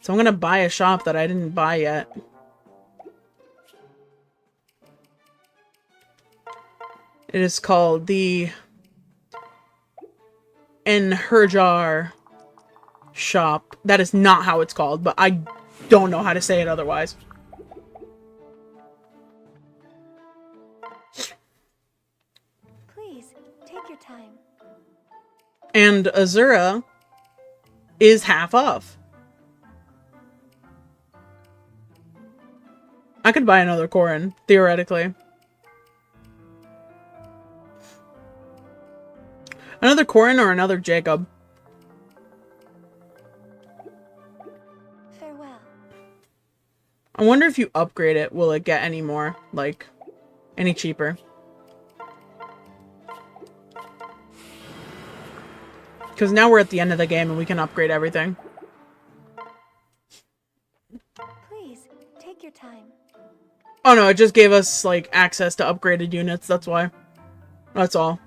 So I'm gonna buy a shop that I didn't buy yet. It is called the Enherjar shop. That is not how it's called, but I don't know how to say it otherwise. Please, take your time. And Azura is half off. I could buy another Corrin, theoretically. Another Corrin or another Jakob. Farewell. I wonder if you upgrade it, will it get any more, like, any cheaper? Because now we're at the end of the game and we can upgrade everything. Please, take your time. Oh no, it just gave us, like, access to upgraded units, that's why. That's all.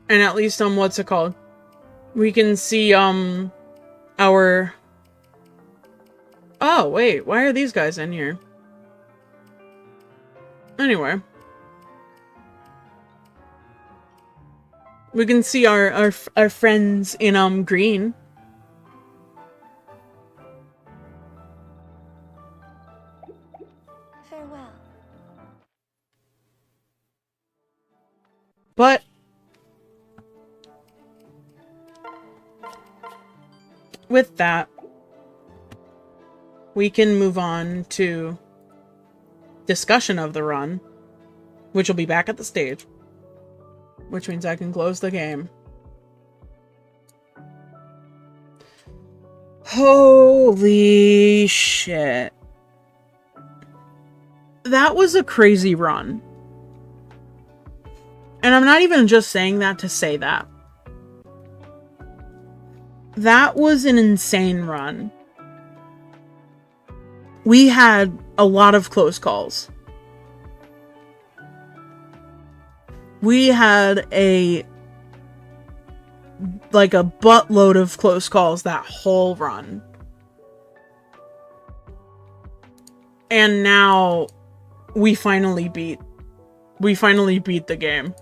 And at least, what's it called? We can see, our... Oh, wait, why are these guys in here? Anyway. We can see our friends in, green. Farewell. But... with that, we can move on to discussion of the run, which will be back at the stage, which means I can close the game. Holy shit. That was a crazy run. And I'm not even just saying that to say that. That was an insane run. We had a lot of close calls. We had a buttload of close calls that whole run. And now we finally beat the game.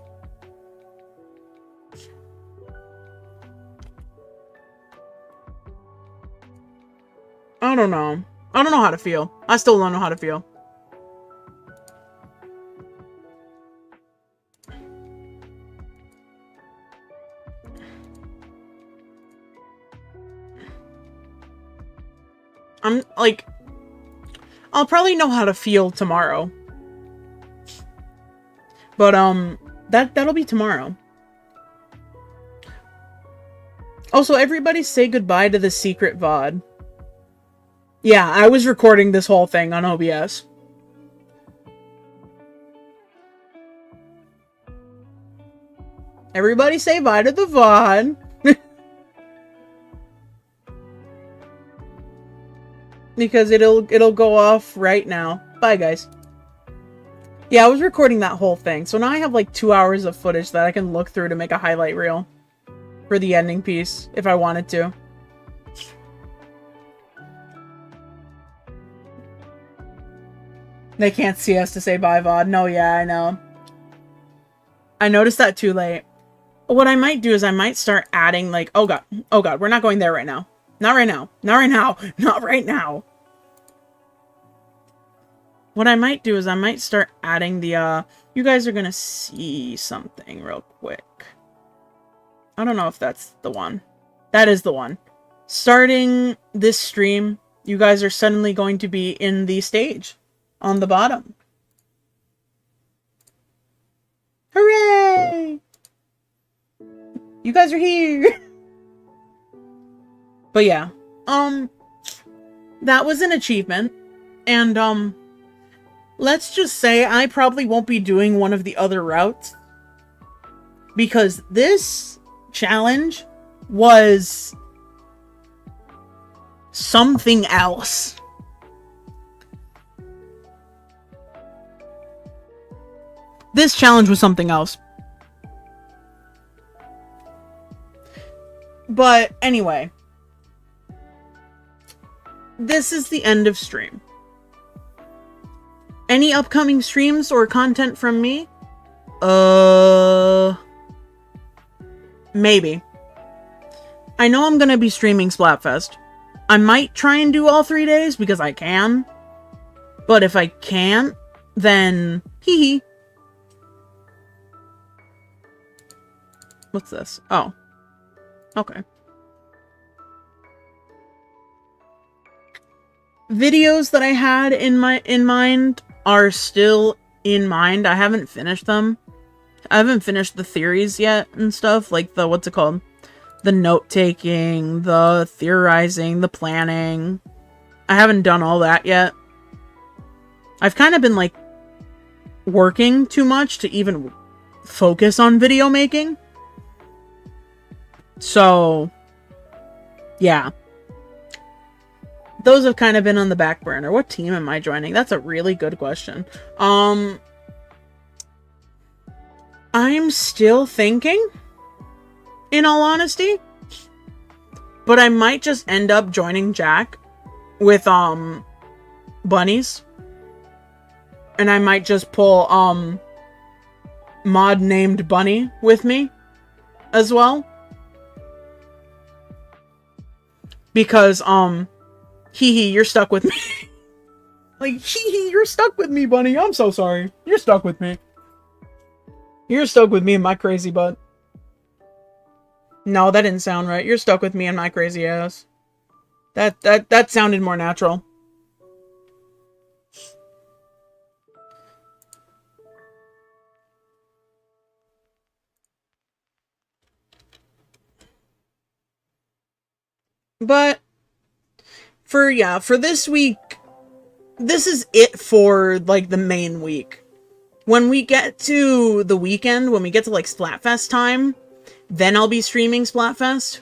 I don't know. I don't know how to feel. I still don't know how to feel. I'm like, I'll probably know how to feel tomorrow. But that'll be tomorrow. Also, everybody say goodbye to the secret VOD. Yeah, I was recording this whole thing on OBS. Everybody say bye to the VOD. Because it'll go off right now. Bye, guys. Yeah, I was recording that whole thing. So now I have like 2 hours of footage that I can look through to make a highlight reel for the ending piece if I wanted to. They can't see us to say bye, VOD. No, yeah, I know. I noticed that too late. What I might do is I might start adding, like, oh god, we're not going there right now. Not right now. Not right now. Not right now. What I might do is I might start adding the, you guys are gonna see something real quick. I don't know if that's the one. That is the one. Starting this stream, you guys are suddenly going to be in the stage. On the bottom. Hooray! You guys are here! But yeah. That was an achievement. And, let's just say I probably won't be doing one of the other routes. Because this challenge was something else. This challenge was something else. But anyway. This is the end of stream. Any upcoming streams or content from me? Maybe. I know I'm gonna be streaming Splatfest. I might try and do all 3 days because I can. But if I can't, then hee hee. What's this? Oh. Okay. Videos that I had in mind are still in mind. I haven't finished them. I haven't finished the theories yet and stuff. Like the, what's it called? The note-taking, the theorizing, the planning. I haven't done all that yet. I've kind of been like working too much to even focus on video making. So, yeah. Those have kind of been on the back burner. What team am I joining? That's a really good question. I'm still thinking, in all honesty. But I might just end up joining Jack with, bunnies. And I might just pull, mod named Bunny with me as well. Because, hee, you're stuck with me. Like, hee, you're stuck with me, Bunny. I'm so sorry. You're stuck with me. You're stuck with me and my crazy butt. No, that didn't sound right. You're stuck with me and my crazy ass. That sounded more natural. But for this week, this is it for like the main week. When we get to the weekend, when we get to like Splatfest time, then I'll be streaming Splatfest.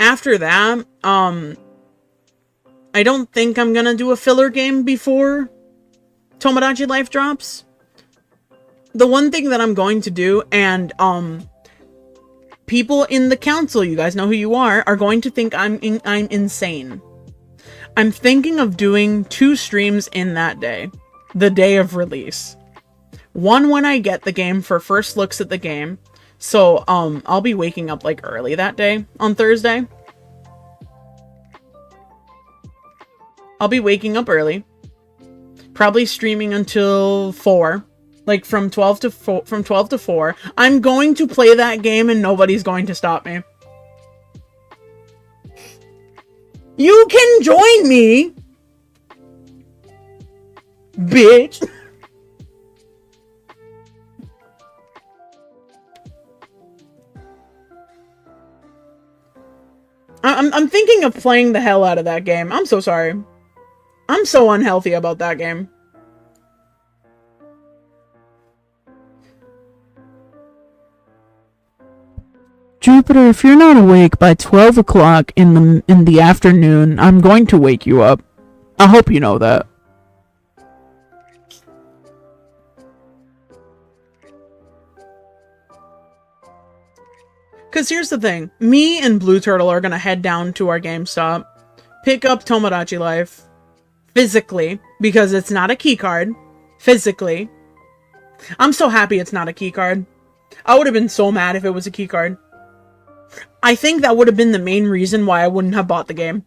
After that, I don't think I'm gonna do a filler game before Tomodachi Life drops. The one thing that I'm going to do, and people in the council, you guys know who you are going to think I'm insane. I'm thinking of doing 2 streams in that day. The day of release. One when I get the game for first looks at the game. So, I'll be waking up like early that day on Thursday. I'll be waking up early. Probably streaming until 4. Like from 12 to 4. I'm going to play that game and nobody's going to stop me. You can join me, bitch. I'm thinking of playing the hell out of that game. I'm so sorry. I'm so unhealthy about that game. Jupiter, if you're not awake by 12 o'clock in the afternoon, I'm going to wake you up. I hope you know that. Because here's the thing. Me and Blue Turtle are going to head down to our GameStop, pick up Tomodachi Life, physically, because it's not a keycard. Physically. I'm so happy it's not a keycard. I would have been so mad if it was a keycard. I think that would have been the main reason why I wouldn't have bought the game.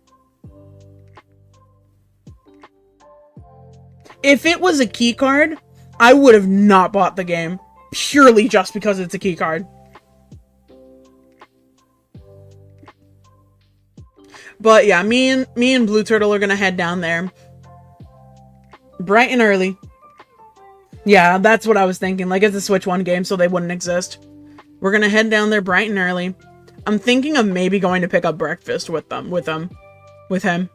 If it was a keycard, I would have not bought the game. Purely just because it's a keycard. But yeah, me and Blue Turtle are gonna head down there. Bright and early. Yeah, that's what I was thinking. Like, it's a Switch 1 game, so they wouldn't exist. We're gonna head down there bright and early. I'm thinking of maybe going to pick up breakfast with him.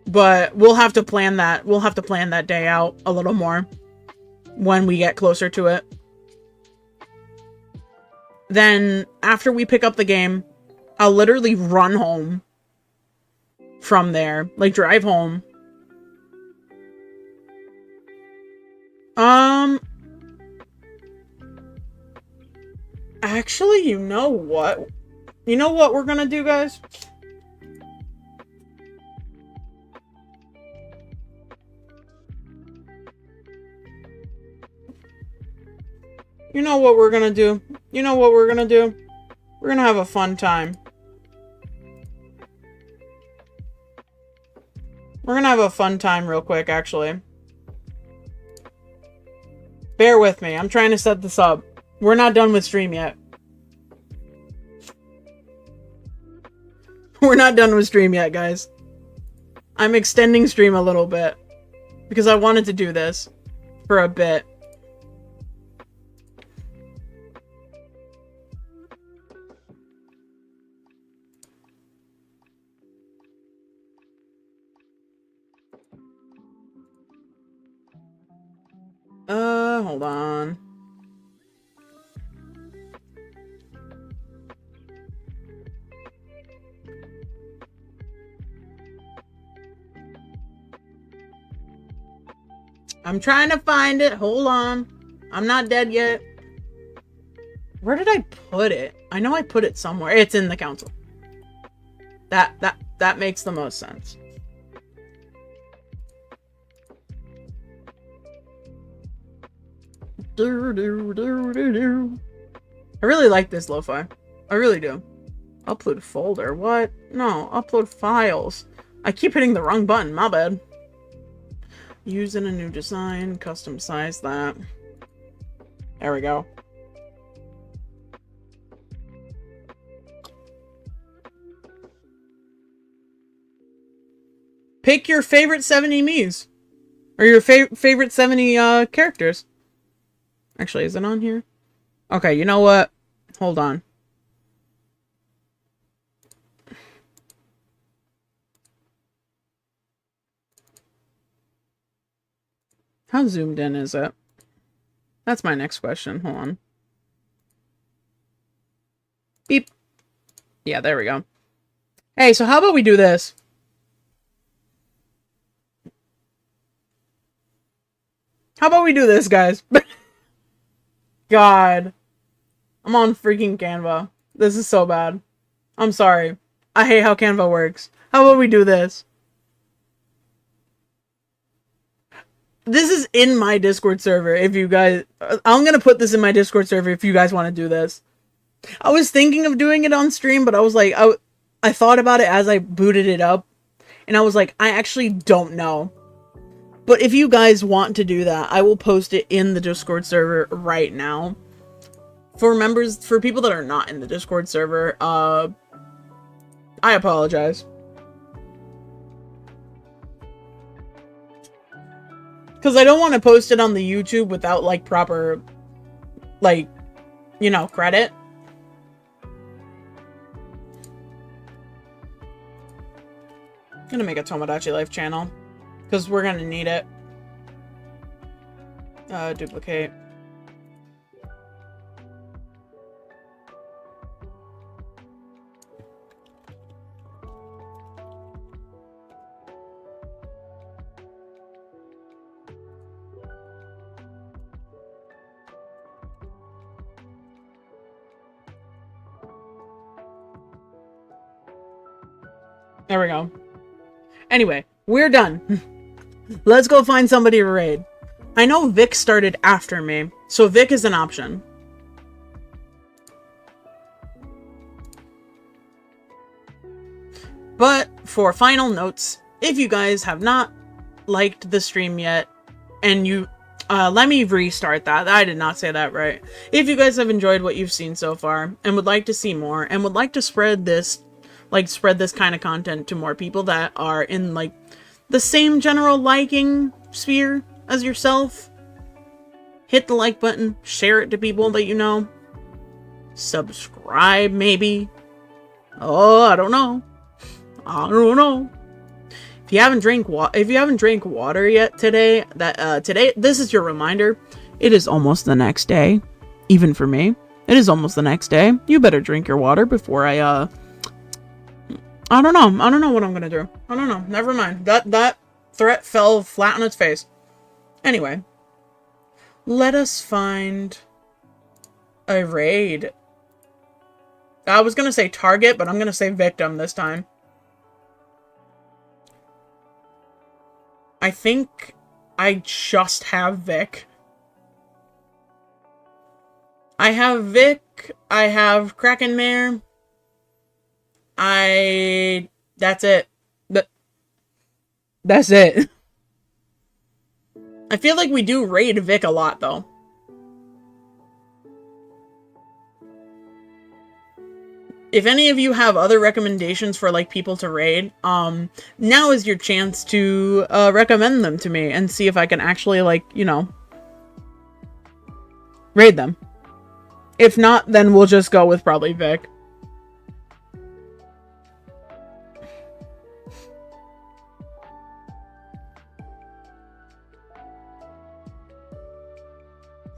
But we'll have to plan that. We'll have to plan that day out a little more when we get closer to it. Then, after we pick up the game, I'll literally run home from there. Like, drive home. Actually, you know what? You know what we're gonna do, guys? You know what we're gonna do? You know what we're gonna do? We're gonna have a fun time. We're gonna have a fun time real quick, actually. Bear with me. I'm trying to set this up. We're not done with stream yet. We're not done with stream yet, guys. I'm extending stream a little bit. Because I wanted to do this for a bit. Hold on. I'm trying to find it. Hold on. I'm not dead yet. Where did I put it? I know I put it somewhere. It's in the council. That makes the most sense. I really like this lo-fi. I really do. Upload folder. What? No, upload files. I keep hitting the wrong button. My bad. Using a new design. Custom size that. There we go. Pick your favorite 70 Miis. Or your favorite 70 characters. Actually, is it on here? Okay, you know what? Hold on. How zoomed in is it? That's my next question. Hold on. Beep. Yeah, there we go. Hey, so how about we do this? How about we do this, guys? God. I'm on freaking Canva. This is so bad. I'm sorry. I hate how Canva works. How about we do this? This is in my Discord server if you guys... I'm gonna put this in my Discord server if you guys want to do this. I was thinking of doing it on stream, but I was like... I thought about it as I booted it up. And I was like, I actually don't know. But if you guys want to do that, I will post it in the Discord server right now. For members... For people that are not in the Discord server, I apologize. Because I don't want to post it on the YouTube without, like, proper, like, you know, credit. I'm gonna make a Tomodachi Life channel. Because we're gonna need it. Duplicate. There we go. Anyway, we're done. Let's go find somebody to raid. I know Vic started after me, so Vic is an option. But for final notes, if you guys have not liked the stream yet, and you... let me restart that. I did not say that right. If you guys have enjoyed what you've seen so far, and would like to see more, and would like to spread this... like, spread this kind of content to more people that are in, like, the same general liking sphere as yourself. Hit the like button. Share it to people that you know. Subscribe, maybe. Oh, I don't know. I don't know. If you haven't drank water yet today, this is your reminder. It is almost the next day. Even for me. It is almost the next day. You better drink your water before I don't know. I don't know what I'm gonna do. I don't know. Never mind. That threat fell flat on its face. Anyway. Let us find a raid. I was gonna say target, but I'm gonna say victim this time. I think I just have Vic. I have Vic. I have Krakenmare. That's it. That's it. I feel like we do raid Vic a lot, though. If any of you have other recommendations for, like, people to raid, now is your chance to, recommend them to me and see if I can actually, like, you know, raid them. If not, then we'll just go with probably Vic.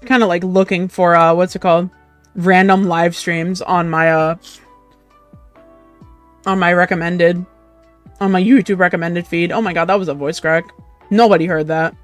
kind of like looking for what's it called, random live streams on my recommended, on my YouTube recommended feed. Oh my god, that was a voice crack. Nobody heard that.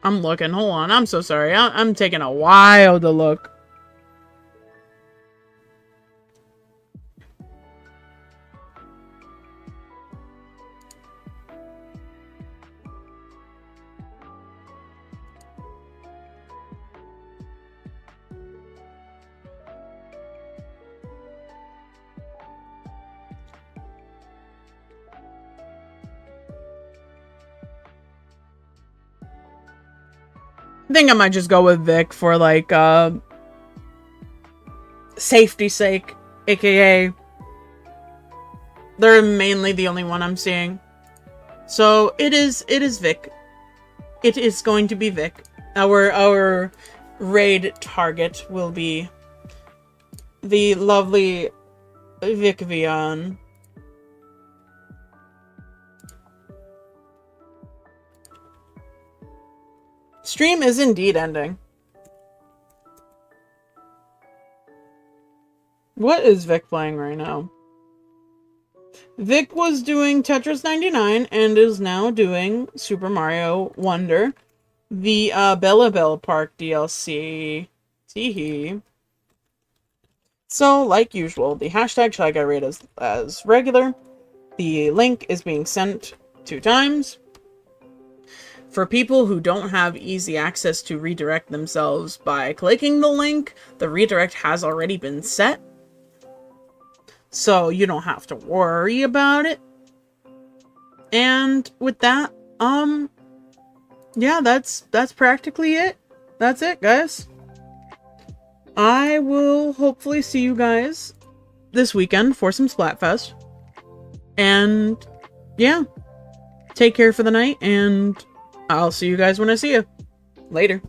I'm looking. Hold on. I'm so sorry. I'm taking a while to look. I think I might just go with Vic for like safety's sake, aka they're mainly the only one I'm seeing. So it is Vic. It is going to be Vic. Our raid target will be the lovely Vic Vion. Stream is indeed ending. What is Vic playing right now? Vic was doing Tetris 99 and is now doing Super Mario Wonder, the Bella Bella Park DLC. Teehee. So, like usual, the hashtag ShyGuy raid is as regular. The link is being sent 2 times. For people who don't have easy access to redirect themselves by clicking the link, the redirect has already been set. So you don't have to worry about it. And with that, yeah, that's practically it. That's it, guys. I will hopefully see you guys this weekend for some Splatfest. And yeah, take care for the night, and I'll see you guys when I see you. Later.